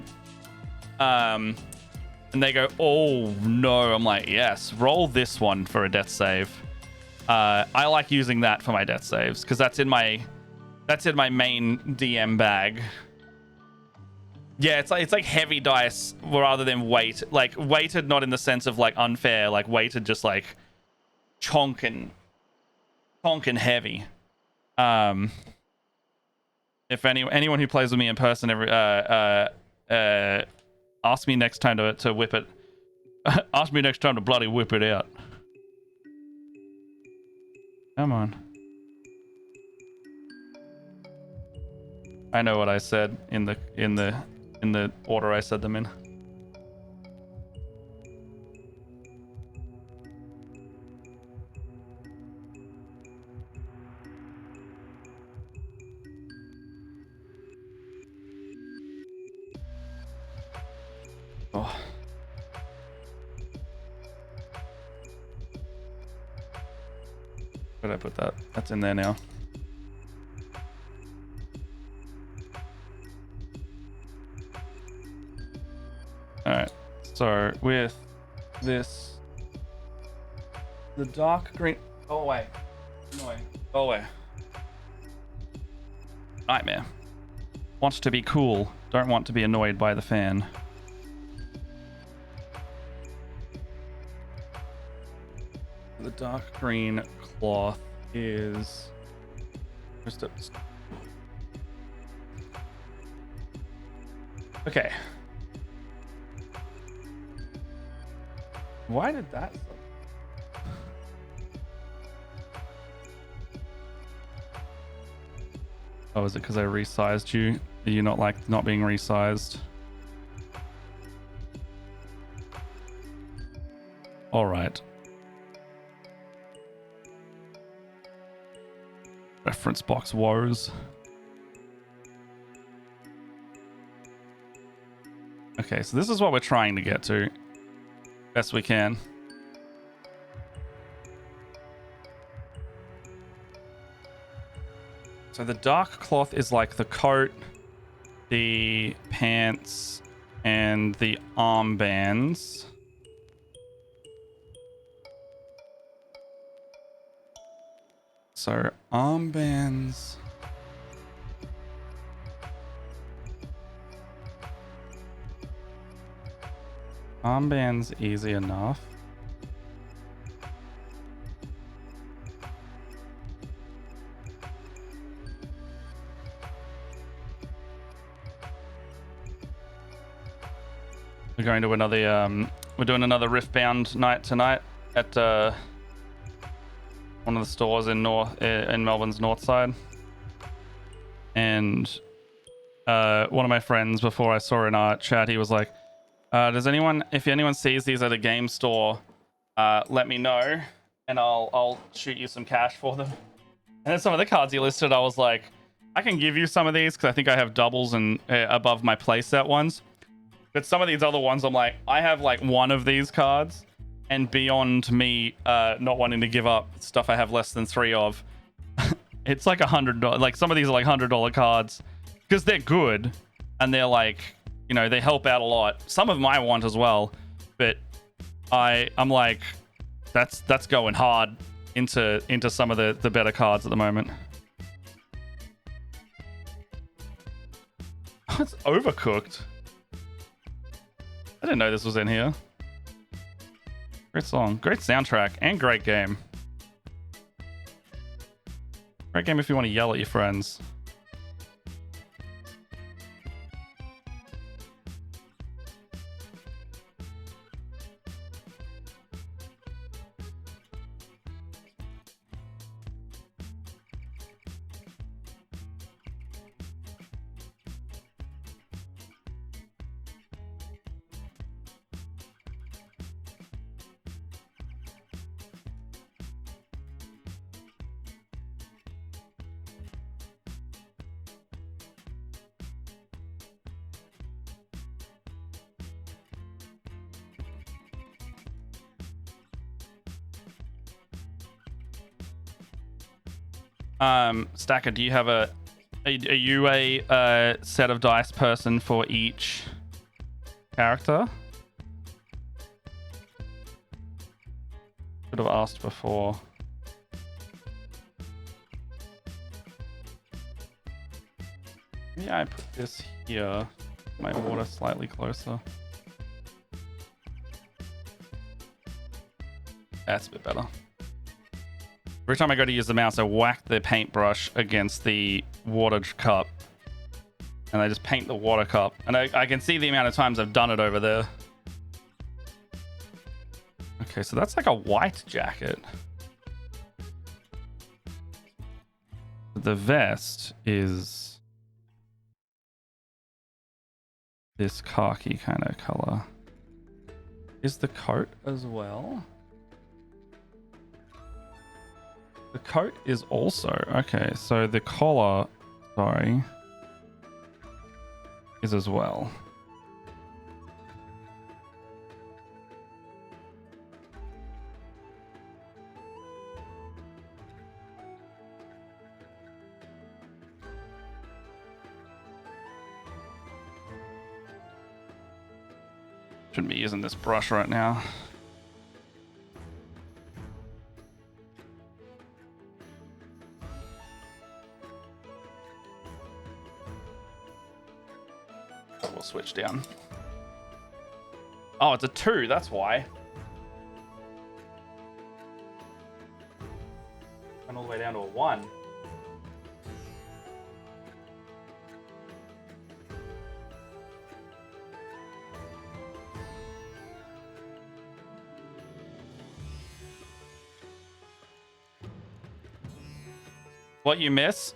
And they go, oh no. I'm like, yes, roll this one for a death save. I like using that for my death saves because that's in my main DM bag. Yeah, it's like heavy dice rather than weight. Like weighted, not in the sense of like unfair. Like weighted, just like chonking heavy. If anyone who plays with me in person ask me next time to whip it. Ask me next time to bloody whip it out. Come on. I know what I said in the order I said them in. Oh. Where did I put that? That's in there now. Alright, so with this, the dark green. Go away. Annoying. Go away. Nightmare. Wants to be cool. Don't want to be annoyed by the fan. The dark green cloth is just a... Okay. Why did that? Oh, is it because I resized you? Are you not like not being resized? All right. Reference box woes. Okay, so this is what we're trying to get to. Best we can. So the dark cloth is like the coat, the pants, and the armbands. So armbands. Armband's easy enough. We're going to another we're doing another Riftbound night tonight at one of the stores in Melbourne's north side. And one of my friends, before I saw in our chat, he was like, if anyone sees these at a game store, let me know and I'll shoot you some cash for them. And then some of the cards he listed, I was like, I can give you some of these because I think I have doubles and above my playset ones. But some of these other ones, I'm like, I have like one of these cards, and beyond me not wanting to give up stuff I have less than 3 of, it's like $100. Like some of these are like $100 cards because they're good and they're like, you know, they help out a lot. Some of them I want as well, but I'm like, that's going hard into some of the better cards at the moment. It's Overcooked. I didn't know this was in here. Great song, great soundtrack, and great game. Great game if you want to yell at your friends. Stacker, do you have are you a set of dice person for each character? Should have asked before. Yeah, I put this here. My water slightly closer. That's a bit better. Every time I go to use the mouse, I whack the paintbrush against the water cup. And I just paint the water cup. And I can see the amount of times I've done it over there. Okay, so that's like a white jacket. The vest is this khaki kind of color. Is the coat as well? The coat is also, okay, so the collar, sorry, is as well. Shouldn't be using this brush right now. We'll switch down. Oh, it's a 2, that's why. Went all the way down to a 1. What you miss?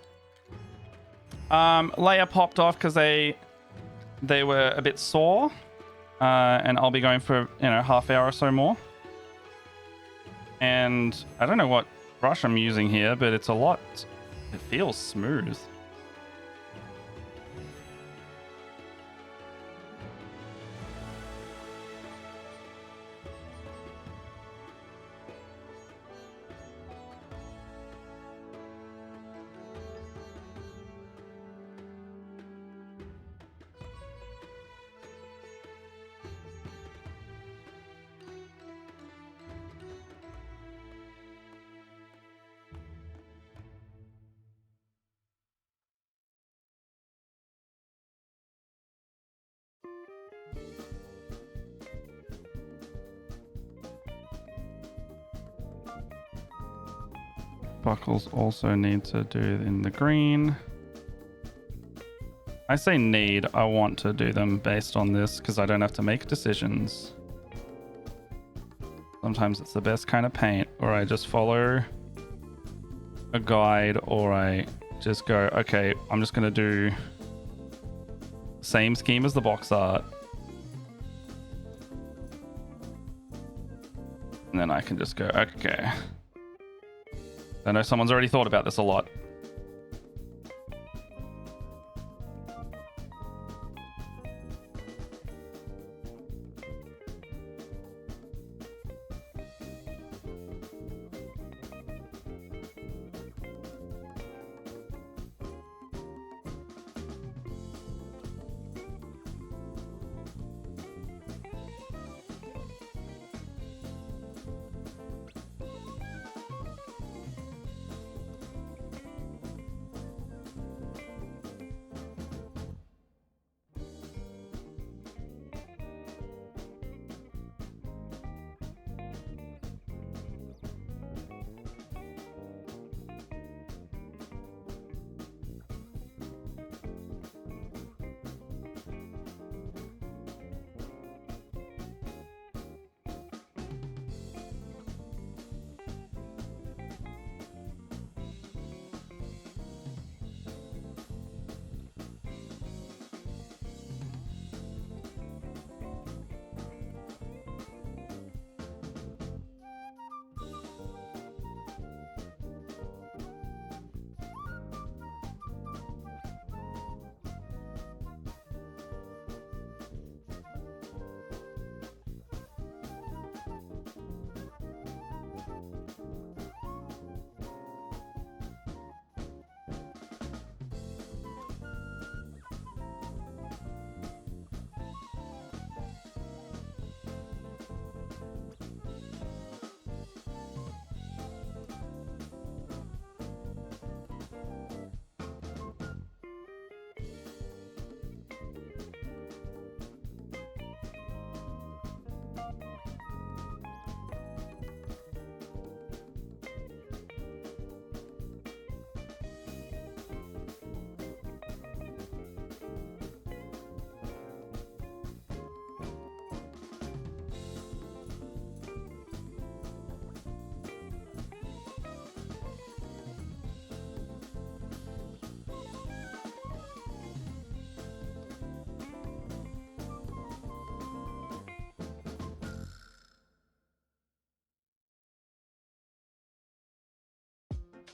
Leia popped off because they were a bit sore, and I'll be going for half hour or so more. And I don't know what brush I'm using here, but it's a lot. It feels smooth. Buckles also need to do in the green. I say need, I want to do them based on this because I don't have to make decisions. Sometimes it's the best kind of paint, or I just follow a guide, or I just go, okay, I'm just going to do the same scheme as the box art. And then I can just go, okay. I know someone's already thought about this a lot.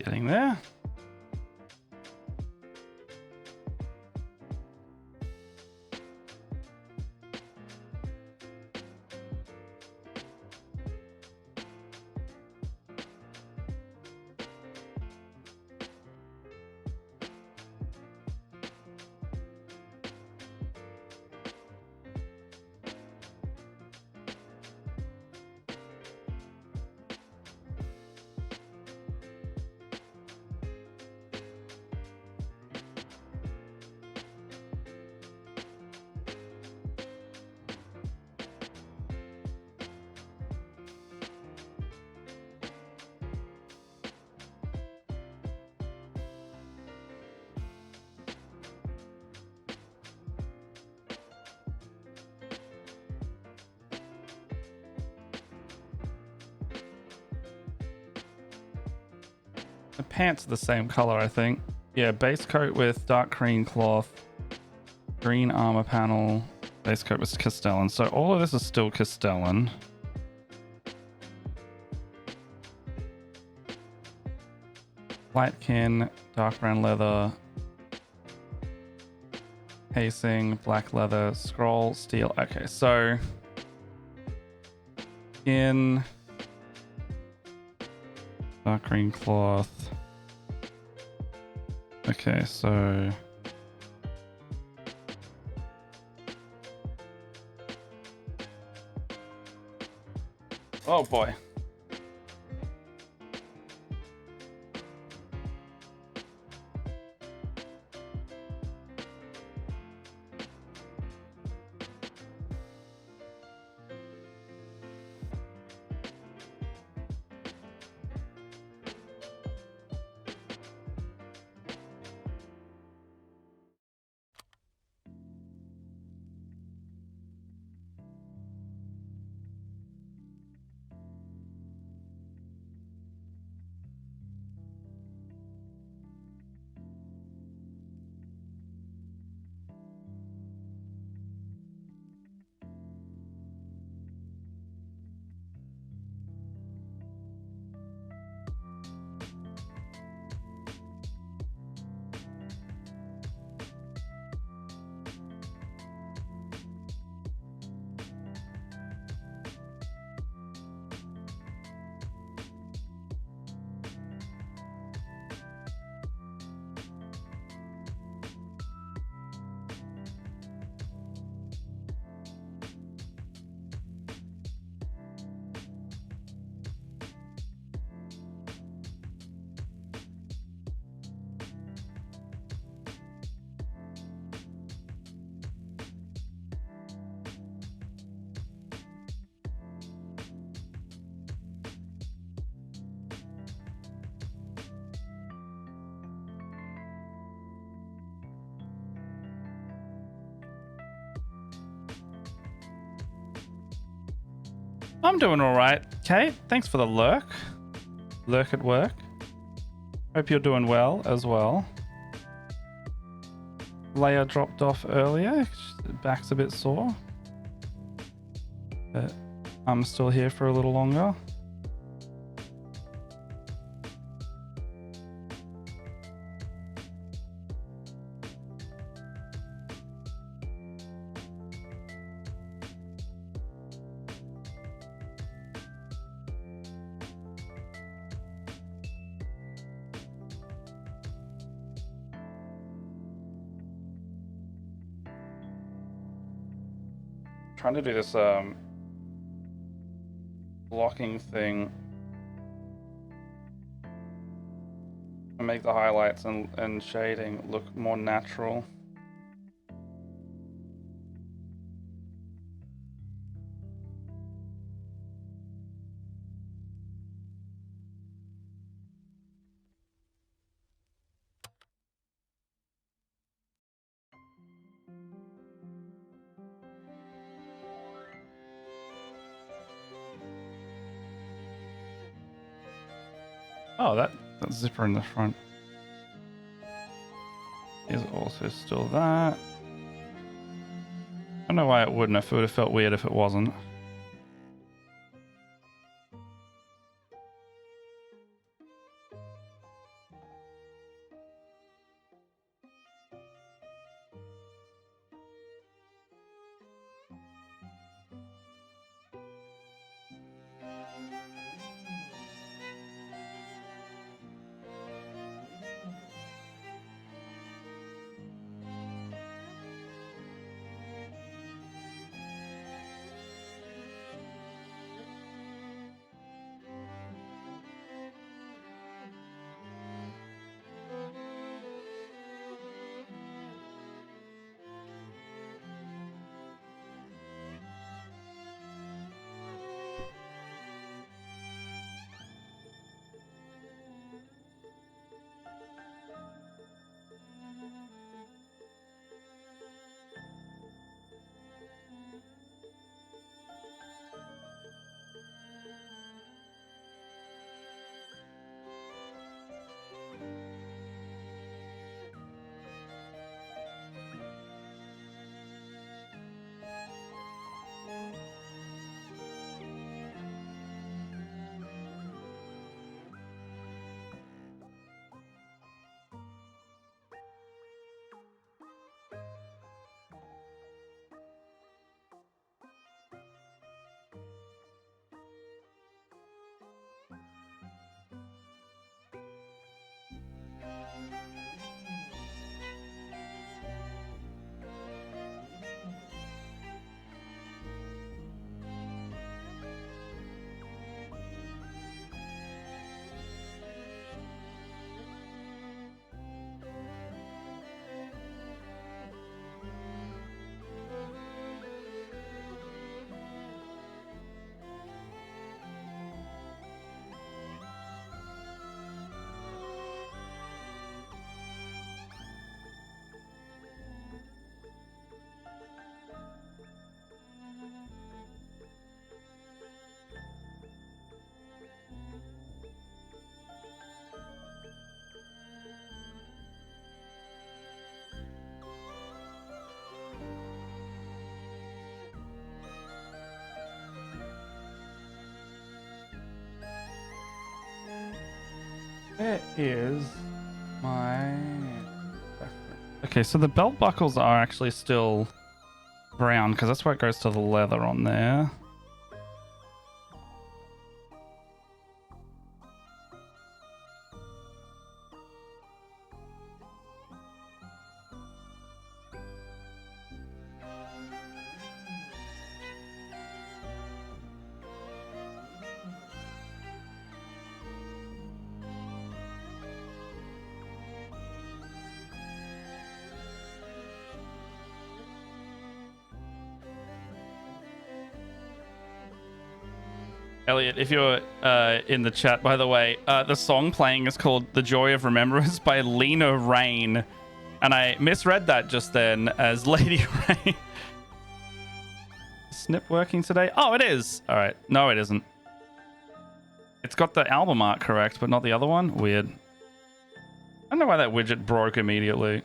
Getting there. The pants are the same color, I think. Yeah, base coat with dark green cloth, green armor panel, base coat with Castellan. So all of this is still Castellan. Lightkin, dark brown leather, casing, black leather, scroll, steel. Okay, so in dark green cloth. Okay, so oh boy. I'm doing all right, Kate. Thanks for the lurk. Lurk at work. Hope you're doing well as well. Leia dropped off earlier. Back's a bit sore. But I'm still here for a little longer. Trying to do this blocking thing to make the highlights and shading look more natural. Oh, that zipper in the front is also still that. I don't know why it wouldn't. It would have felt weird if it wasn't. Where is my... Okay, so the belt buckles are actually still brown because that's where it goes to the leather on there. Elliot, if you're in the chat, by the way, the song playing is called The Joy of Remembrance by Lena Rain. And I misread that just then as Lady Rain. Snip working today? Oh, it is. All right. No, it isn't. It's got the album art correct, but not the other one. Weird. I don't know why that widget broke immediately.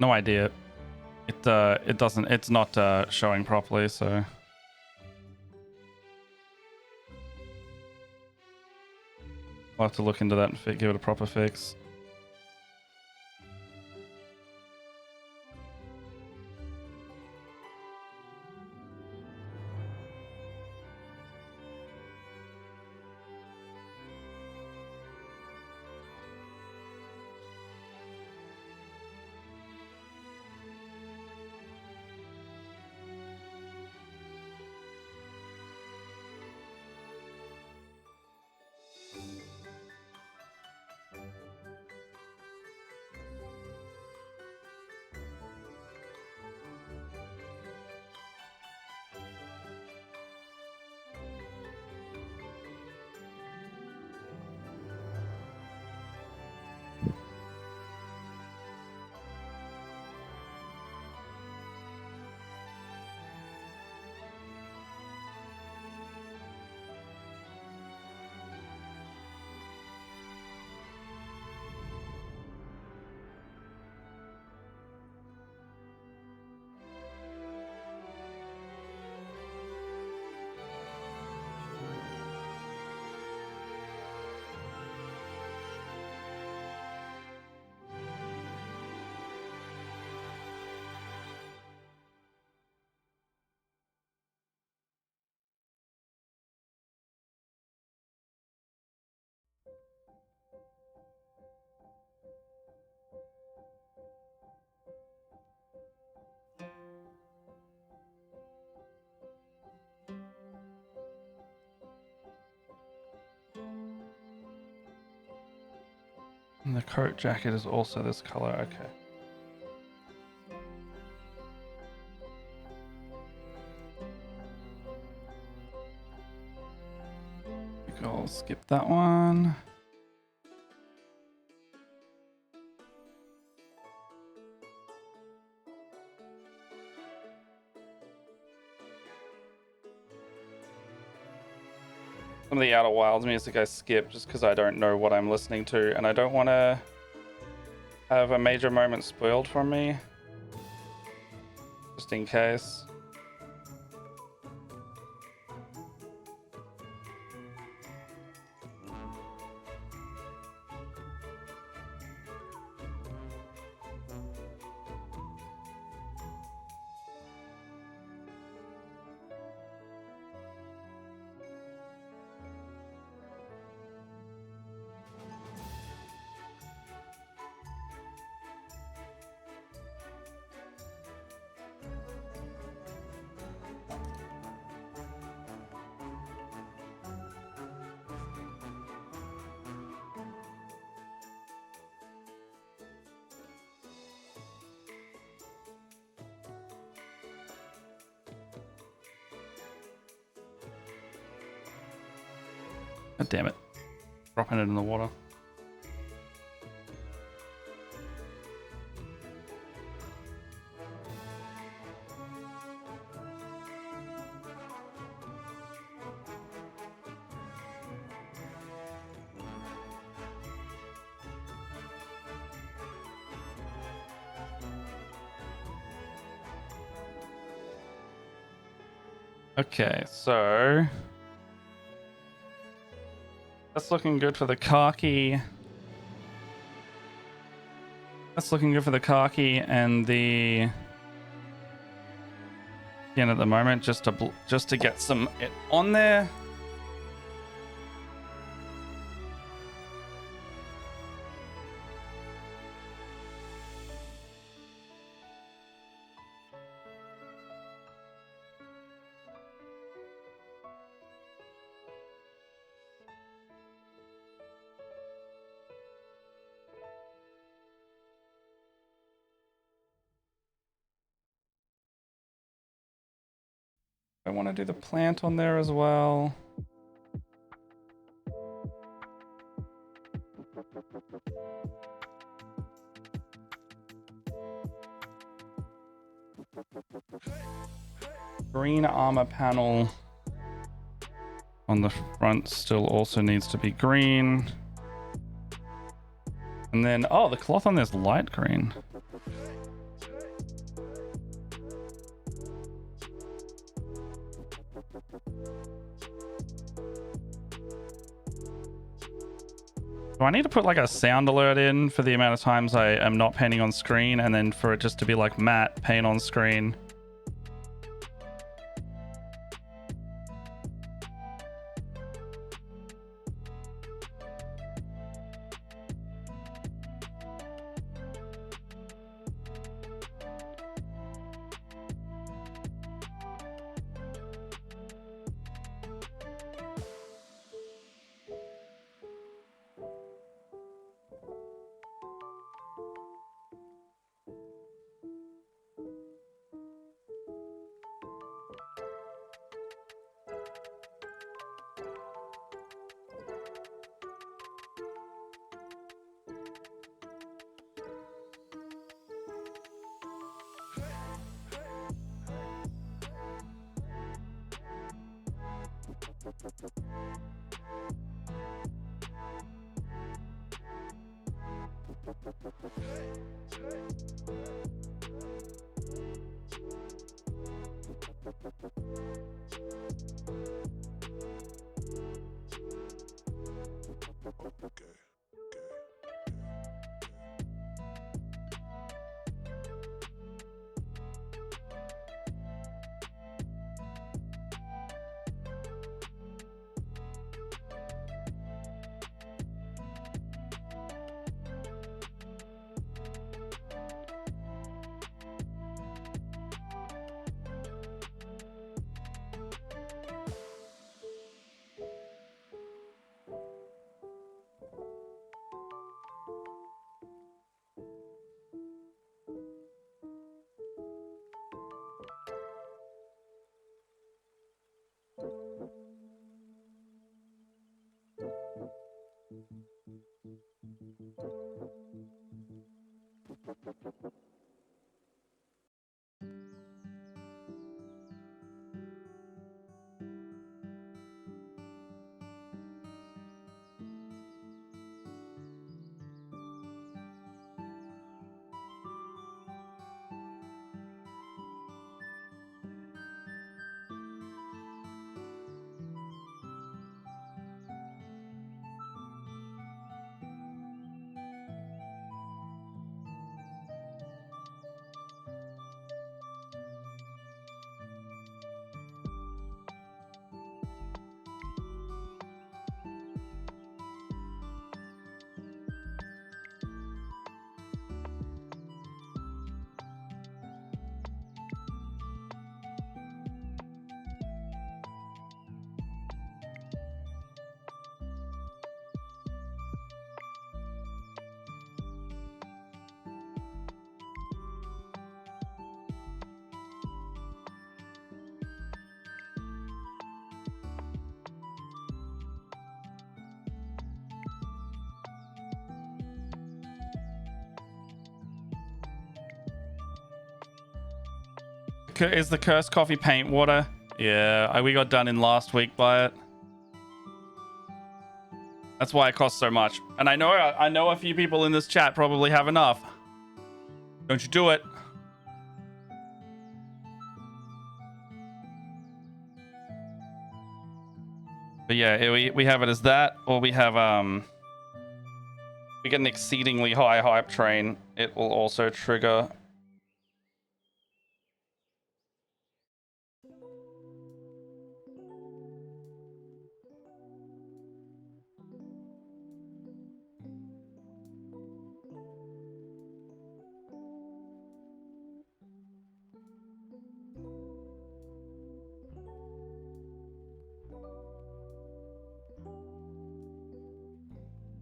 No idea. It doesn't. It's not showing properly. So I'll have to look into that and give it a proper fix. And the coat jacket is also this color. Okay. I'll skip that one. Some of the Outer Wilds music I skip just because I don't know what I'm listening to, and I don't want to have a major moment spoiled from me. Just in case. God damn it. Dropping it in the water. Okay, so that's looking good for the khaki. That's looking good for the khaki and the skin at the moment, just to get some it on there. I want to do the plant on there as well. Green armor panel on the front still also needs to be green. And then, oh, the cloth on this light green. Do I need to put like a sound alert in for the amount of times I am not painting on screen, and then for it just to be like matte paint on screen? Is the cursed coffee paint water? Yeah, we got done in last week by it. That's why it costs so much. And I know a few people in this chat probably have enough. Don't you do it. But yeah, we have it as that, or we have we get an exceedingly high hype train. It will also trigger.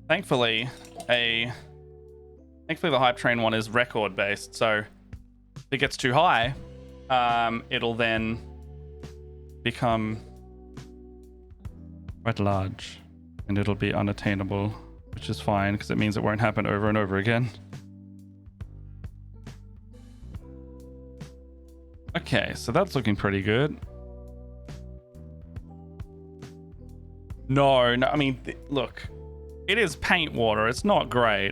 Thankfully, the hype train one is record based, so if it gets too high, it'll then become quite large, and it'll be unattainable, which is fine because it means it won't happen over and over again. Okay, so that's looking pretty good. No, I mean, look. It is paint water. It's not great.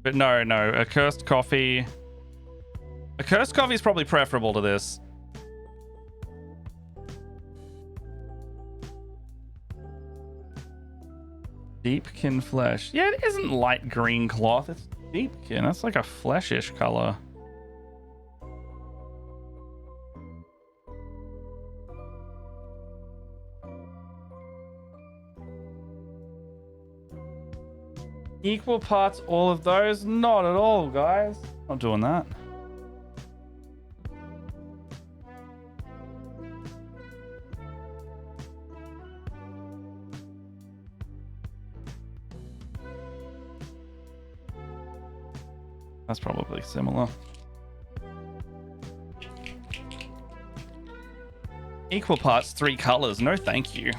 But no, Accursed Coffee. Accursed Coffee is probably preferable to this. Deepkin flesh. Yeah, it isn't light green cloth. It's deepkin. That's like a fleshish color. Equal parts all of those? Not at all, guys. Not doing that. That's probably similar. Equal parts, 3 colors. No, thank you.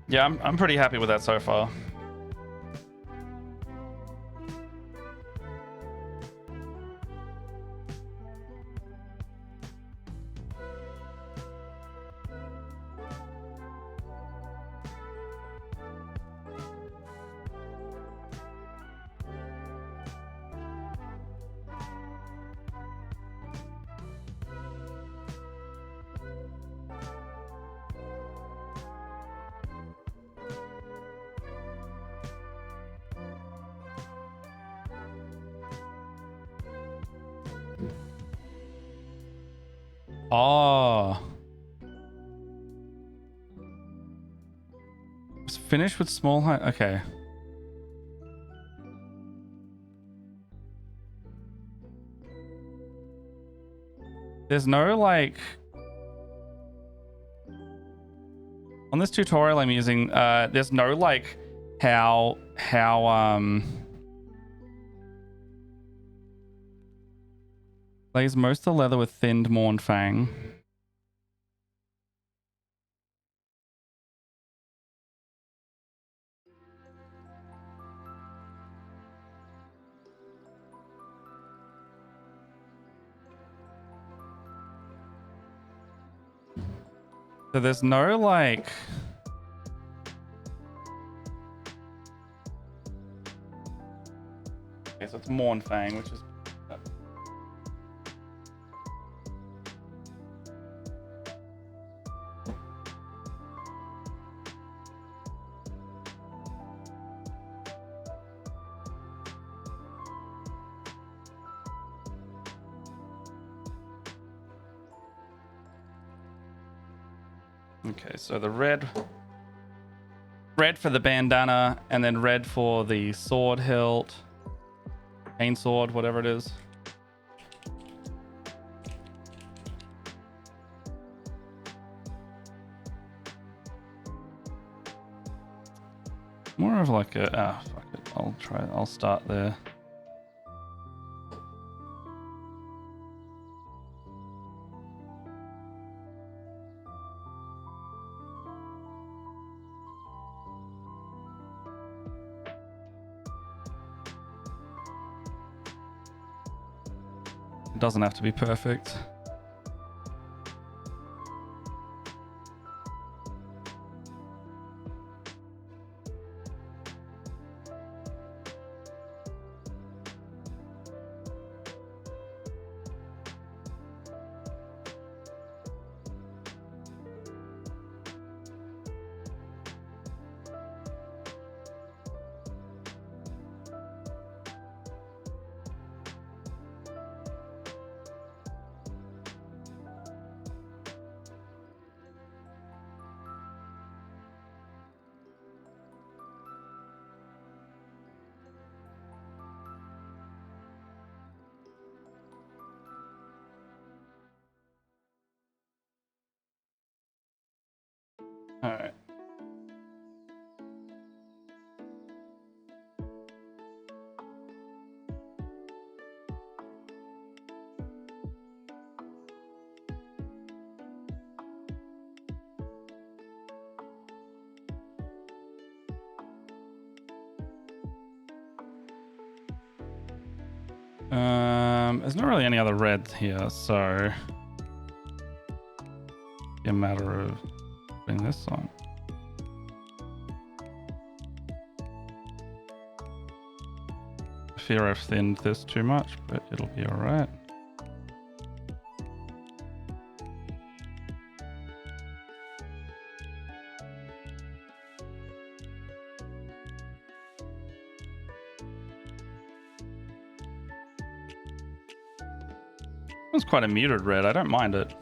Yeah, I'm pretty happy with that so far. Oh. It's finished with small height. Okay. There's no like on this tutorial I'm using there's no like how lays most of the leather with thinned Morn Fang. So there's no like okay, so it's Morn Fang, which is okay, so the red for the bandana, and then red for the sword hilt, chain sword, whatever it is. More of like a fuck it. I'll start there. Doesn't have to be perfect. There's not really any other red here, so it's a matter of putting this on. I fear I've thinned this too much, but it'll be all right. It's quite a muted red. I don't mind it.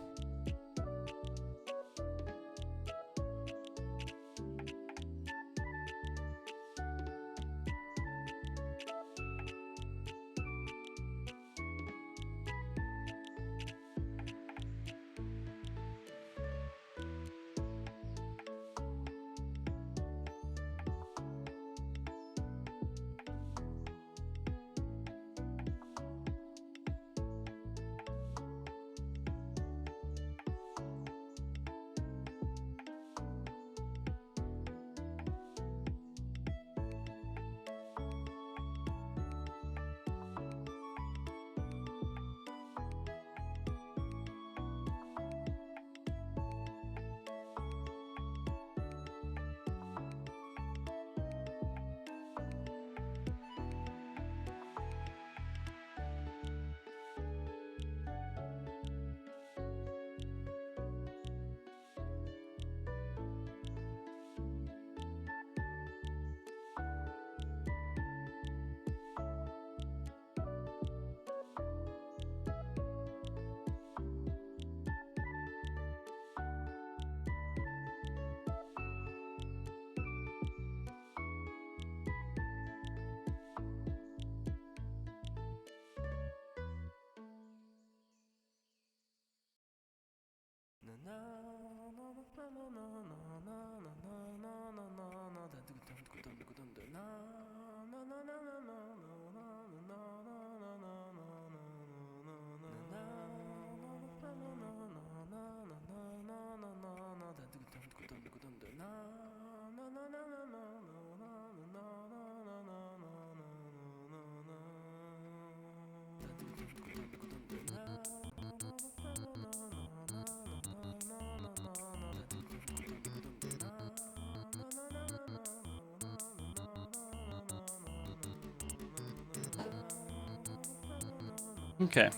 Okay.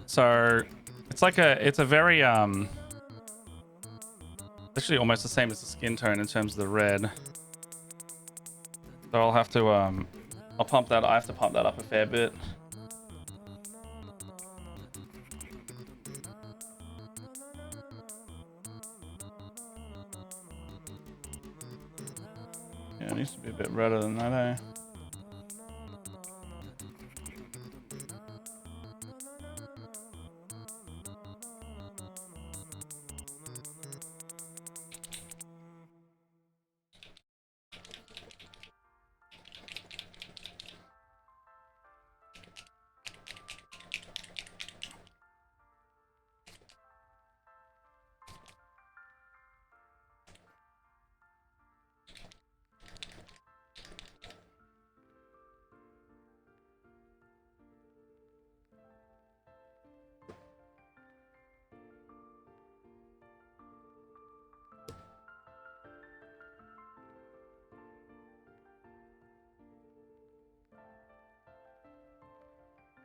So it's a very actually almost the same as the skin tone in terms of the red. So I'll have to I'll pump that. I have to pump that up a fair bit. Yeah, it needs to be a bit redder than that, eh?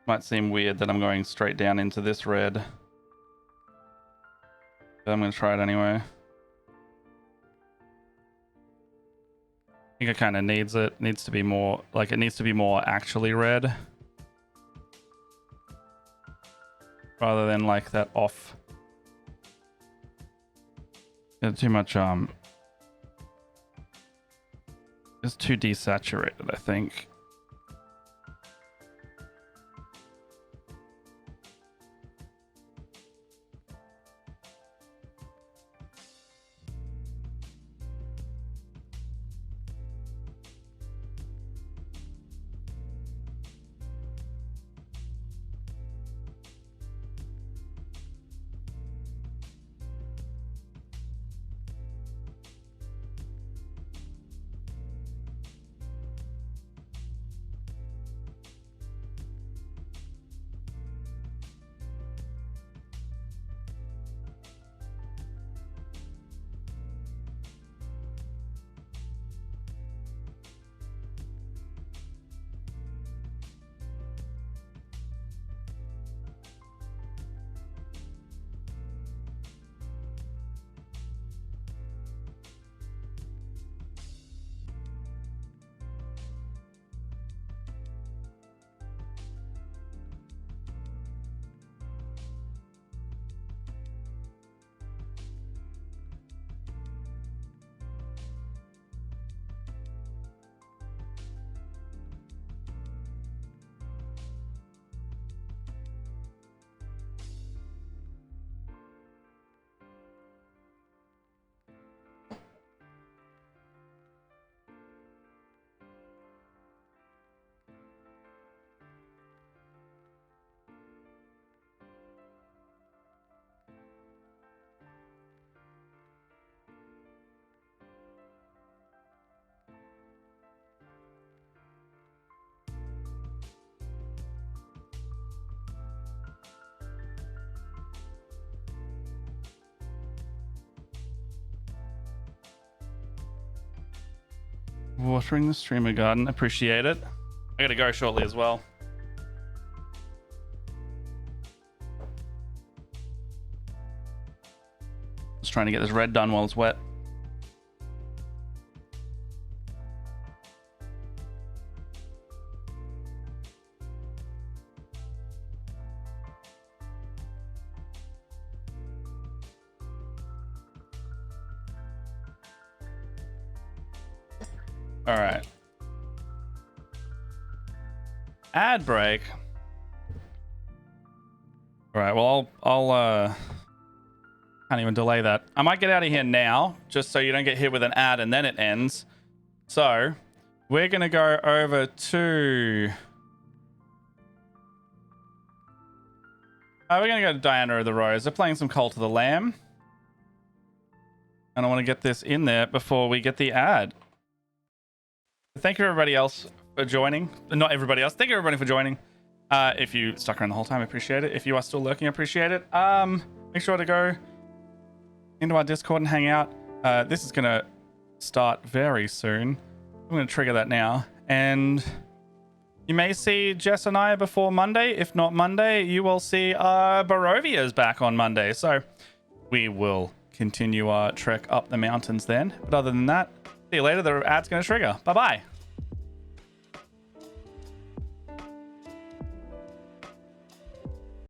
Might seem weird that I'm going straight down into this red, but I'm going to try it anyway. I think it kind of needs it. Needs to be more, like, it needs to be more actually red, rather than like that off. It's too much, it's too desaturated, I think. Watering the streamer garden. Appreciate it. I gotta go shortly as well. Just trying to get this red done while it's wet. All right. Ad break. All right. Well, I'll can't even delay that. I might get out of here now, just so you don't get hit with an ad and then it ends. So we're gonna go over to. We're gonna go to Diana of the Rose. They're playing some Cult of the Lamb, and I want to get this in there before we get the ad. Thank you everybody else for joining. Not everybody else. Thank you everybody for joining. If you stuck around the whole time, I appreciate it. If you are still lurking, I appreciate it. Make sure to go into our Discord and hang out. This is gonna start very soon. I'm gonna trigger that now, and you may see Jess and I before Monday. If not Monday, you will see Barovia's back on Monday. So we will continue our trek up the mountains then. But other than that, see you later. The ad's gonna trigger. Bye bye.